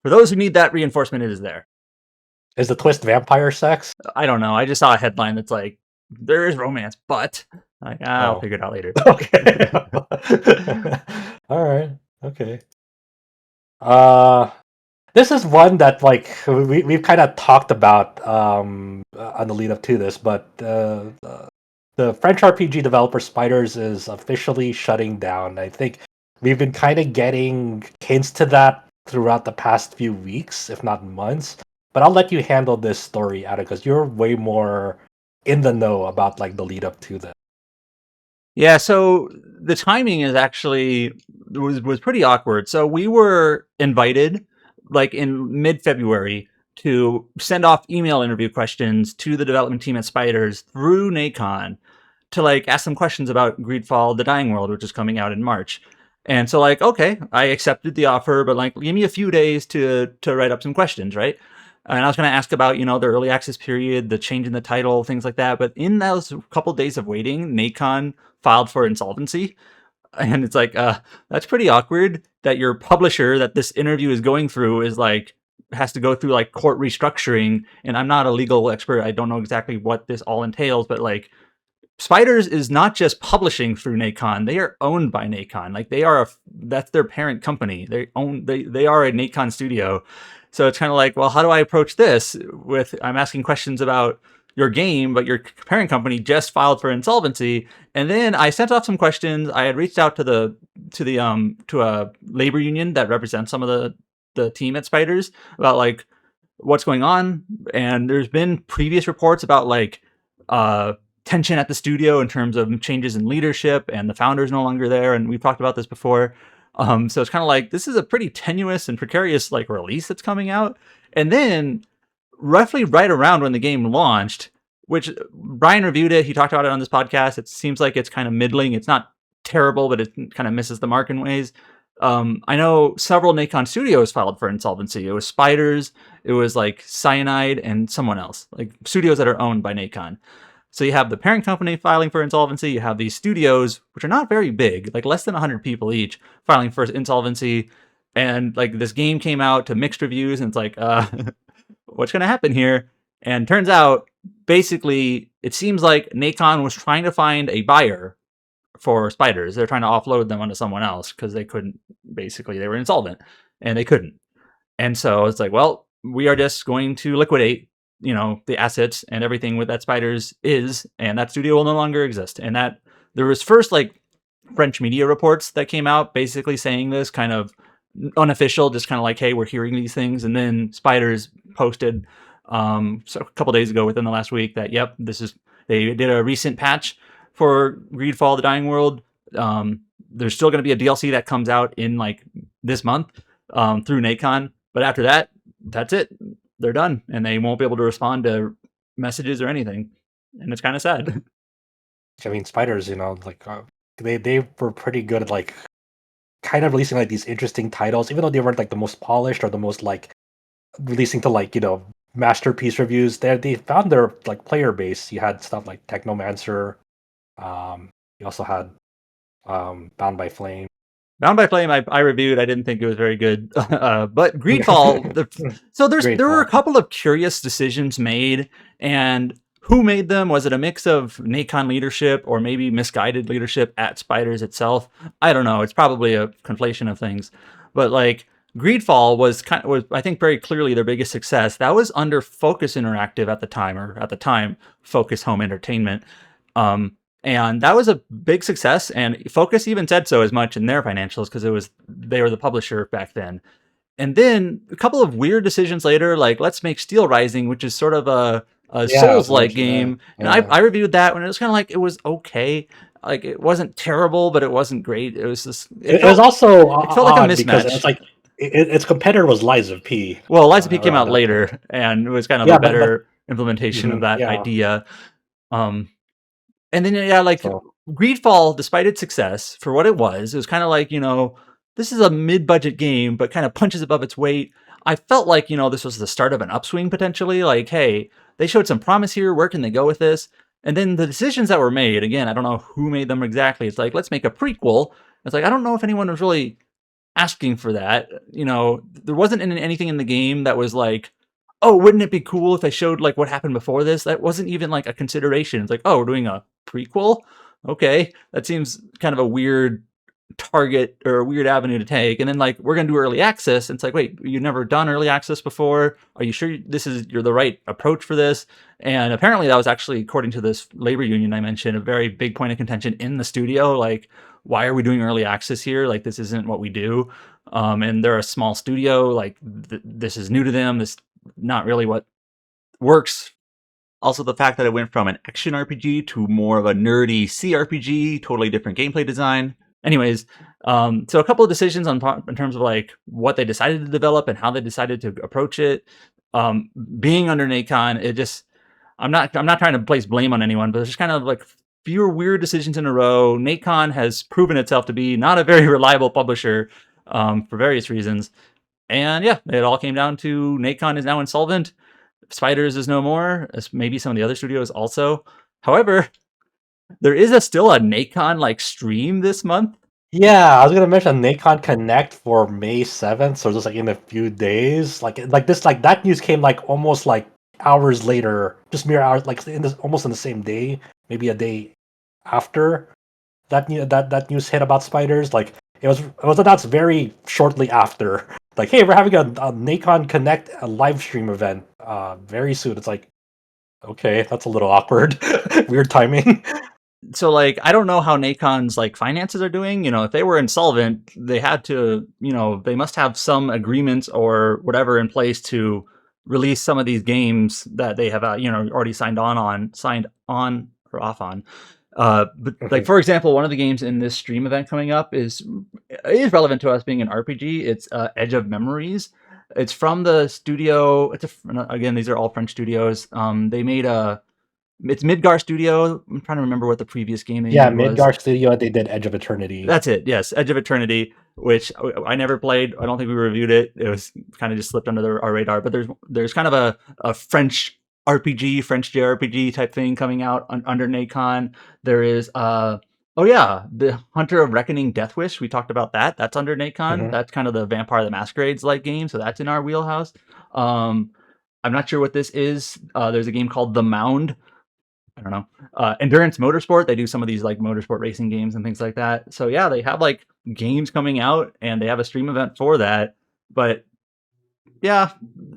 for those who need that reinforcement, it is there. Is the twist vampire sex? I don't know. I just saw a headline that's like, there is romance, but I'll figure it out later. Okay. All right. Okay. This is one that like we've kind of talked about on the lead up to this, but the French RPG developer Spiders is officially shutting down. I think we've been kind of getting hints to that throughout the past few weeks, if not months. But I'll let you handle this story, Adam, because you're way more in the know about like the lead up to this. Yeah, so the timing is actually was pretty awkward. So we were invited like in mid-February to send off email interview questions to the development team at Spiders through NACON to like ask them questions about Greedfall: The Dying World, which is coming out in March. And so like, okay, I accepted the offer, but like give me a few days to write up some questions, right? And I was going to ask about, the early access period, the change in the title, things like that. But in those couple days of waiting, NACON filed for insolvency. And it's like, that's pretty awkward that your publisher that this interview is going through is like, has to go through like court restructuring. And I'm not a legal expert. I don't know exactly what this all entails, but like Spiders is not just publishing through NACON. They are owned by NACON. Like that's their parent company. They are a NACON studio. So it's kind of like, well, how do I approach this I'm asking questions about your game, but your parent company just filed for insolvency. And then I sent off some questions. I had reached out to a labor union that represents some of the team at Spiders about like what's going on. And there's been previous reports about like tension at the studio in terms of changes in leadership, and the founder's no longer there. And we've talked about this before. So it's kind of like, this is a pretty tenuous and precarious like release that's coming out. And then roughly right around when the game launched, which Brian reviewed it, he talked about it on this podcast. It seems like it's kind of middling. It's not terrible, but it kind of misses the mark in ways. I know several NACON studios filed for insolvency. It was Spiders, it was like Cyanide, and someone else, like studios that are owned by NACON. So you have the parent company filing for insolvency. You have these studios, which are not very big, like less than 100 people each, filing for insolvency. And like this game came out to mixed reviews, and it's like, what's going to happen here? And turns out, basically, it seems like NACON was trying to find a buyer for Spiders. They're trying to offload them onto someone else because they couldn't, basically, they were insolvent and they couldn't. And so it's like, well, we are just going to liquidate the assets and everything with that Spiders is, and that studio will no longer exist. And that there was first like French media reports that came out basically saying this, kind of unofficial, just kind of like, hey, we're hearing these things. And then Spiders posted so a couple days ago, within the last week, that yep, they did a recent patch for Greedfall: The Dying World. There's still going to be a DLC that comes out in like this month through NACON, but after that, that's it. They're done, and they won't be able to respond messages or anything, and it's kind of sad. I mean, Spiders, like they were pretty good at like kind of releasing like these interesting titles, even though they weren't like the most polished or the most like releasing to like masterpiece reviews. They found their like player base. You had stuff like Technomancer. You also had Bound by Flame. Bound by Flame, I reviewed. I didn't think it was very good. But Greedfall, there were a couple of curious decisions made, and who made them? Was it a mix of NACON leadership or maybe misguided leadership at Spiders itself? I don't know. It's probably a conflation of things. But like Greedfall was I think very clearly their biggest success. That was under Focus Interactive at the time, Focus Home Entertainment. And that was a big success, and Focus even said so as much in their financials because they were the publisher back then. And then a couple of weird decisions later, like let's make Steel Rising, which is sort of a Souls-like game. Yeah. And I reviewed that when it was kind of like, it was okay. Like it wasn't terrible, but it wasn't great. It was just it felt like a mismatch. It's like its competitor was Lies of P. Well, Lies of P came out later, and it was kind of a better implementation of that idea. And then, Greedfall, despite its success, for what it was kind of like, this is a mid-budget game, but kind of punches above its weight. I felt like, this was the start of an upswing, potentially. Like, hey, they showed some promise here. Where can they go with this? And then the decisions that were made, again, I don't know who made them exactly. It's like, let's make a prequel. It's like, I don't know if anyone was really asking for that. There wasn't anything in the game that was like, oh, wouldn't it be cool if I showed like what happened before this? That wasn't even like a consideration. It's like, oh, we're doing a prequel? Okay. That seems kind of a weird target or a weird avenue to take. And then like, we're going to do early access. And it's like, wait, you've never done early access before? Are you sure you're the right approach for this? And apparently that was actually, according to this labor union I mentioned, a very big point of contention in the studio. Like, why are we doing early access here? Like, this isn't what we do. And they're a small studio. Like, this is new to them. This not really what works. Also, the fact that it went from an action RPG to more of a nerdy CRPG, totally different gameplay design. Anyways, so a couple of decisions in terms of like what they decided to develop and how they decided to approach it. being under NACON, it just I'm not trying to place blame on anyone, but it's just kind of like fewer weird decisions in a row. NACON has proven itself to be not a very reliable publisher for various reasons. And yeah, it all came down to NACON is now insolvent. Spiders is no more, as maybe some of the other studios also. However, there is still a NACON like stream this month. Yeah, I was gonna mention NACON Connect for May 7th, so just like in a few days. Like this, like that news came like almost like hours later, just mere hours, like almost in the same day, maybe a day after that news hit about spiders. Like it was announced very shortly after. Like, hey, we're having a NACON Connect a live stream event very soon. It's like, okay, that's a little awkward, weird timing. So like I don't know how NACON's like finances are doing. If they were insolvent, they had to, they must have some agreements or whatever in place to release some of these games that they have already signed on or off on. But like for example, one of the games in this stream event coming up is relevant to us being an RPG. It's Edge of Memories. It's from the studio. Again, these are all French studios. They made it's Midgar Studio. I'm trying to remember what the previous game they made was. Midgar Studio. They did Edge of Eternity. That's it. Yes, Edge of Eternity, which I never played. I don't think we reviewed it. It was kind of just slipped under our radar. But there's kind of a French RPG, French JRPG type thing coming out under NACON. There is the Hunter of Reckoning Death Wish. We talked about that. That's under NACON. That's kind of the Vampire the Masquerades like game. So that's in our wheelhouse. I'm not sure what this is. There's a game called The Mound. I don't know. Endurance Motorsport, they do some of these like motorsport racing games and things like that. So yeah, they have like games coming out and they have a stream event for that. But yeah,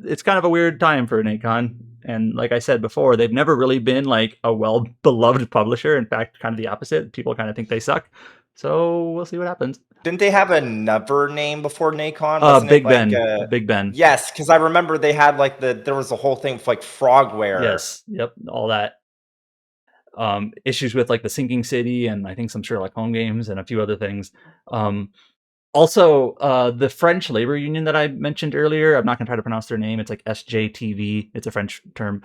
it's kind of a weird time for NACON. And like I said before, they've never really been like a well-beloved publisher. In fact, kind of the opposite. People kind of think they suck. So we'll see what happens. Didn't they have another name before NACON? Big Ben. Big Ben. Yes, because I remember they had like there was a whole thing with like Frogware. Yes. Yep. All that. Issues with like the Sinking City and I think some Sherlock Holmes games and a few other things. Also, the French labor union that I mentioned earlier, I'm not going to try to pronounce their name. It's like SJTV. It's a French term.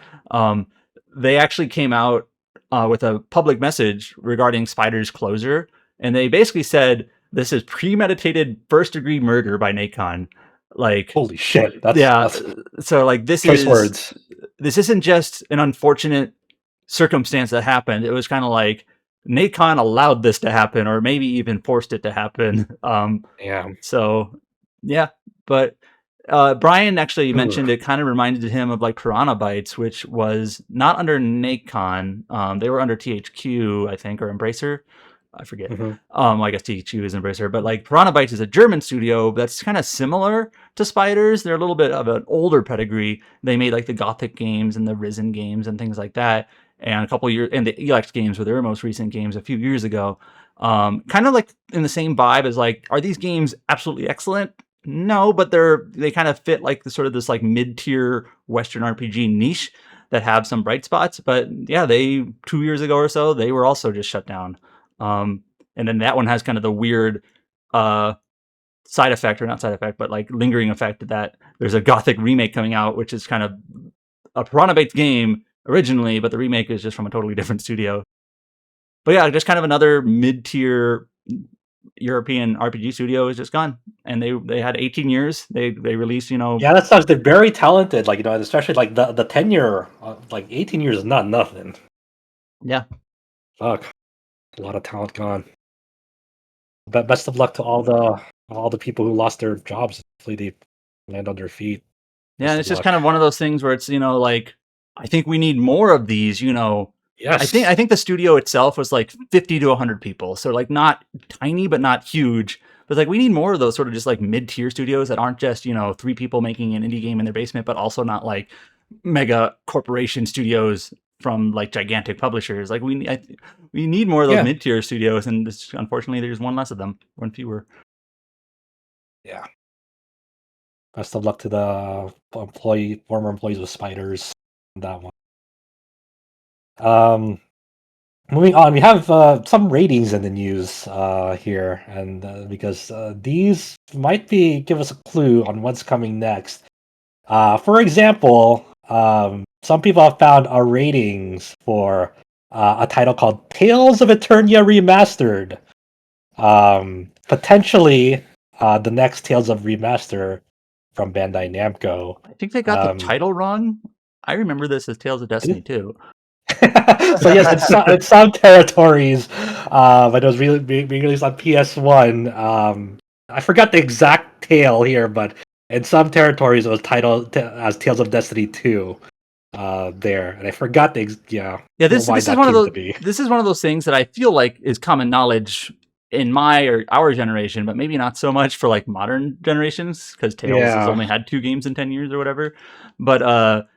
They actually came out with a public message regarding Spider's closure. And they basically said, this is premeditated first-degree murder by NACON. Like, holy shit. That's so like this choice words. This isn't just an unfortunate circumstance that happened. It was kind of like NACON allowed this to happen or maybe even forced it to happen. So yeah, but Brian actually mentioned it kind of reminded him of like Piranha Bytes, which was not under NACON. They were under THQ, I think, or Embracer. I forget. I guess THQ is Embracer, but like Piranha Bytes is a German studio that's kind of similar to Spiders. They're a little bit of an older pedigree. They made like the Gothic games and the Risen games and things like that. And a couple of years, and the Elex games were their most recent games a few years ago. Kind of like in the same vibe as like, are these games absolutely excellent? No, but they kind of fit like the sort of this like mid-tier Western RPG niche that have some bright spots. But yeah, 2 years ago or so, they were also just shut down. And then that one has kind of the weird side effect, or not side effect, but like lingering effect that there's a Gothic remake coming out, which is kind of a Piranha Bytes game originally, but the remake is just from a totally different studio. But yeah, just kind of another mid-tier European RPG studio is just gone, and they had 18 years. They released, Yeah, that sucks. They're very talented, like especially like the tenure, like 18 years is not nothing. Yeah, fuck, a lot of talent gone. But best of luck to all the people who lost their jobs. Hopefully they land on their feet. Yeah, and it's just kind of one of those things where it's like, I think we need more of these, Yes. I think the studio itself was like 50 to 100 people. So like not tiny, but not huge. But like we need more of those sort of just like mid-tier studios that aren't just, 3 people making an indie game in their basement, but also not like mega corporation studios from like gigantic publishers. Like we need more of those mid-tier studios, and unfortunately there's one less of them, one fewer. Yeah. Best of luck to the former employees of Spiders on that one. Moving on, we have some ratings in the news here, and because these might give us a clue on what's coming next. For example, some people have found our ratings for a title called Tales of Eternia Remastered. Potentially the next Tales of Remaster from Bandai Namco. I think they got the title wrong. I remember this as Tales of Destiny too. So yes, in some territories, but it was being released on PS1. I forgot the exact tale here, but in some territories it was titled as Tales of Destiny 2. There, and I forgot the This is one of those. This is one of those things that I feel like is common knowledge in my or our generation, but maybe not so much for like modern generations because Tales has only had 2 games in 10 years or whatever. But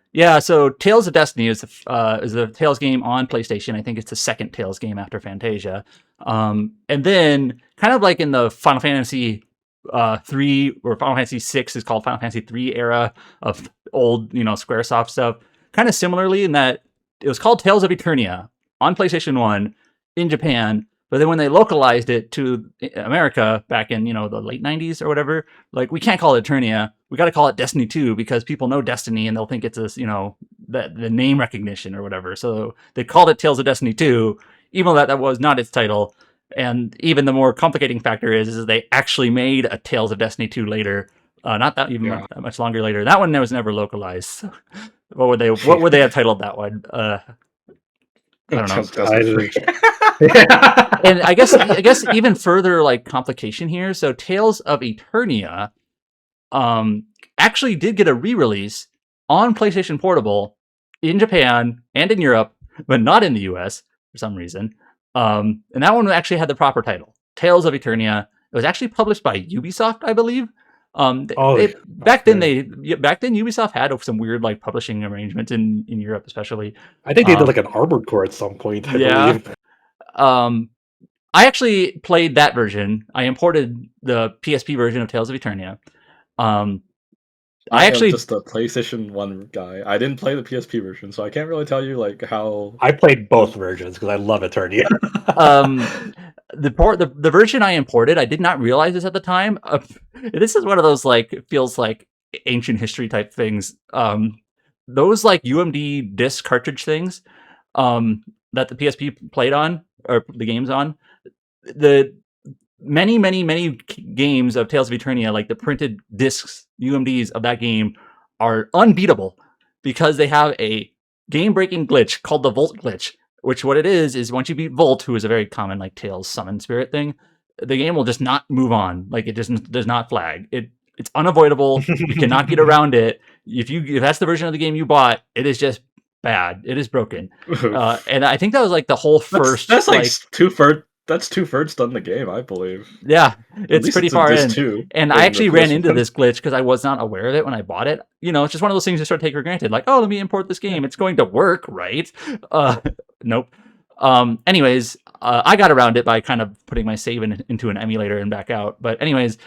so Tales of Destiny is the Tales game on PlayStation. I think it's the second Tales game after Fantasia. And then kind of like in the Final Fantasy 3 or Final Fantasy 6 is called Final Fantasy 3 era of old, Squaresoft stuff. Kind of similarly in that it was called Tales of Eternia on PlayStation 1 in Japan, but then when they localized it to America back in, the late 90s or whatever, like, we can't call it Eternia. We got to call it Destiny 2 because people know Destiny and they'll think it's this, the name recognition or whatever. So they called it Tales of Destiny 2, even though that was not its title. And even the more complicating factor is they actually made a Tales of Destiny 2 later. Not that much longer later. That one was never localized. So what would they have titled that one? I don't know. And I guess even further like complication here. So Tales of Eternia actually did get a re-release on PlayStation Portable in Japan and in Europe, but not in the US for some reason. And that one actually had the proper title, Tales of Eternia. It was actually published by Ubisoft, I believe. Back then Ubisoft had some weird like publishing arrangements in Europe, especially. I think they did like an Armored Core at some point. I believe. I actually played that version. I imported the PSP version of Tales of Eternia. I actually just a PlayStation 1 guy. I didn't play the PSP version, so I can't really tell you like how. I played both versions because I love Eternia. The version I imported, I did not realize this at the time. This is one of those like feels like ancient history type things. Those like UMD disc cartridge things that the PSP played on or the games on. The many games of Tales of Eternia, like the printed discs UMDs of that game, are unbeatable because they have a game-breaking glitch called the Volt glitch. Which what it is once you beat Volt, who is a very common like Tales summon spirit thing, the game will just not move on. Like it just does not flag. It's unavoidable. You cannot get around it. If that's the version of the game you bought, it is just bad. It is broken. And I think that was like the whole first. That's like 2/3. That's 2/3 done the game, I believe. Yeah, it's pretty far in. Too, and I actually ran into this glitch because I was not aware of it when I bought it. It's just one of those things you sort of take for granted. Like, oh, let me import this game. It's going to work, right? Nope. Anyways, I got around it by kind of putting my save into an emulator and back out. But anyways,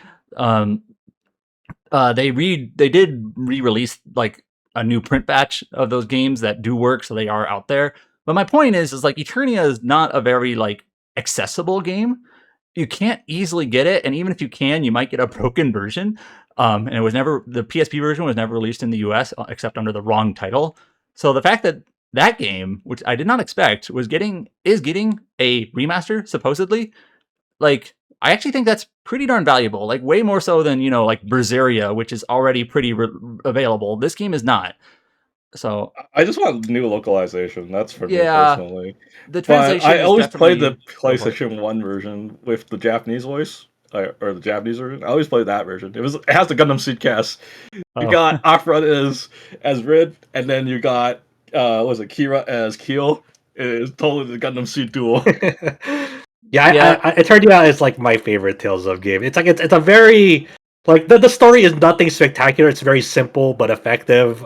they did re-release like a new print batch of those games that do work, so they are out there. But my point is like Eternia is not a very like accessible game. You can't easily get it, and even if you can, you might get a broken version. And the PSP version was never released in the US except under the wrong title. So the fact that game, which I did not expect, is getting a remaster supposedly, like I actually think that's pretty darn valuable. Like way more so than like Berseria, which is already pretty available. This game is not. So I just want new localization. That's for me personally. The translation. I always played the PlayStation 1 version with the Japanese voice, or the Japanese version. I always played that version. It has the Gundam Seed cast. You got Afra as Rid, and then you got Kira as Keel. It is totally the Gundam Seed duel. Eternia is like my favorite Tales of game. It's like it's a very like the story is nothing spectacular. It's very simple but effective.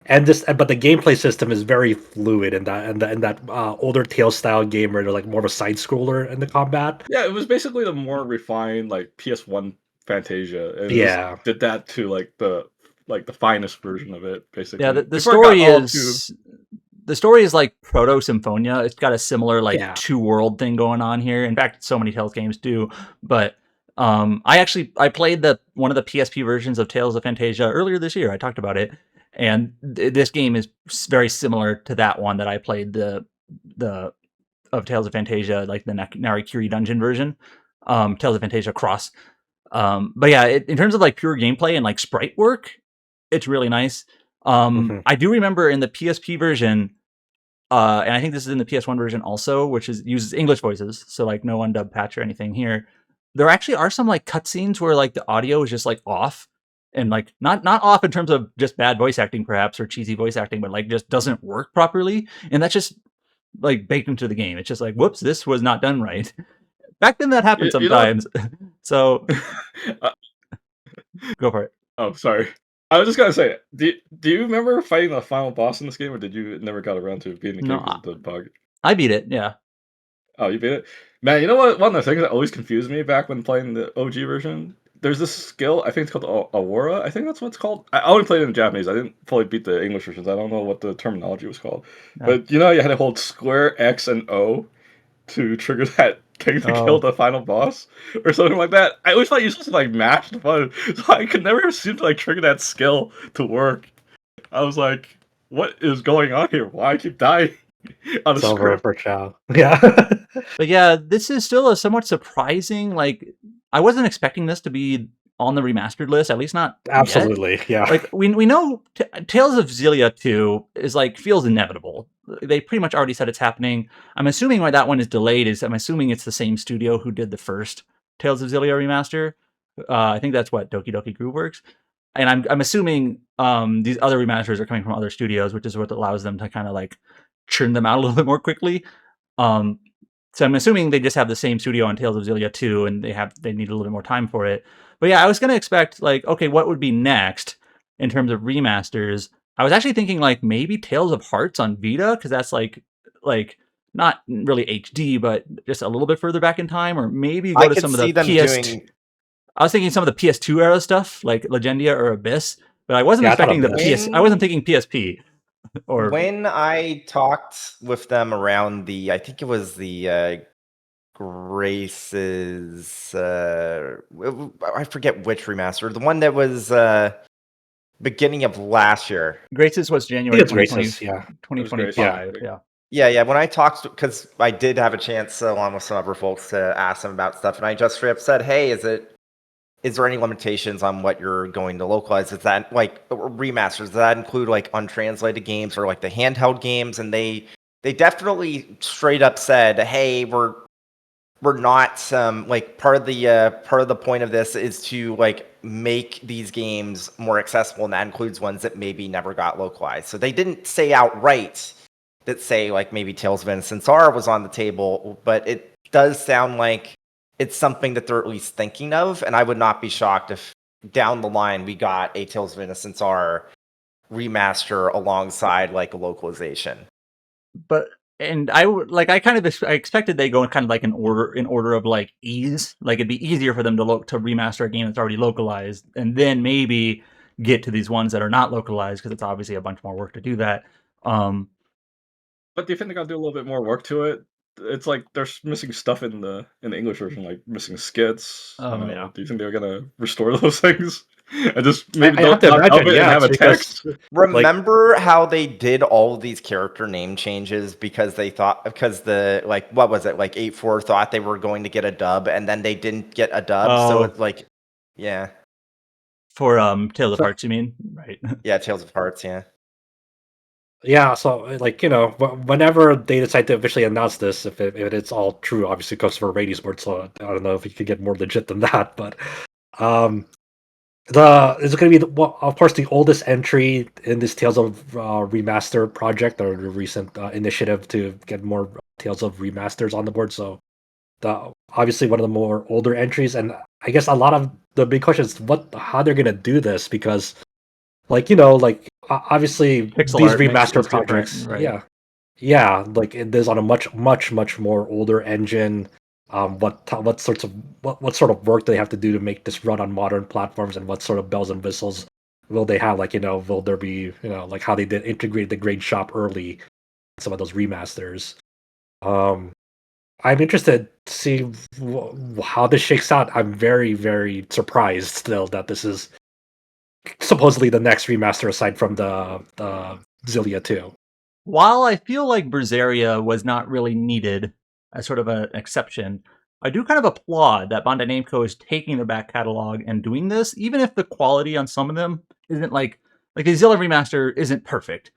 But the gameplay system is very fluid in that older Tales style game where they're like more of a side scroller in the combat. Yeah, it was basically the more refined like PS1 Fantasia. And did that to like the finest version of it, basically. Yeah, the story is like Proto Symphonia. It's got a similar like two world thing going on here. In fact, so many Tales games do. But I played one of the PSP versions of Tales of Fantasia earlier this year. I talked about it, and this game is very similar to that one that I played the of Tales of Fantasia, like the Narikiri dungeon version, Tales of Fantasia Cross. But yeah, in terms of like pure gameplay and like sprite work, it's really nice. I do remember in the PSP version, and I think this is in the PS1 version also, which uses English voices, so like no undub patch or anything here. There actually are some like cutscenes where like the audio is just like off, and like not off in terms of just bad voice acting perhaps or cheesy voice acting, but like just doesn't work properly, and that's just like baked into the game. It's just like, whoops, this was not done right. Back then that happened You know, sometimes. So uh, go for it. oh, sorry. I was just gonna say, do you remember fighting the final boss in this game, or did you never got around to beating the game No, because of the bug? I beat it. Yeah. Oh, you beat it? Man, you know what? One of the things that always confused me back when playing the OG version, there's this skill, I think it's called Aurora. I think that's what it's called. I only played it in Japanese. I didn't fully beat the English versions. I don't know what the terminology was called. Yeah. But you know, you had to hold square X and O to trigger that thing to kill the final boss or something like that. I always thought you were supposed to like mash the button, so I could never seem to like trigger that skill to work. I was like, what is going on here? Why I keep dying on the It's over script? for Chow. Yeah. But yeah, this is still a somewhat surprising. Like, I wasn't expecting this to be on the remastered list, at least not yet. Absolutely. Yeah. Like we know Tales of Xillia 2 is like feels inevitable. They pretty much already said it's happening. I'm assuming why that one is delayed is I'm assuming it's the same studio who did the first Tales of Xillia remaster. I think that's what Doki Doki Groove Works. And I'm assuming these other remasters are coming from other studios, which is what allows them to kind of like churn them out a little bit more quickly. So I'm assuming they just have the same studio on Tales of Xillia 2, and they need a little bit more time for it. But yeah, I was gonna expect like, okay, what would be next in terms of remasters? I was actually thinking like maybe Tales of Hearts on Vita, because that's like not really HD, but just a little bit further back in time, or maybe go I to could some of see the them PS. doing. I was thinking some of the PS2 era stuff, like Legendia or Abyss, but I wasn't Yeah, I thought expecting the Abyss. PS. I wasn't thinking PSP. Or When I talked with them around I think it was the Grace's, I forget which remaster, the one that was beginning of last year. Graces was I January think it's 2020, racist. Yeah. 2025. Yeah. Yeah, when I talked, because I did have a chance along with some other folks to ask them about stuff, and I just straight up said, hey, is there any limitations on what you're going to localize? Is that like remasters? Does that include like untranslated games or like the handheld games? And they definitely straight up said, hey, we're not like part of the point of this is to like make these games more accessible, and that includes ones that maybe never got localized. So they didn't say outright that say like maybe Tales of Innocence R was on the table, but it does sound like it's something that they're at least thinking of, and I would not be shocked if down the line we got a Tales of Innocence R remaster alongside like a localization. But I kind of I expected they go in kind of like in order of like ease. Like it'd be easier for them to remaster a game that's already localized, and then maybe get to these ones that are not localized, because it's obviously a bunch more work to do that. But do you think they gotta do a little bit more work to it? It's like they're missing stuff in the English version, like missing skits. Yeah. Do you think they're gonna restore those things and just maybe I have don't to dub imagine, it and have a because, text? Remember how they did all of these character name changes because the like what was it, like 8-4 thought they were going to get a dub and then they didn't get a dub, so it's like yeah. For Tales of Hearts, you mean? Right. Yeah, Tales of Hearts, yeah. Yeah, so like whenever they decide to officially announce this, if it's all true, obviously it goes for ratings board. So I don't know if you could get more legit than that, but it's going to be of course the oldest entry in this Tales of Remaster project, or the recent initiative to get more Tales of Remasters on the board. So obviously one of the more older entries, and I guess a lot of the big question is how they're going to do this, because obviously Pixel these art mix remaster is different, projects, right? yeah, like it is on a much more older engine. What sort of work do they have to do to make this run on modern platforms, and what sort of bells and whistles will they have? Like, will there be, like how they did integrate the grade shop early, some of those remasters. I'm interested to see how this shakes out. I'm very, very surprised still that this is supposedly the next remaster aside from the Zillia 2. While I feel like Berseria was not really needed as sort of an exception, I do kind of applaud that Bandai Namco is taking their back catalog and doing this, even if the quality on some of them isn't like the Zilla remaster isn't perfect,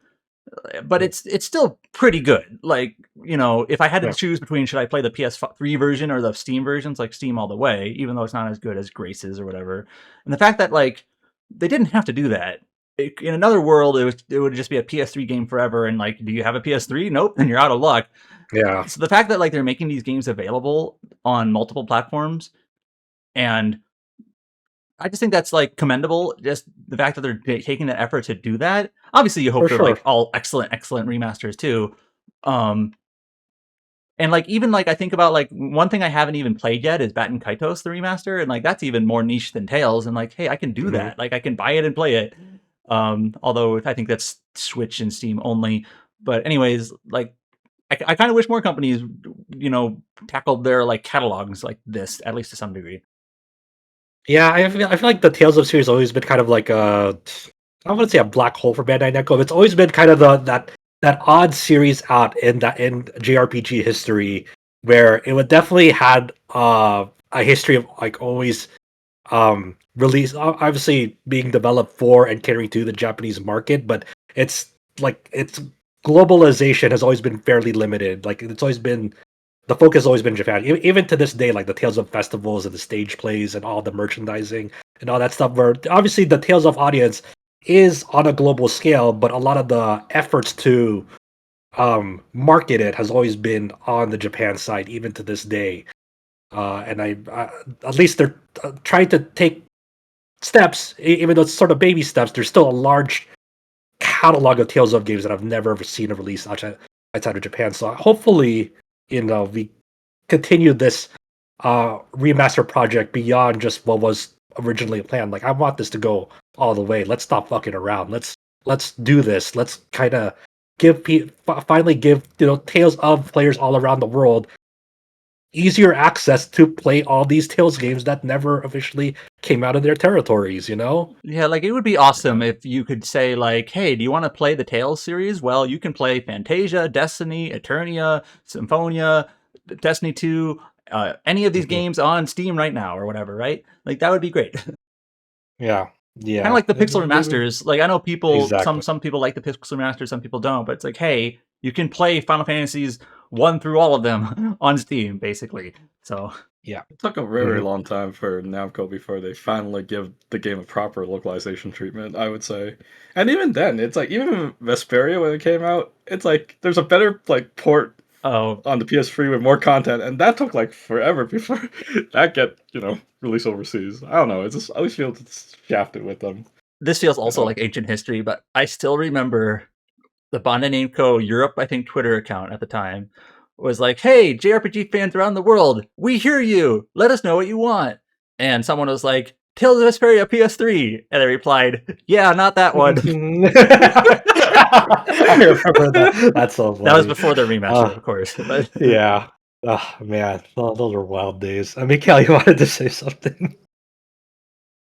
but it's still pretty good. Like, you know, if I had to Yeah. choose between should I play the PS3 version or the Steam versions, like Steam all the way, even though it's not as good as Grace's or whatever, and the fact that like they didn't have to do that. In another world, it would just be a PS3 game forever, and like, do you have a PS3? Nope, then you're out of luck. Yeah. So the fact that like they're making these games available on multiple platforms, and I just think that's like commendable. Just the fact that they're taking the effort to do that. Obviously, you hope For they're sure. like all excellent remasters too. And like even like I think about like one thing I haven't even played yet is Batten Kaitos the remaster, and like that's even more niche than Tales. And like, hey, I can do Mhm. that. Like I can buy it and play it. Although I think that's Switch and Steam only. But anyways, like I kind of wish more companies, you know, tackled their like catalogs like this, at least to some degree. Yeah, I feel like the Tales of series has always been kind of like I wouldn't say a black hole for Bandai Namco, but it's always been kind of that odd series out in JRPG history where it would definitely had a history of like always release obviously being developed for and catering to the Japanese market, but it's like its globalization has always been fairly limited. Like it's always been the focus has always been Japan. Even to this day, like the Tales of festivals and the stage plays and all the merchandising and all that stuff, where obviously the Tales of audience is on a global scale, but a lot of the efforts to market it has always been on the Japan side, even to this day. And at least they're trying to take steps, even though it's sort of baby steps. There's still a large catalog of Tales of games that I've never ever seen a release outside of Japan. So hopefully, we continue this remaster project beyond just what was originally planned. Like I want this to go all the way. Let's stop fucking around. Let's do this. Let's kind of finally give Tales of players all around the world easier access to play all these Tales games that never officially came out of their territories. Yeah, like it would be awesome if you could say like, "Hey, do you want to play the Tales series?" Well, you can play Fantasia, Destiny, Eternia, Symphonia, Destiny 2, any of these Mhm. games on Steam right now or whatever, right? Like that would be great. Yeah, Kind of like the pixel remasters. Like I know people, Exactly. some people like the pixel remasters, some people don't. But it's like, hey, you can play Final Fantasies 1 through all of them on Steam, basically. So Yeah. It took a very Mhm. long time for Namco before they finally give the game a proper localization treatment, I would say. And even then, it's like even Vesperia when it came out, it's like there's a better like port oh, on the PS3 with more content, and that took like forever before that get released overseas. I don't know. It's just I always feel it's shafted with them. this feels also know? like ancient history, but I still remember the Bandai Namco Europe, I think, Twitter account at the time was like, "Hey, JRPG fans around the world, we hear you. Let us know what you want." And someone was like, "Tales of Vesperia PS3," and I replied, "Yeah, not that one." I remember that. That's so That was funny. before the remaster, of course. But Yeah. Oh, man, those are wild days. I mean, Cal, you wanted to say something?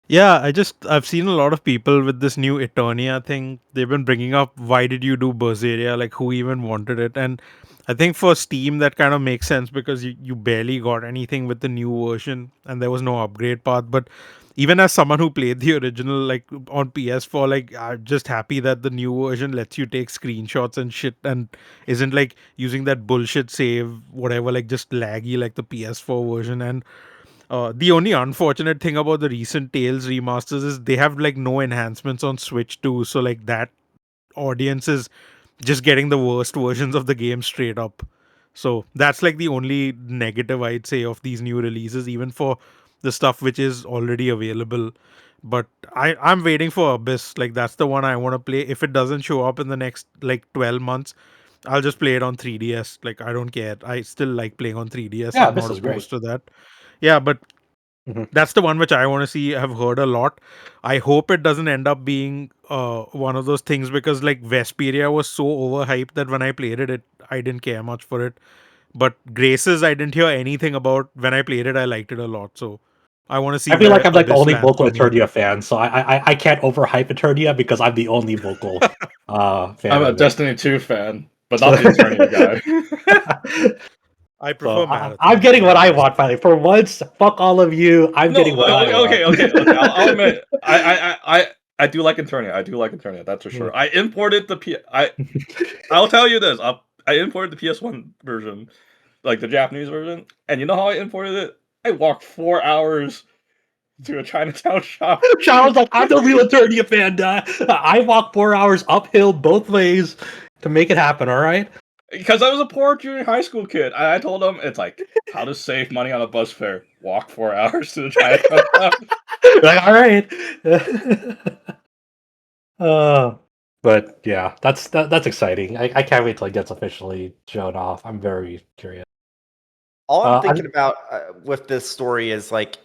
Yeah, I've seen a lot of people with this new Eternia thing. They've been bringing up why did you do Berseria? Like who even wanted it? And I think for Steam that kind of makes sense because you barely got anything with the new version and there was no upgrade path. But even as someone who played the original like on PS4, like I'm just happy that the new version lets you take screenshots and shit and isn't like using that bullshit save, whatever, like just laggy like the PS4 version. And the only unfortunate thing about the recent Tales remasters is they have like no enhancements on Switch too. So like that audience is just getting the worst versions of the game straight up. So that's like the only negative I'd say of these new releases, even for the stuff which is already available. But I'm waiting for Abyss. Like that's the one I want to play. If it doesn't show up in the next like 12 months, I'll just play it on 3DS. Like I don't care. I still like playing on 3DS. Yeah, I'm this not is great. opposed to that. Yeah, but Mhm. that's the one which I want to see. I've heard a lot. I hope it doesn't end up being one of those things because like Vesperia was so overhyped that when I played it, I didn't care much for it. But Graces, I didn't hear anything about. When I played it, I liked it a lot. So I want to see I feel where like I'm like the Abyss only lands vocal for me. Eternia fan, so I can't overhype Eternia because I'm the only vocal fan I'm a of it. Destiny 2 fan, but not the Eternia guy. I So prefer Marathon. I'm getting to what be I honest. want finally. For once, fuck all of you. I'm No, getting what I want. okay. I'll admit, I do like Eternia. I do like Eternia. That's for sure. I imported the I'll tell you this. I imported the PS1 version, like the Japanese version, and you know how I imported it? I walked 4 hours to a Chinatown shop. Charles like, I'm the real Eternia fan. I walked 4 hours uphill both ways to make it happen. All right. Because I was a poor junior high school kid. I told them it's like how to save money on a bus fare. Walk 4 hours to the Chinatown shop. Like, all right. But yeah, that's exciting. I can't wait till it gets officially shown off. I'm very curious. All I'm I'm- thinking about with this story is like,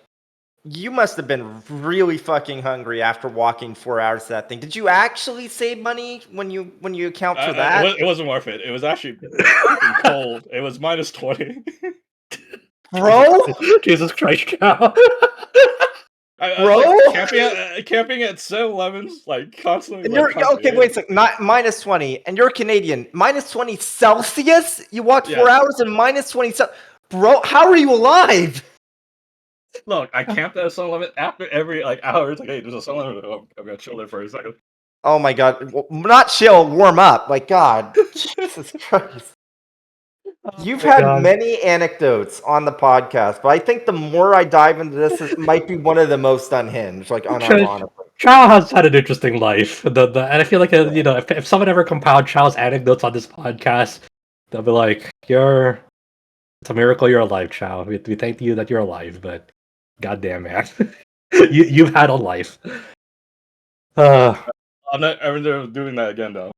you must have been really fucking hungry after walking 4 hours to that thing. Did you actually save money when you account for that? It wasn't worth it. It was actually freaking cold. It was minus 20. Bro? Jesus Christ, Chow. I was like camping at 7-Elevens, like constantly. And like, you're constantly okay. Wait a second. Not minus 20, and you're Canadian. Minus 20 Celsius. You walked 4 Yeah. hours and minus 20 Bro, how are you alive? Look, I camped at a 7-Eleven after every like hour. It's like, hey, there's a 7-Eleven. Oh, I'm gonna chill there for a second. Oh my god. Well, not chill, warm up. Like, God. Jesus Christ. You've had God. many anecdotes on the podcast, but I think the more I dive into this, it might be one of the most unhinged, like unironically. Chow has had an interesting life. And I feel like you know, if someone ever compiled Chow's anecdotes on this podcast, they'll be like, it's a miracle you're alive, Chow. We thank you that you're alive, but goddamn, man, you've had a life. I'm not ever doing that again, though.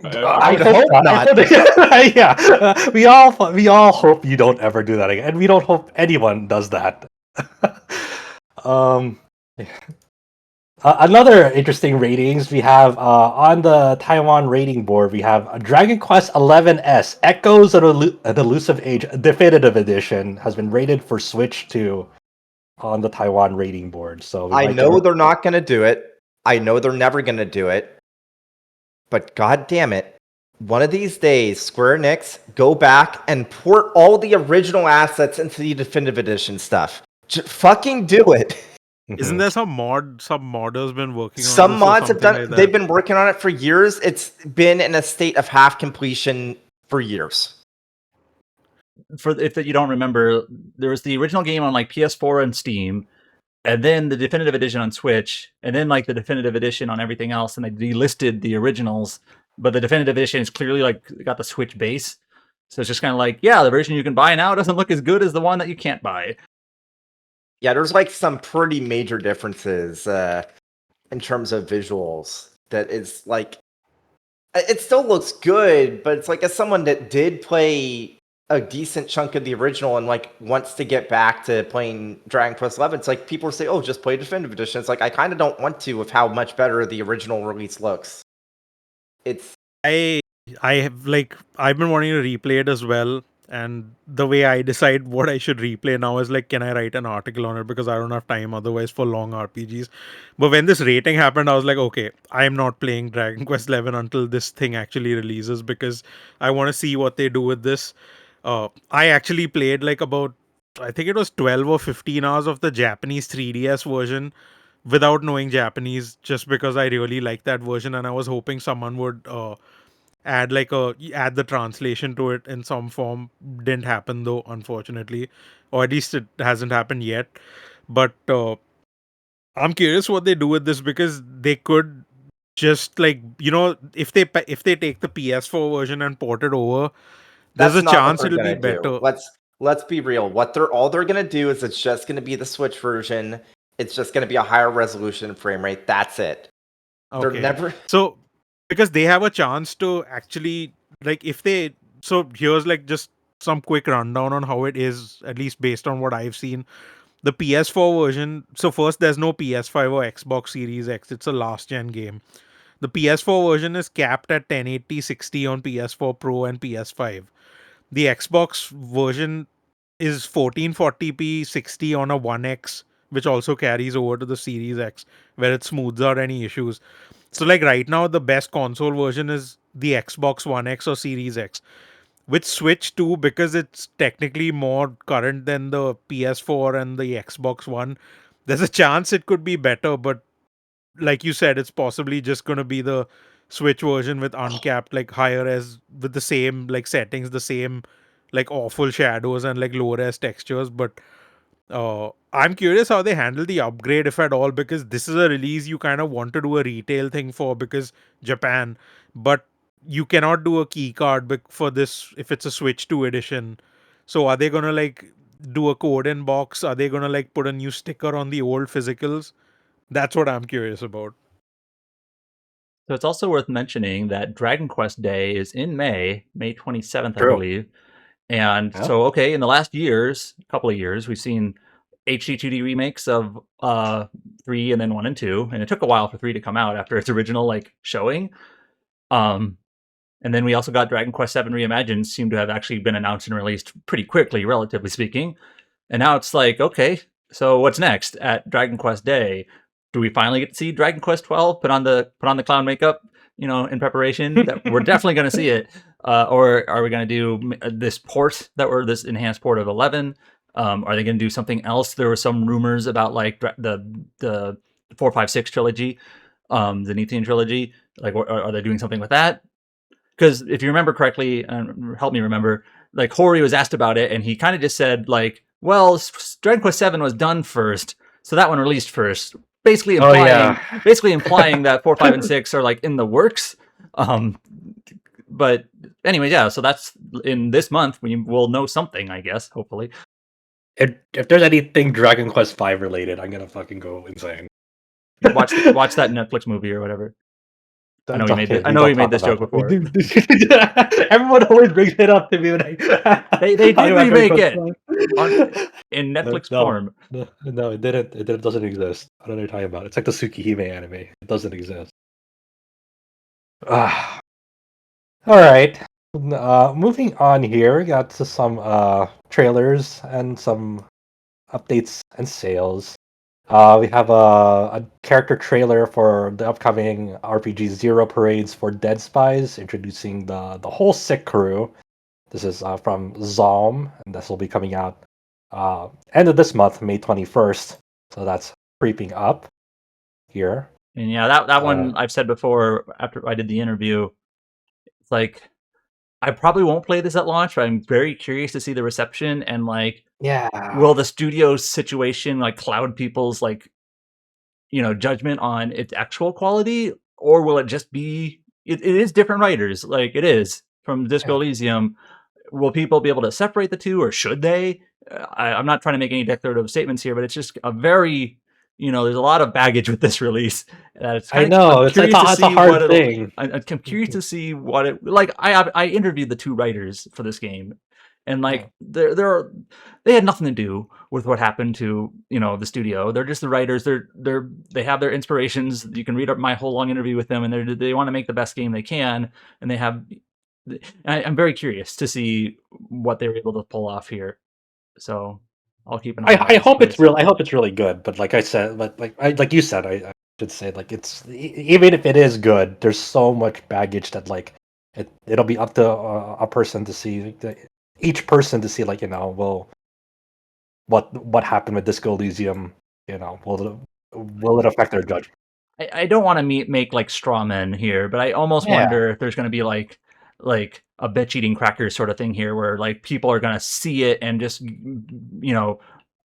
I hope not. Yeah, we all hope you don't ever do that again, and we don't hope anyone does that. um, Another interesting ratings we have on the Taiwan rating board. We have Dragon Quest XI-S Echoes of an Elusive Age Definitive Edition has been rated for Switch 2 on the Taiwan rating board. So I know they're not going to do it. I know they're never going to do it. But god damn it, one of these days, Square Enix, go back and port all the original assets into the Definitive Edition stuff. Fucking do it. Isn't there some modders been working on Some this or mods have something done. like that? They've been working on it for years. It's been in a state of half completion for years. If you don't remember, there was the original game on like PS4 and Steam, and then the definitive edition on Switch, and then like the definitive edition on everything else, and they delisted the originals. But the definitive edition is clearly like got the Switch base, so it's just kind of like, yeah, the version you can buy now doesn't look as good as the one that you can't buy. Yeah, there's like some pretty major differences in terms of visuals. That is like, it still looks good, but it's like as someone that did play a decent chunk of the original and like wants to get back to playing Dragon Quest XI, it's like people say, "Oh, just play Definitive Edition." It's like I kind of don't want to with how much better the original release looks. It's I have I've been wanting to replay it as well, and the way I decide what I should replay now is like, can I write an article on it, because I don't have time otherwise for long RPGs. But when this rating happened, I was like, okay, I am not playing Dragon Quest XI until this thing actually releases, because I want to see what they do with this. I actually played like about, I think it was 12 or 15 hours of the Japanese 3DS version without knowing Japanese, just because I really liked that version, and I was hoping someone would add the translation to it in some form. Didn't happen though, unfortunately, or at least it hasn't happened yet. But I'm curious what they do with this, because they could just if they take the PS4 version and port it over, there's that's a not what chance they're it'll be gonna do. better. Let's be real. All they're gonna do is it's just gonna be the Switch version. It's just gonna be a higher resolution frame rate. That's it. They're Okay. never. So, because they have a chance to actually, so here's like just some quick rundown on how it is, at least based on what I've seen. The PS4 version, so first, there's no PS5 or Xbox Series X. It's a last gen game. The PS4 version is capped at 1080 60 on PS4 Pro and PS5. the Xbox version is 1440p 60 on a 1X, which also carries over to the Series X, where it smooths out any issues. So like right now, the best console version is the Xbox One X or Series X. With Switch 2, because it's technically more current than the PS4 and the Xbox One, there's a chance it could be better, but like you said, it's possibly just going to be the Switch version with uncapped, like higher res, with the same like settings, the same like awful shadows and like low res textures. But I'm curious how they handle the upgrade, if at all, because this is a release you kind of want to do a retail thing for because Japan, but you cannot do a key card for this if it's a Switch 2 edition. So are they gonna like do a code in box? Are they gonna like put a new sticker on the old physicals? That's what I'm curious about. So it's also worth mentioning that Dragon Quest Day is in May 27th, I True. believe. And Yeah. so, okay, in the last couple of years, we've seen HD 2D remakes of 3 and then 1 and 2, and it took a while for 3 to come out after its original like showing. And then we also got Dragon Quest VII Reimagined, seemed to have actually been announced and released pretty quickly, relatively speaking. And now it's like, okay, so what's next at Dragon Quest Day? Do we finally get to see Dragon Quest 12 put on the clown makeup, in preparation? That we're definitely going to see it, or are we going to do this this enhanced port of 11? Are they going to do something else? There were some rumors about like the 456 trilogy, the Zenithian trilogy. Like, are they doing something with that? Because if you remember correctly, help me remember, like Hori was asked about it, and he kind of just said like, "Well, Dragon Quest VII was done first, so that one released first." Basically implying that 4, 5, and 6 are like in the works. But anyway, yeah. So that's in this month. We will know something, I guess. Hopefully, If there's anything Dragon Quest V related, I'm gonna fucking go insane. watch that Netflix movie or whatever. I know we made this joke before. Everyone always brings it up to me when they did remake it in Netflix form. No, it didn't. It doesn't exist. I don't know what you're talking about. It's like the Tsukihime anime. It doesn't exist. All right. Moving on here, we got to some trailers and some updates and sales. We have a character trailer for the upcoming RPG Zero Parades for Dead Spies, introducing the whole sick crew. This is from Zalm, and this will be coming out end of this month, May 21st. So that's creeping up here. And yeah, that one I've said before after I did the interview. It's like I probably won't play this at launch, but I'm very curious to see the reception and like, will the studio's situation like cloud people's like, judgment on its actual quality, or will it just be? It is different writers, like it is from Disco Elysium. Will people be able to separate the two, or should they? I'm not trying to make any declarative statements here, but it's just a very, there's a lot of baggage with this release. I know it's a hard thing. I'm curious to see what it like. I interviewed the two writers for this game, and like they had nothing to do with what happened to the studio. They're just the writers. They have their inspirations. You can read up my whole long interview with them, and they want to make the best game they can, and they have. I'm very curious to see what they were able to pull off here. So I'll keep an eye. I hope it's real. I hope it's really good. But like I said, like you said, I should say like it's even if it is good, there's so much baggage that like it'll be up to a person to see each person to see like well what happened with Disco Elysium. Will it affect their judgment? I don't want to make like straw men here, but I almost wonder if there's going to be like a bitch eating crackers sort of thing here, where like people are going to see it and just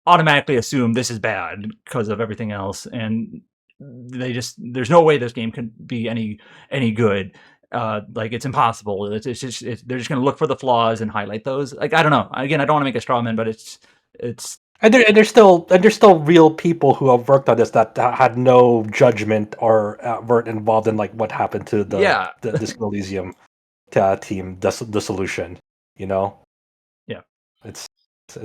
automatically assume this is bad because of everything else, and there's no way this game can be any good. Like it's impossible. They're just going to look for the flaws and highlight those. Like I don't know. Again, I don't want to make a straw man, but it's. And there's still real people who have worked on this that had no judgment or weren't involved in like what happened to the Disco Elysium team dissolution. Yeah, it's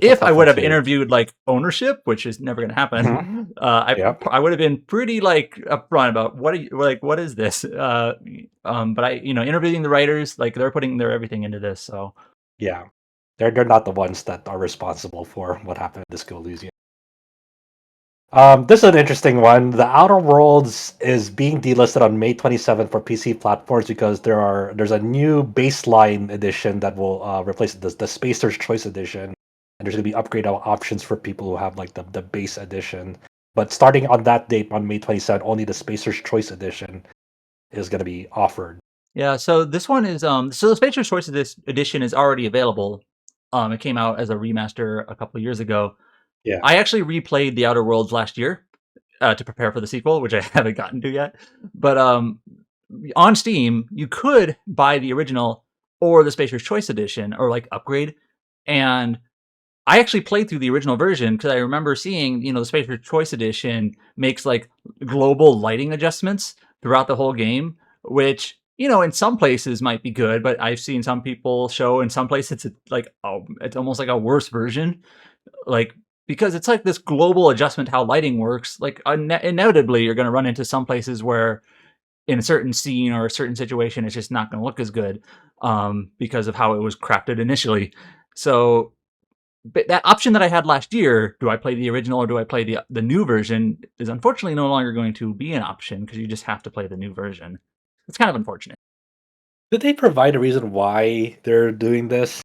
if I would have interviewed like ownership, which is never going to happen, I would have been pretty like upfront about what is this. But I interviewing the writers, like they're putting their everything into this. So yeah. They're not the ones that are responsible for what happened in Disco Elysium. This is an interesting one. The Outer Worlds is being delisted on May 27th for PC platforms because there's a new baseline edition that will replace the Spacer's Choice edition, and there's going to be upgrade options for people who have like the base edition. But starting on that date, on May 27th, only the Spacer's Choice edition is going to be offered. Yeah, so this one is so the Spacer's Choice edition is already available. It came out as a remaster a couple of years ago. Yeah. I actually replayed The Outer Worlds last year to prepare for the sequel, which I haven't gotten to yet. But on Steam, you could buy the original or the Spacer's Choice edition or like upgrade. And I actually played through the original version because I remember seeing, the Spacer's Choice edition makes like global lighting adjustments throughout the whole game, which in some places might be good, but I've seen some people show in some places it's almost like a worse version, like because it's like this global adjustment to how lighting works. Like inevitably, you're going to run into some places where in a certain scene or a certain situation, it's just not going to look as good because of how it was crafted initially. So but that option that I had last year, do I play the original or do I play the new version, is unfortunately no longer going to be an option because you just have to play the new version. It's kind of unfortunate. Did they provide a reason why they're doing this,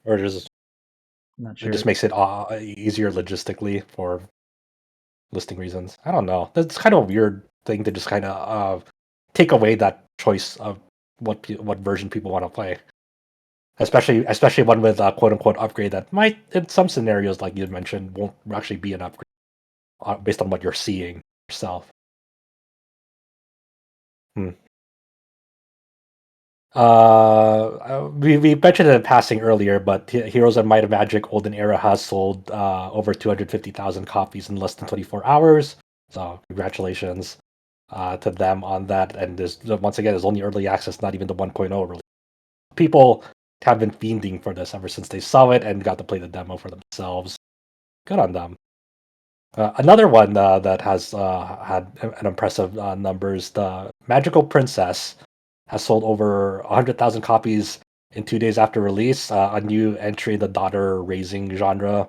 or just I'm not it sure. just makes it easier logistically for listing reasons? I don't know. That's kind of a weird thing to just kind of take away that choice of what version people want to play. Especially one with a quote unquote upgrade that might, in some scenarios, like you mentioned, won't actually be an upgrade based on what you're seeing yourself. We mentioned it in passing earlier, but Heroes of Might and Magic Olden Era has sold over 250,000 copies in less than 24 hours. So congratulations to them on that. And once again, there's only early access, not even the 1.0 release. People have been fiending for this ever since they saw it and got to play the demo for themselves. Good on them. Another one that has had an impressive numbers, the Magical Princess has sold over 100,000 copies in 2 days after release. A new entry in the daughter raising genre.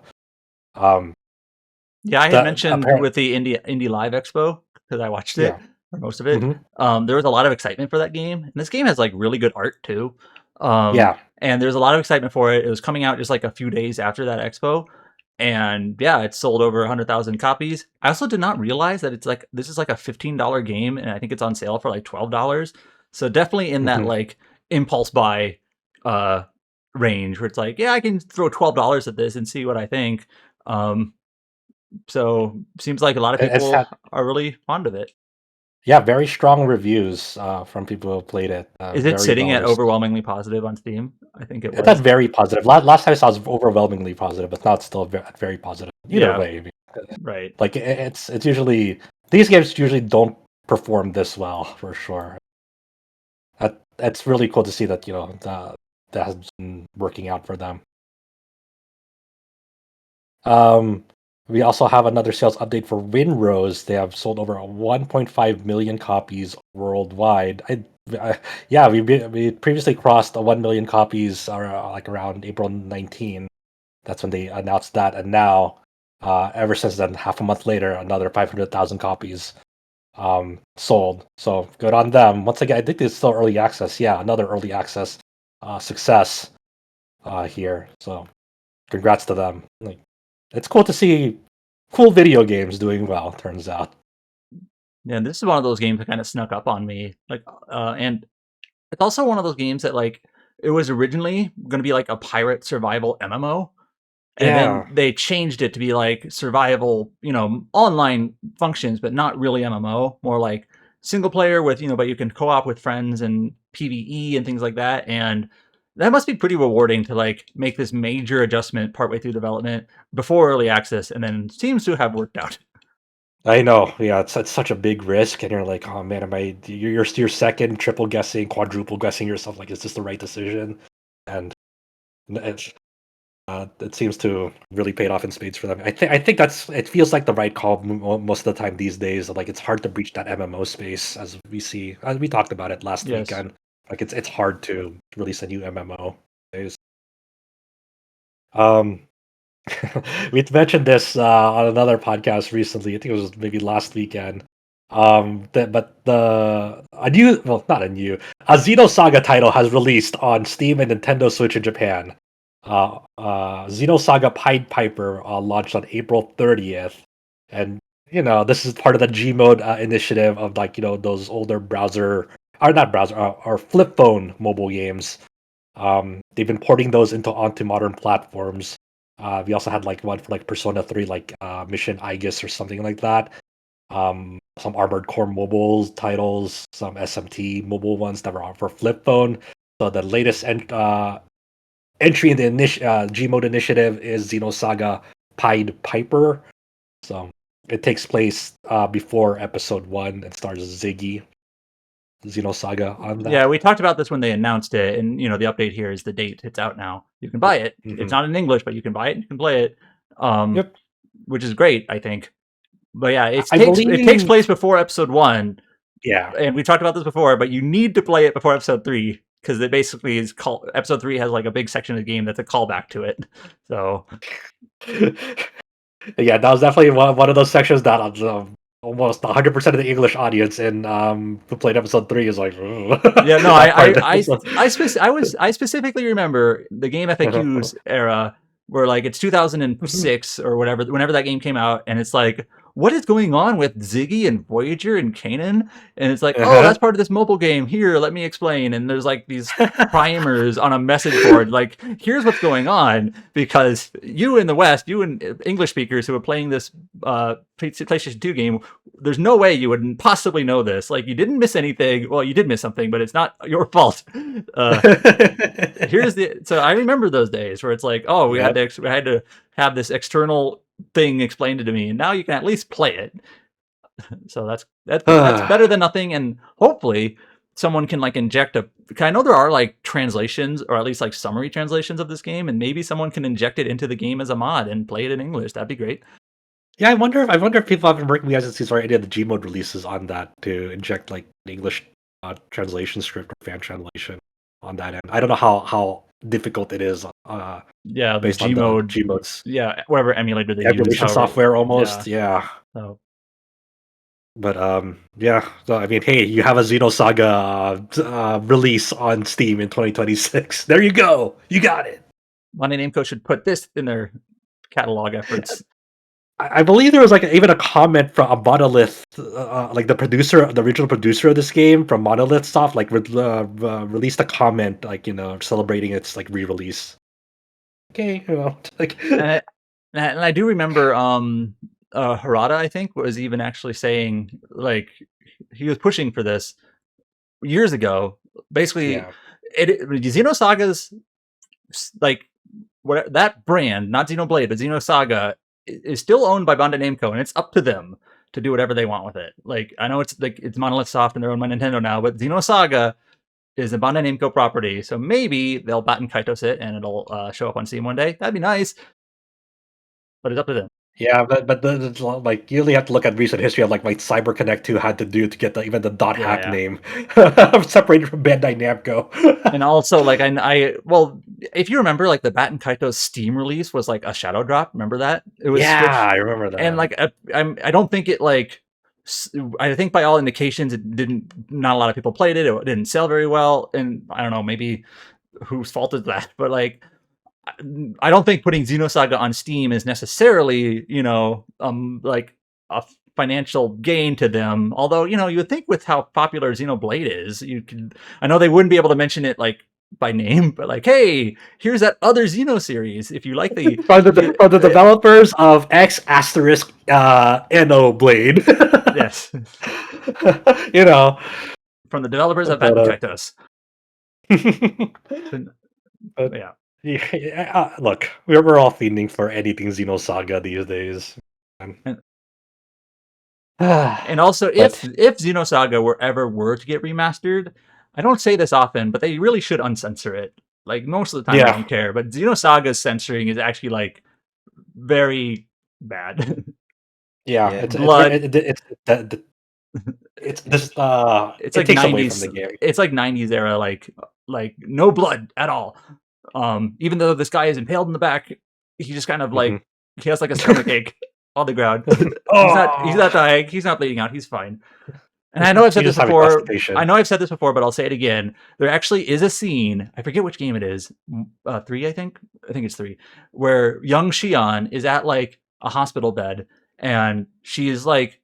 Yeah, I had mentioned with the Indie Live Expo because I watched it for most of it. There was a lot of excitement for that game, and this game has like really good art too. And there's a lot of excitement for it. It was coming out just like a few days after that expo, and yeah, it sold over 100,000 copies. I also did not realize that this is like a $15 game, and I think it's on sale for like $12. So definitely in that like impulse buy range where it's like, yeah, I can throw $12 at this and see what I think. So seems like a lot of people are really fond of it. Yeah, very strong reviews from people who have played it. Is it sitting at overwhelmingly positive on Steam? I think it was. That's very positive. Last time I saw it was overwhelmingly positive, but now it's still very positive. Either way, right? Like it's usually, these games usually don't perform this well for sure. That's really cool to see that that has been working out for them. We also have another sales update for Windrose. They have sold over 1.5 million copies worldwide. We previously crossed 1 million copies like around April 19. That's when they announced that, and now ever since then, half a month later, another 500,000 copies sold. So good on them. Once again, I think it's still early access. Yeah, another early access success here. So congrats to them. Like, it's cool to see cool video games doing well, turns out. Yeah, this is one of those games that kind of snuck up on me. Like, and it's also one of those games that like it was originally going to be like a pirate survival MMO, and then they changed it to be like survival, online functions, but not really MMO, more like single player with, but you can co-op with friends and PvE and things like that. And that must be pretty rewarding to like make this major adjustment partway through development before early access, and then seems to have worked out. I know, yeah, it's such a big risk, and you're like, oh man, you're second, triple guessing, quadruple guessing yourself, like, is this the right decision? And it seems to really paid off in spades for them. I think it feels like the right call most of the time these days. Like, it's hard to breach that MMO space, as we see. As we talked about it last weekend. Like, it's hard to release a new MMO. Um, we mentioned this on another podcast recently. I think it was maybe last weekend. But a new, well, not a new, a Xenosaga title has released on Steam and Nintendo Switch in Japan. Xenosaga Pied Piper launched on April 30th, and this is part of the Gmode initiative of those older browser, or not browser, or flip phone mobile games. They've been porting those onto modern platforms. We also had one for Persona 3, Mission Aegis or something like that. Some Armored Core mobile titles, some SMT mobile ones that were on for flip phone. So the latest entry in the Gmode initiative is Xenosaga Pied Piper. So it takes place before Episode 1 and stars Ziggy. Xenosaga on that. Yeah, we talked about this when they announced it, and the update here is the date. It's out now. You can buy it. It's not in English, but you can buy it and you can play it. Yep. Which is great, I think. But yeah, it believe- takes place before Episode 1. Yeah. And we talked about this before, but you need to play it before Episode 3 because it basically is Episode 3 has a big section of the game that's a callback to it. So yeah, that was definitely one of those sections that almost 100% of the English audience in who played Episode 3 is like, yeah, no, I specifically remember the game FAQs era where it's 2006 or whatever, whenever that game came out, and it's like, what is going on with Ziggy and Voyager and Kanan? And it's like, oh, that's part of this mobile game. Here, let me explain. And there's these primers on a message board. Here's what's going on, because you in the West, you and English speakers who are playing this PlayStation 2 game, there's no way you would possibly know this. You didn't miss anything. Well, you did miss something, but it's not your fault. So I remember those days where it's oh, we had to have this external thing explained to me, and now you can at least play it. So that's better than nothing, and hopefully someone can inject I know there are translations, or at least summary translations of this game, and maybe someone can inject it into the game as a mod and play it in English. That'd be great. Yeah, I wonder if people have been working with agencies or any of the Gmode releases on that to inject an English translation script or fan translation on that end. I don't know how difficult it is. Yeah, the based on the Gmodes. Yeah, whatever emulator they use. Emulation software almost. Yeah. So. But yeah. So I mean, hey, you have a Xenosaga release on Steam in 2026. There you go. You got it. Bandai Namco should put this in their catalog efforts. I believe there was even a comment from a Monolith, the producer, the original producer of this game from Monolith Soft, released a comment, celebrating its re-release. Okay, and I do remember Harada, I think, was even actually saying he was pushing for this years ago. Basically, Xenosaga's that brand, not Xenoblade, but Xenosaga, is still owned by Bandai Namco, and it's up to them to do whatever they want with it. I know it's Monolith Soft and they're owned by Nintendo now, but Xenosaga is a Bandai Namco property, so maybe they'll Batten Kaitos it and it'll show up on Steam one day. That'd be nice, but it's up to them. Yeah, but you only have to look at recent history of what CyberConnect 2 had to do to get even the .hack name separated from Bandai Namco. And also, well, if you remember, the Batten Kaitos Steam release was a shadow drop. Remember that? It was Switch. I remember that. And I don't think it I think by all indications it didn't. Not a lot of people played it. It didn't sell very well, and I don't know, maybe whose fault is that? But I don't think putting Xenosaga on Steam is necessarily, a financial gain to them. Although, you would think with how popular Xenoblade is, I know they wouldn't be able to mention it by name, but hey, here's that other Xeno series. If you like the from the developers of X asterisk NO Blade. Yes. From the developers of Batten Kaitos. Yeah. Yeah, look, we're all fiending for anything Xenosaga these days. And also, if Xenosaga were to get remastered, I don't say this often, but they really should uncensor it. Most of the time, I don't care. But Xenosaga's censoring is actually very bad. Yeah, it's blood. It's this. It's it takes 90s. Away from the game. It's 90s era, no blood at all. Even though this guy is impaled in the back, he just kind of like Mm-hmm. he has like a stomachache on the ground. He's not dying. He's not bleeding out. He's fine. And I know I've said this before. But I'll say it again. There actually is a scene. I forget which game it is. 3, I think. I think it's 3, where young Shion is at like a hospital bed, and she is like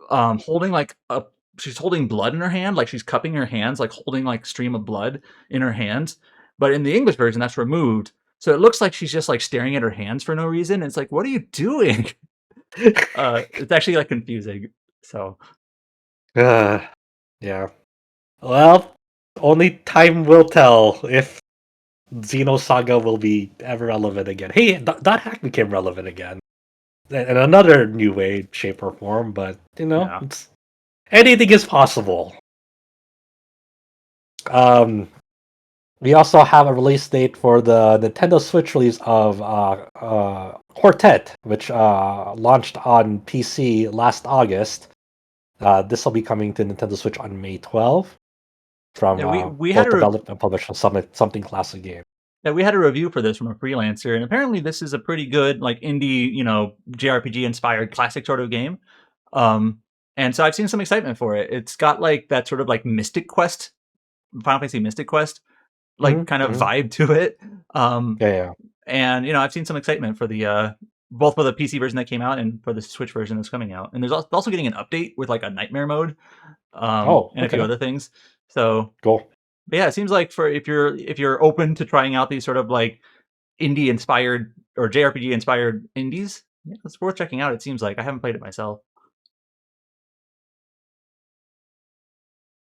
holding like a. She's holding blood in her hand, like she's cupping her hands, like holding like stream of blood in her hands. But in the English version, that's removed, so it looks like she's just like staring at her hands for no reason. It's like, what are you doing? It's actually like confusing. So. Yeah. Well, only time will tell if Xenosaga will be ever relevant again. Hey, that hack became relevant again. In another new way, shape, or form, but, anything is possible. We also have a release date for the Nintendo Switch release of Quartet, which launched on PC last August. This will be coming to Nintendo Switch on May 12th from we both had developed and published something classic game. Yeah, we had a review for this from a freelancer, and apparently this is a pretty good, like, indie, JRPG inspired classic sort of game. And so I've seen some excitement for it. It's got like that sort of like Mystic Quest, Final Fantasy Mystic Quest, like kind of vibe to it. Yeah. And I've seen some excitement for the both for the PC version that came out and for the Switch version that's coming out. And there's also getting an update with like a nightmare mode, and a few other things. So cool. But yeah, it seems like if you're open to trying out these sort of like indie inspired or JRPG inspired indies, yeah, it's worth checking out. It seems like I haven't played it myself.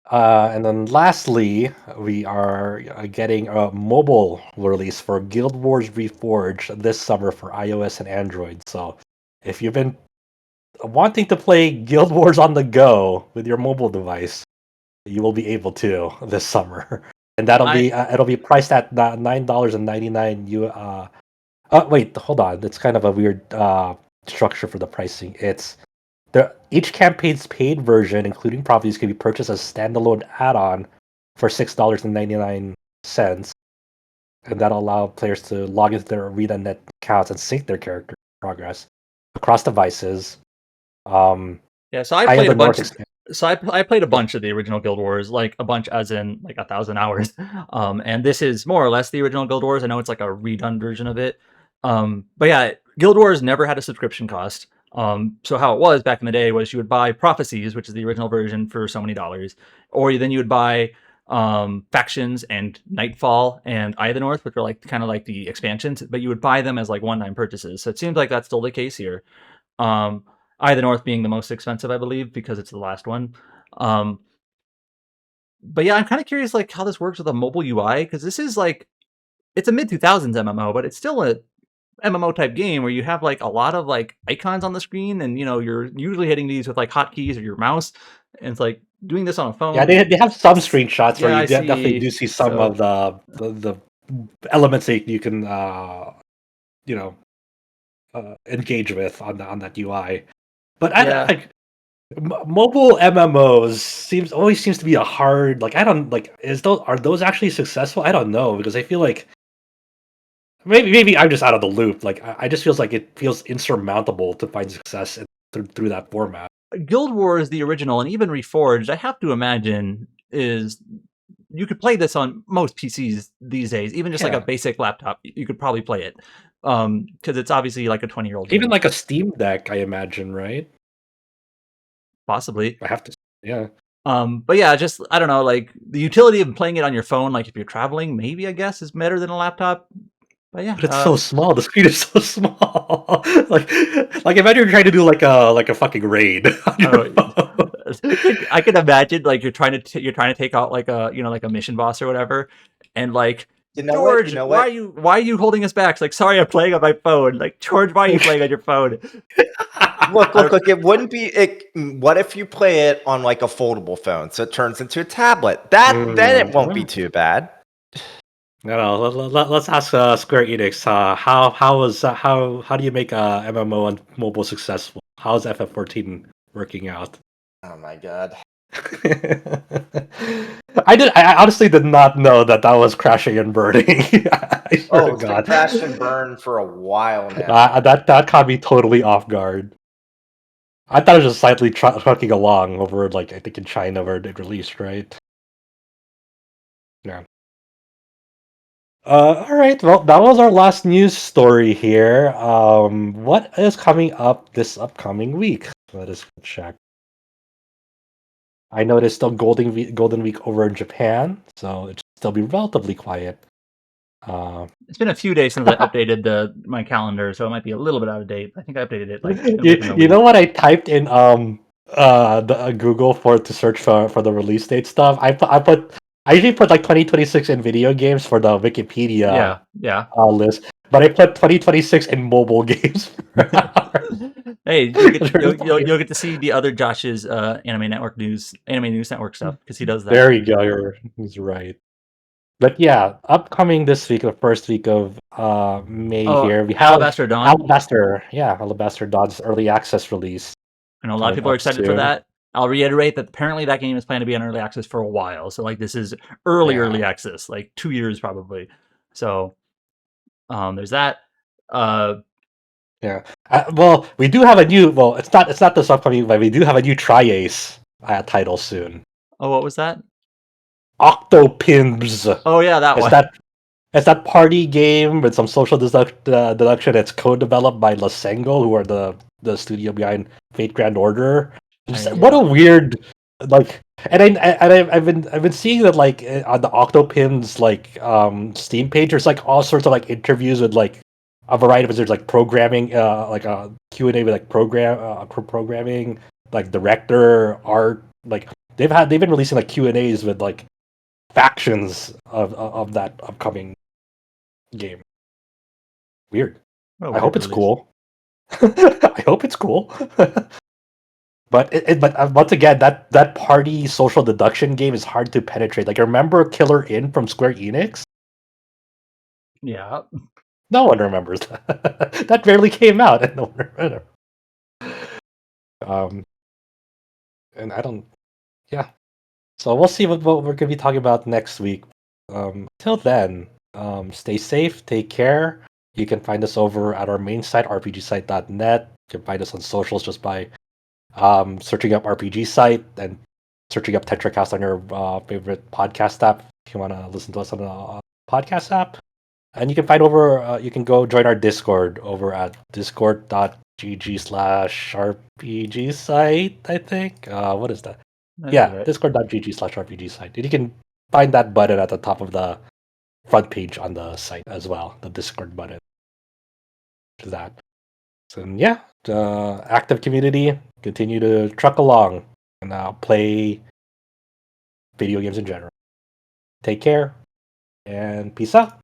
And then lastly, we are getting a mobile release for Guild Wars Reforged this summer for iOS and Android. So if you've been wanting to play Guild Wars on the go with your mobile device, you will be able to this summer. And that'll be it'll be priced at $9.99. Wait, hold on. It's kind of a weird structure for the pricing. It's each campaign's paid version, including properties, can be purchased as a standalone add-on for $6.99, and that'll allow players to log into their ArenaNet accounts and sync their character progress across devices. So I played a bunch. So I played a bunch of the original Guild Wars, like a bunch as in like 1,000 hours. And this is more or less the original Guild Wars. I know it's like a redone version of it. But yeah, Guild Wars never had a subscription cost. So how it was back in the day was you would buy Prophecies, which is the original version, for so many dollars, or then you would buy Factions and Nightfall and Eye of the North, which were like kind of like the expansions, but you would buy them as like one-time purchases. So it seems like that's still the case here. Eye of the North being the most expensive, I believe, because it's the last one. But yeah, I'm kind of curious like how this works with a mobile UI, because this is like, it's a mid-2000s MMO, but it's still a MMO type game where you have like a lot of like icons on the screen, and you're usually hitting these with like hotkeys or your mouse, and it's like doing this on a phone. Yeah, they have some screenshots where you definitely do see some of the elements that you can engage with on that UI. But mobile MMOs always seems to be a hard, like, I don't like, are those actually successful? I don't know, because I feel like maybe I'm just out of the loop. Like I just feels like it feels insurmountable to find success through that format. Guild Wars, the original, and even Reforged, I have to imagine is you could play this on most PCs these days, even just like a basic laptop. You could probably play it because it's obviously like a 20-year-old game. Even like a Steam Deck, I imagine, right? Possibly. I have to, yeah. But yeah, just I don't know, like the utility of playing it on your phone, like if you're traveling, maybe I guess is better than a laptop. But yeah, but it's so small. The screen is so small. like imagine you're trying to do like a fucking raid. I can imagine like you're trying to take out like a like a mission boss or whatever, and like George, why are you holding us back? It's like, sorry, I'm playing on my phone. Like, George, why are you playing on your phone? Look, it wouldn't be what if you play it on like a foldable phone, so it turns into a tablet? Then it won't be too bad. No, let's ask Square Enix. How do you make a MMO on mobile successful? How's FF14 working out? Oh my god. I honestly did not know that was crashing and burning. I swear to It's been God. crashed and burned for a while now. That caught me totally off guard. I thought it was just slightly trucking along over, like, I think in China where it released, right? Yeah. All right. Well, that was our last news story here. What is coming up this upcoming week? Let us check. I know there's still Golden Week over in Japan, so it should still be relatively quiet. It's been a few days since I updated my calendar, so it might be a little bit out of date. I think I updated it like within a you week. know what I typed in Google to search for the release date stuff? I usually put like 2026 in video games for the Wikipedia Yeah. list, but I put 2026 in mobile games. Hey, you'll get to see the other Josh's Anime News Network stuff because he does that. There you go. He's right. But yeah, upcoming this week, the first week of May here, we have Alabaster Dawn. Alabaster Dawn's early access release. I know a lot of people are excited for that. I'll reiterate that apparently that game is planned to be on early access for a while. So like this is early access, like 2 years probably. So there's that. Well, we do have a new. Well, it's not this upcoming, but we do have a new Tri-Ace title soon. Oh, what was that? Octopims. Oh yeah, that one. It's that party game with some social deduction. It's co-developed by Lasengo, who are the studio behind Fate Grand Order. What a weird I've been seeing that like on the Octopims Steam page. There's like all sorts of like interviews with like a variety of there's like programming, like a Q&A with like programming, like director, art. Like they've been releasing like Q&As with like factions of that upcoming game. Weird. I hope it's cool. I hope it's cool. But once again, that party social deduction game is hard to penetrate. Like, remember Killer In from Square Enix? Yeah. No one remembers that. That barely came out, and no one remembers. And I don't. Yeah. So we'll see what we're going to be talking about next week. Till then, stay safe, take care. You can find us over at our main site, rpgsite.net. You can find us on socials just by searching up RPG Site and searching up Tetracast on your favorite podcast app if you want to listen to us on a podcast app. And you can you can go join our Discord over at discord.gg/RPG Site, I think. What is that? Right. Discord.gg/RPG Site. And you can find that button at the top of the front page on the site as well, the Discord button. To that. So yeah, active community, continue to truck along and play video games in general. Take care and peace out.